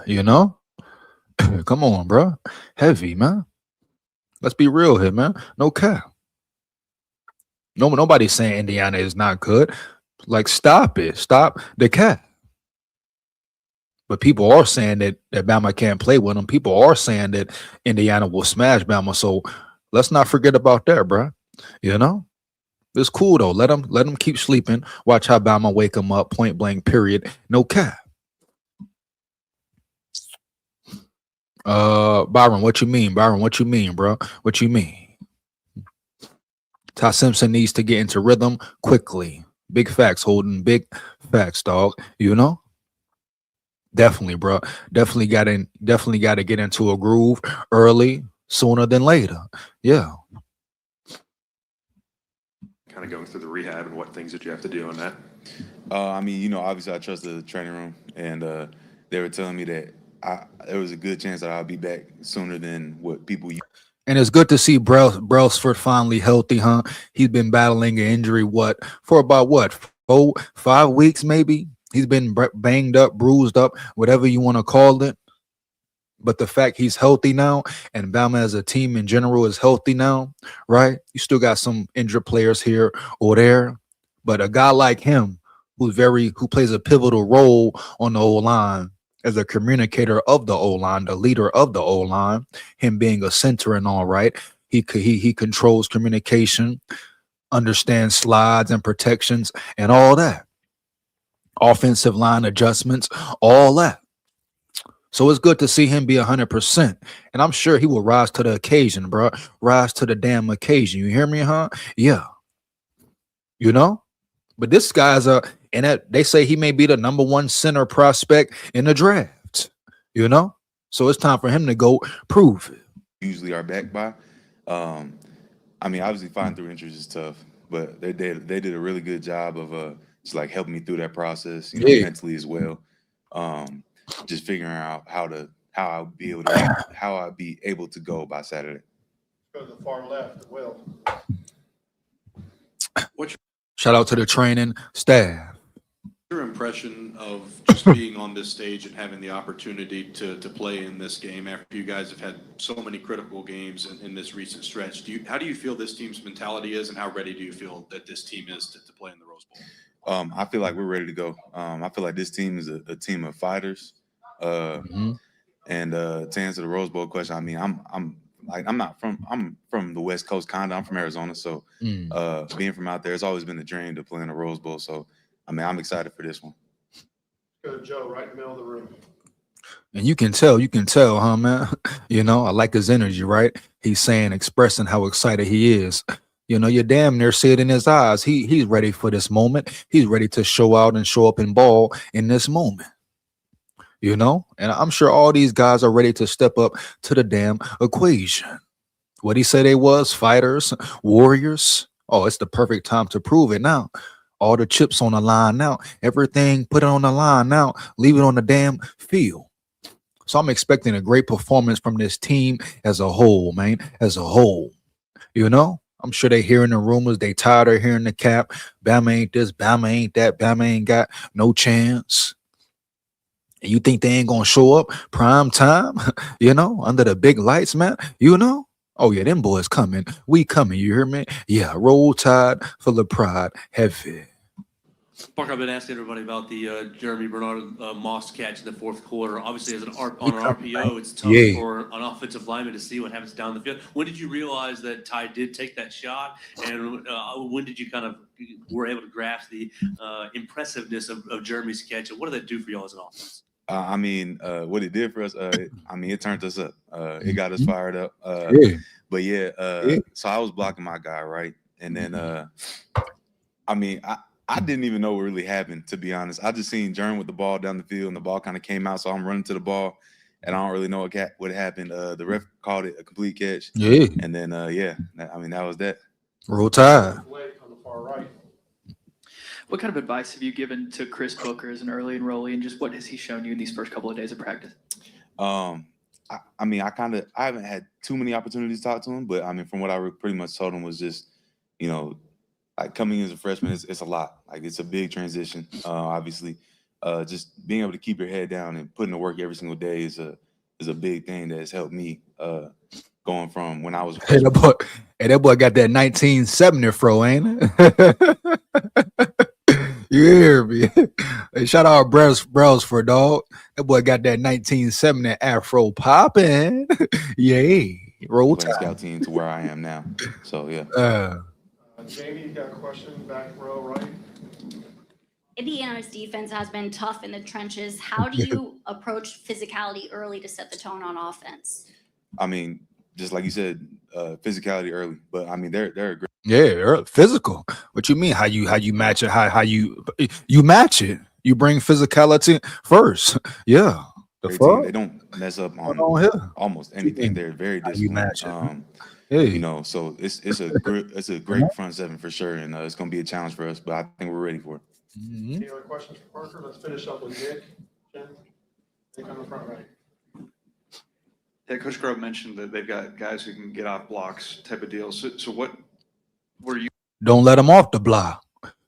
You know? Come on, bro. Heavy, man. Let's be real here, man. No cap. Nobody's saying Indiana is not good. Like, stop it. Stop the cap. But people are saying that Bama can't play with them. People are saying that Indiana will smash Bama. So let's not forget about that, bro. You know? It's cool, though. Let them keep sleeping. Watch how Bama wake them up, point blank, period. No cap. Byron, what you mean? Byron, what you mean, bro? What you mean? Ty Simpson needs to get into rhythm quickly. Big facts, Holden. Big facts, dog. You know? Definitely, bro. Definitely got to get into a groove early, sooner than later. Yeah. Kind of going through the rehab and what things did you have to do on that? I mean, you know, obviously I trust the training room, and they were telling me that there was a good chance that I'll be back sooner than what people. And it's good to see Brailsford finally healthy, huh? He's been battling an injury, for about 4-5 weeks, maybe. He's been banged up, bruised up, whatever you want to call it. But the fact he's healthy now, and Bama as a team in general is healthy now, right? You still got some injured players here or there, but a guy like him who plays a pivotal role on the O-line as a communicator of the O-line, the leader of the O-line, him being a center and all, right? He controls communication, understands slides and protections and all that. Offensive line adjustments, all that. So it's good to see him be 100%. And I'm sure he will rise to the occasion, bro. Rise to the damn occasion. You hear me, huh? Yeah. You know? But this guy's they say he may be the #1 center prospect in the draft. You know? So it's time for him to go prove it. Usually are backed by. I mean, obviously fighting through injuries is tough, but they did a really good job of just like helping me through that process, you know, mentally as well. Just figuring out how I'd be able to go by Saturday. Go to the far left, Will. Shout out to the training staff. Your impression of just being on this stage and having the opportunity to play in this game after you guys have had so many critical games in this recent stretch? How do you feel this team's mentality is, and how ready do you feel that this team is to play in the Rose Bowl? I feel like we're ready to go. I feel like this team is a team of fighters. And to answer the Rose Bowl question, I mean, I'm from the West Coast, kinda. I'm from Arizona, so being from out there, it's always been a dream to play in the Rose Bowl. So, I mean, I'm excited for this one. Go to Joe, right in the middle of the room. And you can tell, huh, man? You know, I like his energy, right? He's expressing how excited he is. You know, you damn near see it in his eyes. He's ready for this moment. He's ready to show out and show up and ball in this moment. You know, and I'm sure all these guys are ready to step up to the damn equation. What he said they was fighters, warriors. Oh, it's the perfect time to prove it now. All the chips on the line now. Everything put it on the line now. Leave it on the damn field. So I'm expecting a great performance from this team as a whole, man. As a whole. You know, I'm sure they hearing the rumors. They tired of hearing the cap. Bama ain't this, Bama ain't that. Bama ain't got no chance. And you think they ain't gonna show up prime time, you know, under the big lights, man? You know? Oh, yeah, them boys coming. We coming, you hear me? Yeah, roll tide full of pride, heavy. Parker, I've been asking everybody about the Jeremy Bernard Moss catch in the fourth quarter. Obviously, as on an RPO, it's tough for an offensive lineman to see what happens down the field. When did you realize that Ty did take that shot, and when did you kind of were able to grasp the impressiveness of Jeremy's catch, and what did that do for y'all as an offense? I mean, what it did for us, I mean, it turned us up. It got us fired up. But so I was blocking my guy, right? And then, I mean, I didn't even know what really happened, to be honest. I just seen Jerm with the ball down the field, and the ball kind of came out, so I'm running to the ball, and I don't really know what happened. The ref called it a complete catch. And then, I mean, that was that. Roll Tide. On the far right. What kind of advice have you given to Chris Booker as an early enrollee, and just what has he shown you in these first couple of days of practice? I mean, I haven't had too many opportunities to talk to him, but I mean, from what I pretty much told him was just, like coming in as a freshman, it's a lot. Like it's a big transition. Obviously, just being able to keep your head down and putting to work every single day is a big thing that has helped me going from when I was a freshman. That boy got that 1970 fro, ain't it? You hear me? Hey, shout out Browsford, dog. That boy got that 1970 afro popping. Yay. Roll Playing Tide. scout team to where I am now. So yeah. Jamie, you got a question back row right? Indiana's defense has been tough in the trenches. How do you approach physicality early to set the tone on offense? I mean, just like you said, physicality early, but I mean they're a great. Yeah, physical. What you mean? How you match it? How you match it? You bring physicality first. Yeah. The Great team. fuck? They don't mess up on here? almost anything. They're very You disciplined. match it. So it's a great front seven for sure, and it's going to be a challenge for us. But I think we're ready for it. Any other questions for Parker? Let's finish up with Nick. Jen, Nick on the front right. Yeah, Coach Grove mentioned that they've got guys who can get off blocks type of deals. So what were you Don't let them off the block.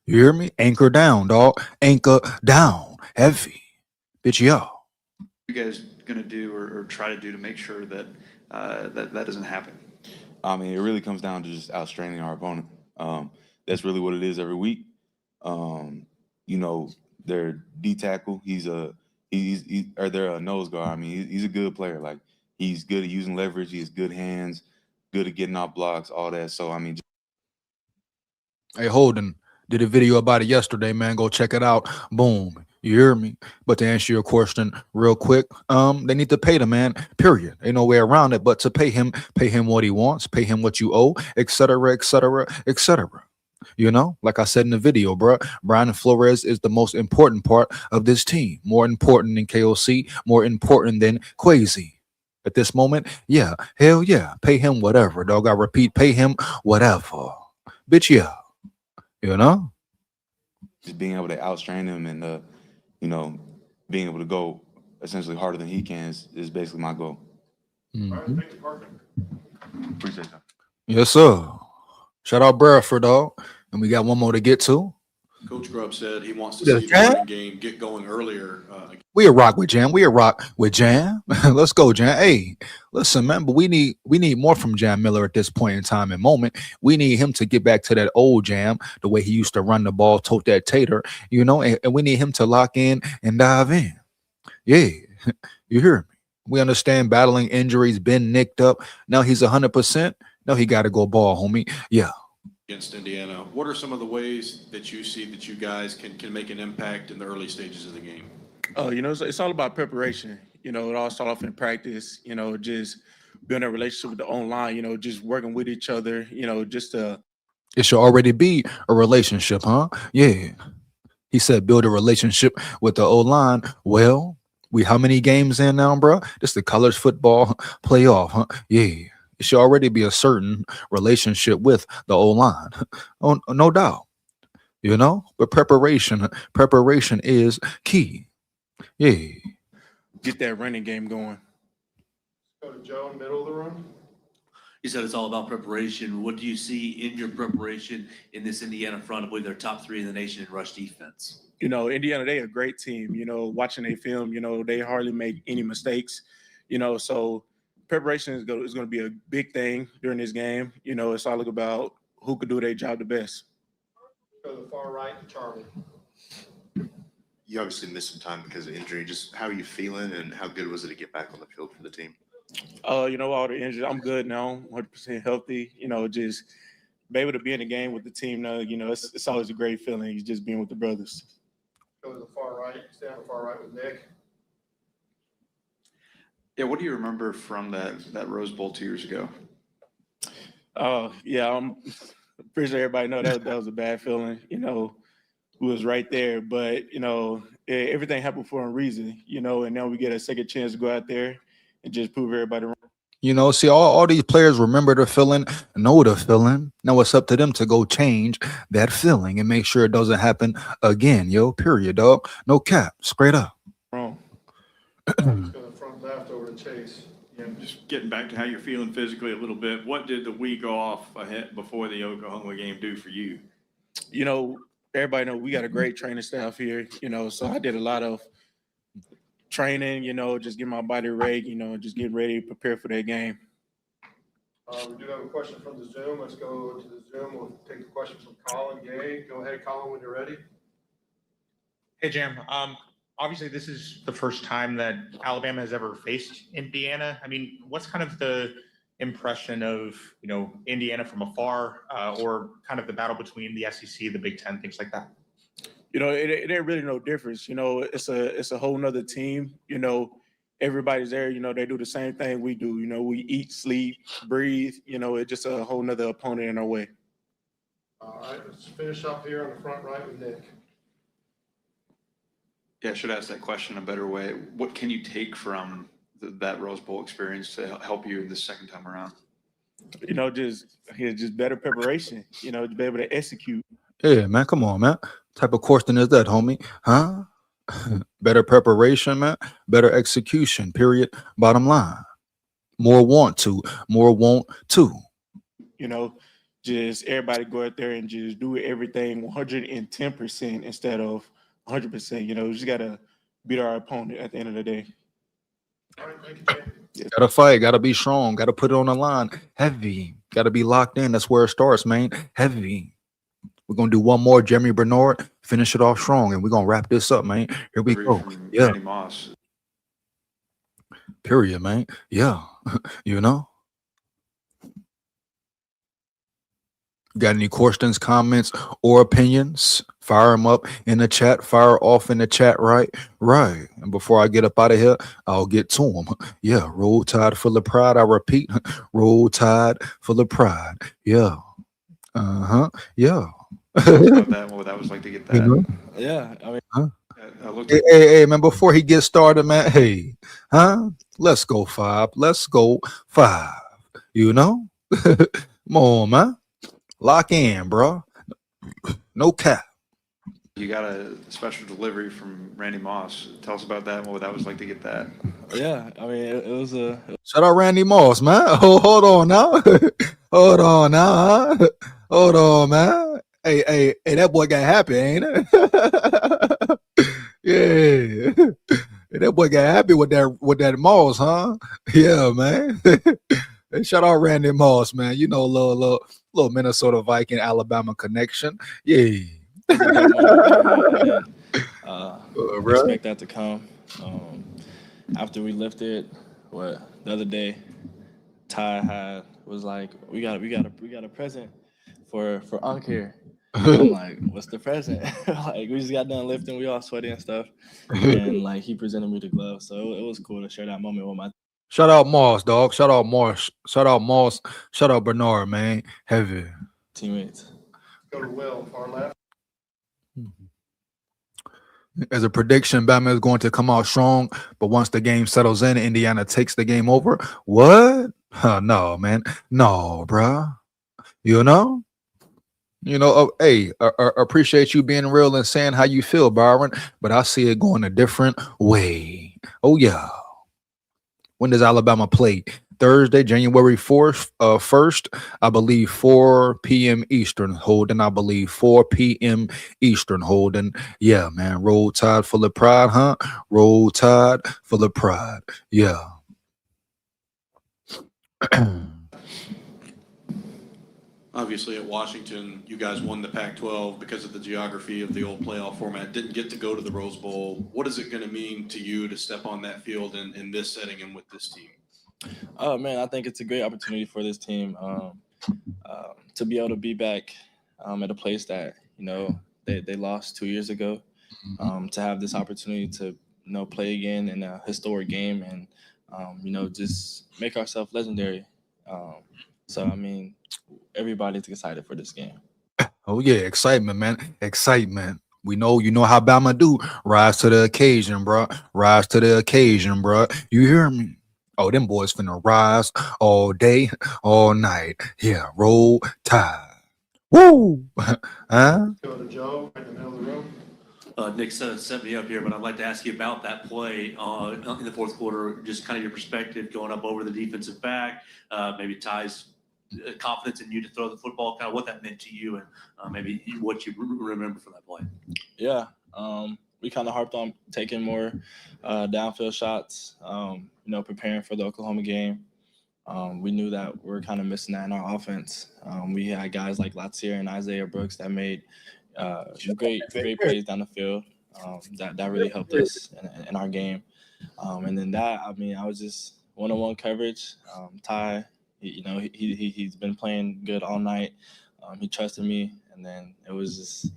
You hear me? Anchor down, dog. Anchor down. Heavy. Bitch, y'all. guys going to do or try to do to make sure that that doesn't happen? I mean, it really comes down to just outstraining our opponent. That's really what it is every week. Their D tackle, they're a nose guard. I mean, he's a good player. Like he's good at using leverage. He has good hands, good at getting off blocks, all that. So I mean, Hey, Holden did a video about it yesterday, man. Go check it out. Boom. You hear me? But to answer your question real quick, they need to pay the man, period. Ain't no way around it but to pay him what he wants, pay him what you owe, etc., etc., etc. Like I said in the video, bro, Brian Flores is the most important part of this team. More important than KOC, more important than Quasi. At this moment, yeah, hell yeah, pay him whatever, dog. I repeat, pay him whatever. Bitch, yeah. Just being able to outstrain him and being able to go essentially harder than he can is basically my goal. All right, thank you, Parker. Appreciate that. Yes, sir. Shout out Bradford, dog. And we got one more to get to. Coach Grubb said he wants to Yeah, see the running game get going earlier. We a rock with Jam. Let's go, Jam. Hey, listen, man, but we need more from Jam Miller at this point in time and moment. We need him to get back to that old Jam, the way he used to run the ball, tote that tater, and we need him to lock in and dive in. Yeah, you hear me? We understand battling injuries, been nicked up. Now he's 100%. No, he got to go ball, homie. Yeah. Against Indiana, what are some of the ways that you see that you guys can make an impact in the early stages of the game? Oh, it's all about preparation. It all starts off in practice, just building a relationship with the online, just working with each other, just to. It should already be a relationship, huh? Yeah. He said build a relationship with the O-line. Well, we how many games in now, bro? This the college football playoff, huh? Yeah. It should already be a certain relationship with the O-line. Oh, no doubt. But preparation is key. Yeah. Get that running game going. Go to Joe in the middle of the run. You said it's all about preparation. What do you see in your preparation in this Indiana front? I believe they're top 3 in the nation in rush defense. Indiana, they a great team. Watching their film, they hardly make any mistakes. So preparation is going to be a big thing during this game. It's all about who could do their job the best. Go to the far right, Charlie. you obviously missed some time because of injury. Just how are you feeling, and how good was it to get back on the field for the team? You know, all the injuries, I'm good now, 100% healthy. You know, just be able to be in the game with the team now. You know, it's always a great feeling. Just being with the brothers. Go to the far right. Stay on the far right with Nick. Yeah, what do you remember from that Rose Bowl 2 years ago? Yeah, I'm pretty sure everybody know that was a bad feeling. You know, we was right there, but you know, everything happened for a reason. You know, and now we get a second chance to go out there and just prove everybody wrong. You know, see, all these players remember the feeling, know the feeling. Now it's up to them to go change that feeling and make sure it doesn't happen again, yo. Period, dog. No cap. Straight up. Wrong. Let's go to the front left over to Chase. Yeah, just getting back to how you're feeling physically a little bit. What did the week off ahead before the Oklahoma game do for you? You know, everybody know we got a great training staff here. You know, so I did a lot of training. You know, just getting my body ready. You know, just getting ready to prepare for that game. We do have a question from the Zoom. Let's go to the Zoom. We'll take the question from Colin Gay. Go ahead, Colin, when you're ready. Hey, Jam. Obviously, this is the first time that Alabama has ever faced Indiana. I mean, what's kind of the impression of, you know, Indiana from afar, or kind of the battle between the SEC, the Big Ten, things like that? You know, it ain't really no difference. You know, it's a whole nother team. You know, everybody's there. You know, they do the same thing we do. You know, we eat, sleep, breathe. You know, it's just a whole nother opponent in our way. All right, let's finish up here on the front right with Nick. Yeah, I should ask that question a better way. What can you take from that Rose Bowl experience to help you the second time around? You know, just better preparation. You know, to be able to execute. Yeah, man. Come on, man. Type of question is that, homie? Huh? Better preparation, man. Better execution. Period. Bottom line. More want to. More want to. You know, just everybody go out there and just do everything 110% instead of 100%. You know, you just gotta beat our opponent at the end of the day. All right, thank you, Jay. Gotta fight. Gotta be strong. Gotta put it on the line. Heavy. Gotta be locked in. That's where it starts, man. Heavy. We're gonna do one more, Jeremy Bernard. Finish it off strong, and we're gonna wrap this up, man. Here we go. Yeah. Randy Moss. Period, man. Yeah. You know. Got any questions, comments, or opinions? Fire them up in the chat. Fire off in the chat. Right. And before I get up out of here, I'll get to them. Yeah. Roll Tide full of pride. I repeat. Roll Tide full of pride. Yeah. Yeah. What that was like to get that. You know? Yeah. I mean, I looked Hey, man, before he gets started, man, hey, let's go 5. Let's go 5. You know? Come on, man. Lock in, bro. No cap. You got a special delivery from Randy Moss. Tell us about that and what that was like to get that. yeah. I mean, it was a. Shout out Randy Moss, man. Hold on now. Hold on now. Huh? Hold on, man. Hey, that boy got happy, ain't it? Yeah. Hey, that boy got happy with that Moss, huh? Yeah, man. Hey, shout out Randy Moss, man. You know, little Minnesota Viking Alabama connection. Yeah. Expect that to come. After we lifted, the other day, Ty was like, we got a present for Unc here. I'm like, what's the present? Like, we just got done lifting, we all sweaty and stuff, and like he presented me the glove, so it was cool to share that moment with my. Shout out Moss, dog. Shout out Moss. Shout out Moss. Shout out Bernard, man. Heavy teammates. Go to Will, far left. As a prediction, Bama is going to come out strong, but once the game settles in, Indiana takes the game over. What? No, man. No, bruh. You know? Hey, appreciate you being real and saying how you feel, Byron, but I see it going a different way. Oh, yeah. When does Alabama play? Thursday, January 1st, I believe 4 p.m. Eastern, Holden. I believe 4 p.m. Eastern, Holden. Yeah, man. Roll Tide full of pride, huh? Roll Tide full of pride. Yeah. Obviously, at Washington, you guys won the Pac-12 because of the geography of the old playoff format. Didn't get to go to the Rose Bowl. What is it going to mean to you to step on that field in this setting and with this team? Oh man, I think it's a great opportunity for this team to be able to be back at a place that they lost 2 years ago. To have this opportunity to play again in a historic game and just make ourselves legendary. So I mean, everybody's excited for this game. Oh yeah, excitement, man. Excitement. We know you know how Bama do. Rise to the occasion, bro. Rise to the occasion, bro. You hear me? Oh, them boys finna rise all day, all night. Yeah, roll tide. Woo! Huh? Go to Joe in the middle of the room. Nick set me up here, but I'd like to ask you about that play in the fourth quarter, just kind of your perspective going up over the defensive back, maybe Ty's confidence in you to throw the football, kind of what that meant to you and maybe what you remember from that play. Yeah, we kind of harped on taking more downfield shots, preparing for the Oklahoma game. We knew that we were kind of missing that in our offense. We had guys like Latsier and Isaiah Brooks that made great plays down the field. That really helped us in our game. And then I was just one-on-one coverage. Ty, he's been playing good all night. He trusted me, and then it was just.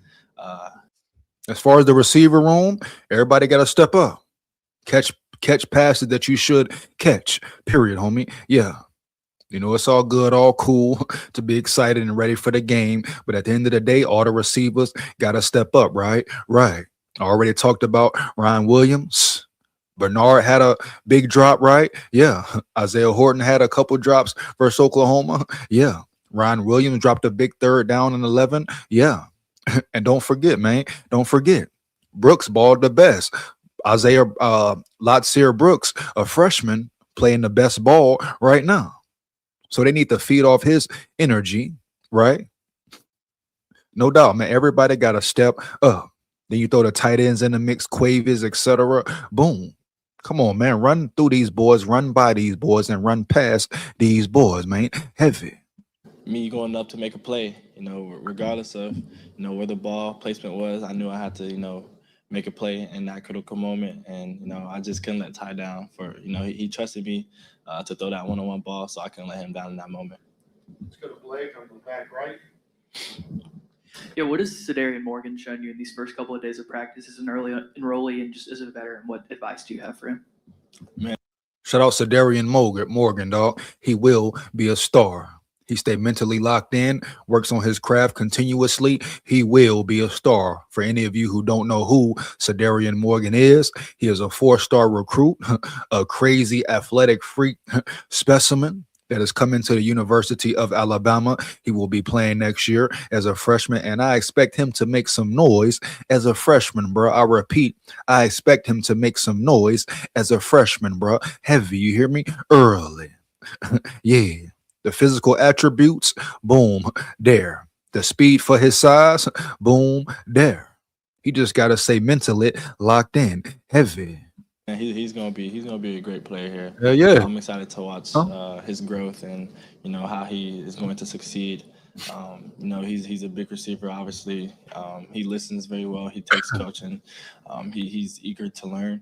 As far as the receiver room, everybody got to step up, catch passes that you should catch. Period, homie. Yeah. It's all good, all cool to be excited and ready for the game. But at the end of the day, all the receivers got to step up, right? Right. I already talked about Ryan Williams. Bernard had a big drop, right? Yeah. Isaiah Horton had a couple drops versus Oklahoma. Yeah. Ryan Williams dropped a big third down in 11. Yeah. And don't forget, man. Don't forget. Brooks balled the best. Isaiah Latsier Brooks, a freshman, playing the best ball right now. So they need to feed off his energy, right? No doubt, man. Everybody got to step up. Then you throw the tight ends in the mix, Quavis, etc. Boom. Come on, man. Run through these boys, run by these boys, and run past these boys, man. Heavy. Me going up to make a play, regardless of, where the ball placement was, I knew I had to, make a play in that critical moment. And, I just couldn't let Ty down for, he trusted me to throw that one-on-one ball, so I couldn't let him down in that moment. Let's go to Blake on the back right. Yeah, what has Sedarian Morgan shown you in these first couple of days of practice as an early enrollee and just as a veteran? What advice do you have for him? Man, shout out Sedarian Morgan, dog. He will be a star. He stayed mentally locked in, works on his craft continuously. He will be a star. For any of you who don't know who Sedarian Morgan is, he is a 4-star recruit, a crazy athletic freak specimen that is coming to the University of Alabama. He will be playing next year as a freshman, and I expect him to make some noise as a freshman, bro. I repeat, I expect him to make some noise as a freshman, bro. Heavy, you hear me? Early. Yeah. The physical attributes, boom, there. The speed for his size, boom, there. He just got to stay mentally locked in, heavy. And he's gonna be a great player here. Yeah. I'm excited to watch his growth and how he is going to succeed. He's a big receiver. Obviously, he listens very well. He takes coaching. He's eager to learn.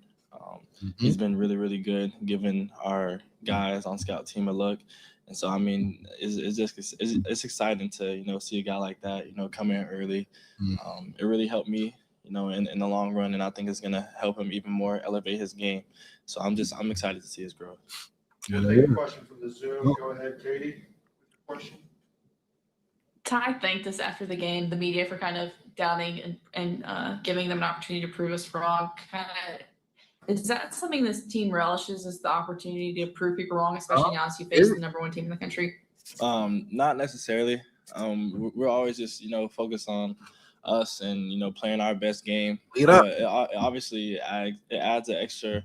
He's been really, really good, giving our guys on scout team a look. And so, I mean, it's exciting to, see a guy like that, come in early. It really helped me, in the long run. And I think it's going to help him even more elevate his game. So I'm excited to see his growth. We'll take a question from the Zoom. Go ahead, Katie. Question. Ty thanked us after the game, the media, for kind of doubting and giving them an opportunity to prove us wrong. Is that something this team relishes, is the opportunity to prove people wrong, especially now as you face the #1 team in the country? Not necessarily. We're always just, focused on us and, playing our best game. Obviously, it adds an extra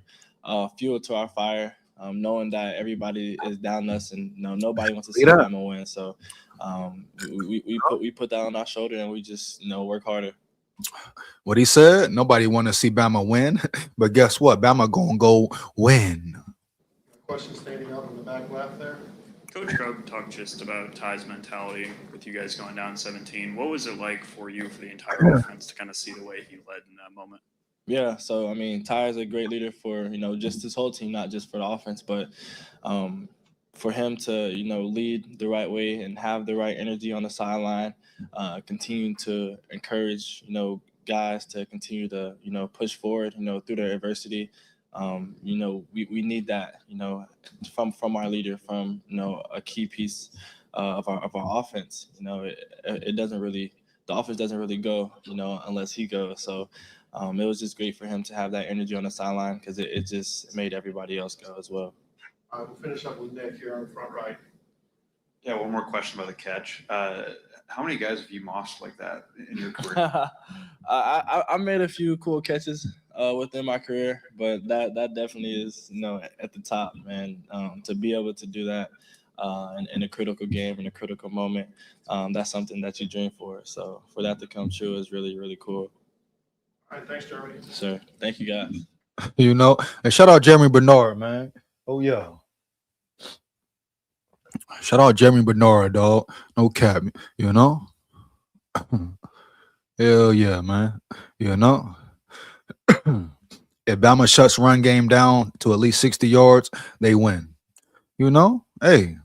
fuel to our fire, knowing that everybody is down us and nobody wants to see Bama win. So we put that on our shoulder and we just, work harder. What he said, nobody want to see Bama win, but guess what? Bama gonna go win. Question standing up in the back left there. Coach Grubb talked just about Ty's mentality with you guys going down 17. What was it like for you, for the entire offense, to kind of see the way he led in that moment? Yeah, so I mean, Ty is a great leader for just his whole team, not just for the offense, but for him to lead the right way and have the right energy on the sideline, continue to encourage guys to continue to push forward through their adversity. We need that from our leader, from a key piece of our offense. It doesn't really, the offense doesn't really go unless he goes. So it was just great for him to have that energy on the sideline, because it just made everybody else go as well. All right, we'll finish up with Nick here on the front right. Yeah, one more question about the catch. How many guys have you mossed like that in your career? I made a few cool catches within my career, but that definitely is at the top, man. To be able to do that in a critical game, in a critical moment, that's something that you dream for. So for that to come true is really, really cool. All right, thanks, Jeremy. Sure. Thank you, guys. And shout out Jeremy Bernard, man. Oh yeah. Shout out Jeremy Bernard, dog. No cap, Hell yeah, man. If Bama shuts run game down to at least 60 yards, they win. Hey,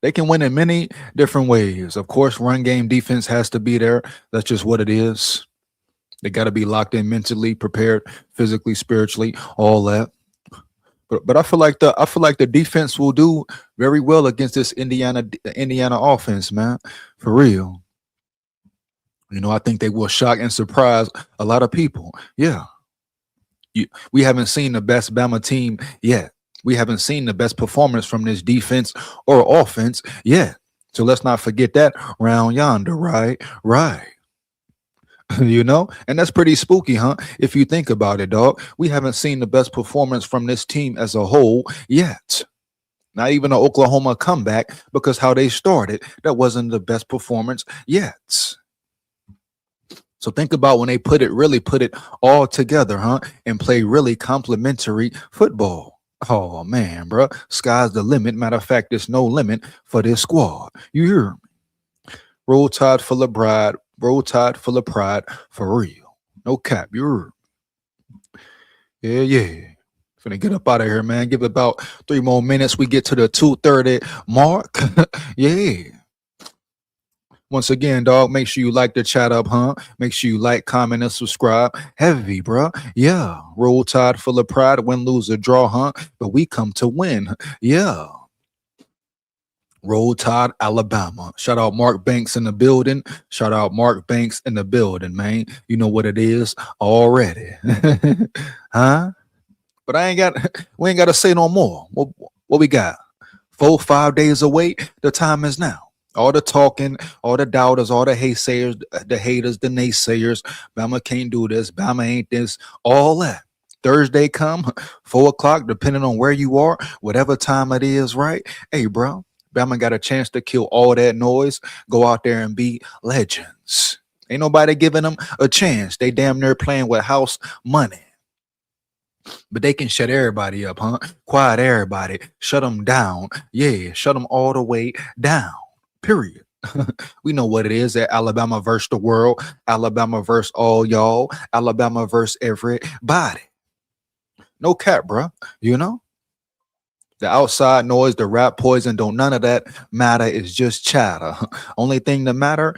they can win in many different ways. Of course, run game defense has to be there. That's just what it is. They got to be locked in mentally, prepared, physically, spiritually, all that. But I feel like the defense will do very well against this Indiana offense, man. For real. I think they will shock and surprise a lot of people. Yeah. We haven't seen the best Bama team yet. We haven't seen the best performance from this defense or offense yet. So let's not forget that round yonder, right? Right. And that's pretty spooky, huh? If you think about it, dog. We haven't seen the best performance from this team as a whole yet. Not even an Oklahoma comeback, because how they started, that wasn't the best performance yet. So think about when they really put it all together, huh? And play really complimentary football. Oh man, bro. Sky's the limit. Matter of fact, there's no limit for this squad. You hear me? Roll Tide full of pride. Roll Tide full of pride, for real. No cap. You heard me? Yeah. Finna get up out of here, man. Give it about 3 more minutes. We get to the 2:30 mark. Yeah. Once again, dog, make sure you like the chat up, huh? Make sure you like, comment, and subscribe. Heavy, bro. Yeah. Roll Tide full of pride. Win, lose, or draw, huh? But we come to win. Yeah. Roll Tide, Alabama. Shout out Mark Banks in the building. Shout out Mark Banks in the building, man. You know what it is already. Huh? But we ain't got to say no more. What we got? 4-5 days away. The time is now. All the talking, all the doubters, all the haysayers, the haters, the naysayers. Bama can't do this. Bama ain't this. All that. Thursday come, 4 o'clock, depending on where you are, whatever time it is, right? Hey, bro. Bama got a chance to kill all that noise, go out there and be legends. Ain't nobody giving them a chance. They damn near playing with house money. But they can shut everybody up, huh? Quiet everybody. Shut them down. Yeah, shut them all the way down. Period. We know what it is at Alabama versus the world. Alabama versus all y'all. Alabama versus everybody. No cap, bro. The outside noise, the rap poison, don't none of that matter. It's just chatter. Only thing that matter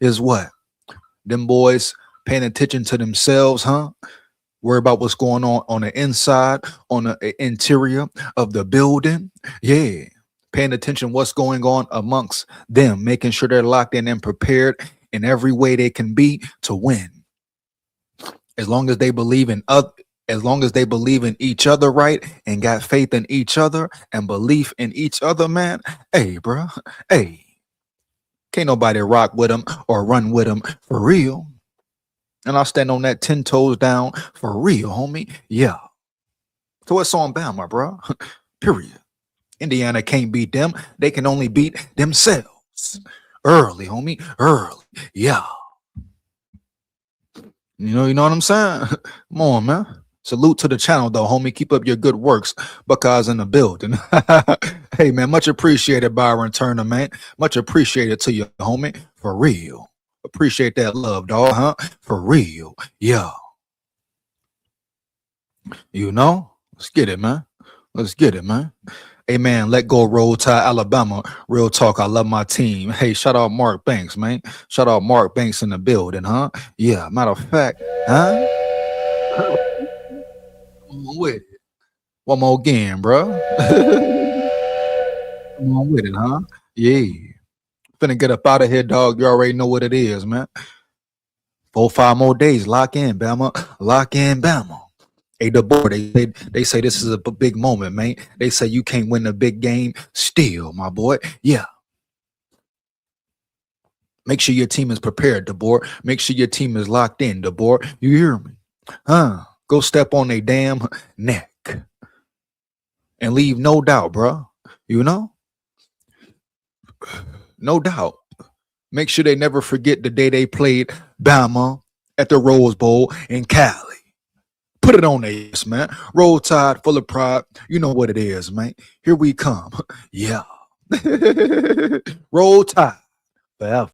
is what? Them boys paying attention to themselves, huh? Worry about what's going on the inside, on the interior of the building. Yeah. Paying attention what's going on amongst them, making sure they're locked in and prepared in every way they can be to win. As long as they believe in each other, right, and got faith in each other and belief in each other, man. Hey, bro. Hey, can't nobody rock with them or run with them for real. And I'll stand on that 10 toes down for real, homie. Yeah. So it's on Bama, bro. Period. Indiana can't beat them. They can only beat themselves. Early, homie. Early. Yeah. You know what I'm saying? Come on, man. Salute to the channel, though, homie. Keep up your good works. Buckeyes in the building. Hey, man, much appreciated, Byron Turner, man. Much appreciated to you, homie. For real. Appreciate that love, dog, huh? For real. Yeah. You know? Let's get it, man. Let's get it, man. Hey, man, let go Roll Tide, Alabama. Real talk, I love my team. Hey, shout out Mark Banks, man. Shout out Mark Banks in the building, huh? Yeah, matter of fact, huh? Come on with it. One more again, bro. Come on with it, huh? Yeah. Finna get up out of here, dog. You already know what it is, man. 4-5 more days. Lock in, Bama. Lock in, Bama. Hey, the board, they say this is a big moment, man. They say you can't win a big game still, my boy. Yeah. Make sure your team is prepared, DeBoer. Make sure your team is locked in, DeBoer. You hear me? Go step on their damn neck. And leave no doubt, bro. You know? No doubt. Make sure they never forget the day they played Bama at the Rose Bowl in Cali. Put it on their ass, man. Roll Tide, full of pride. You know what it is, man. Here we come. Yeah. Roll Tide forever.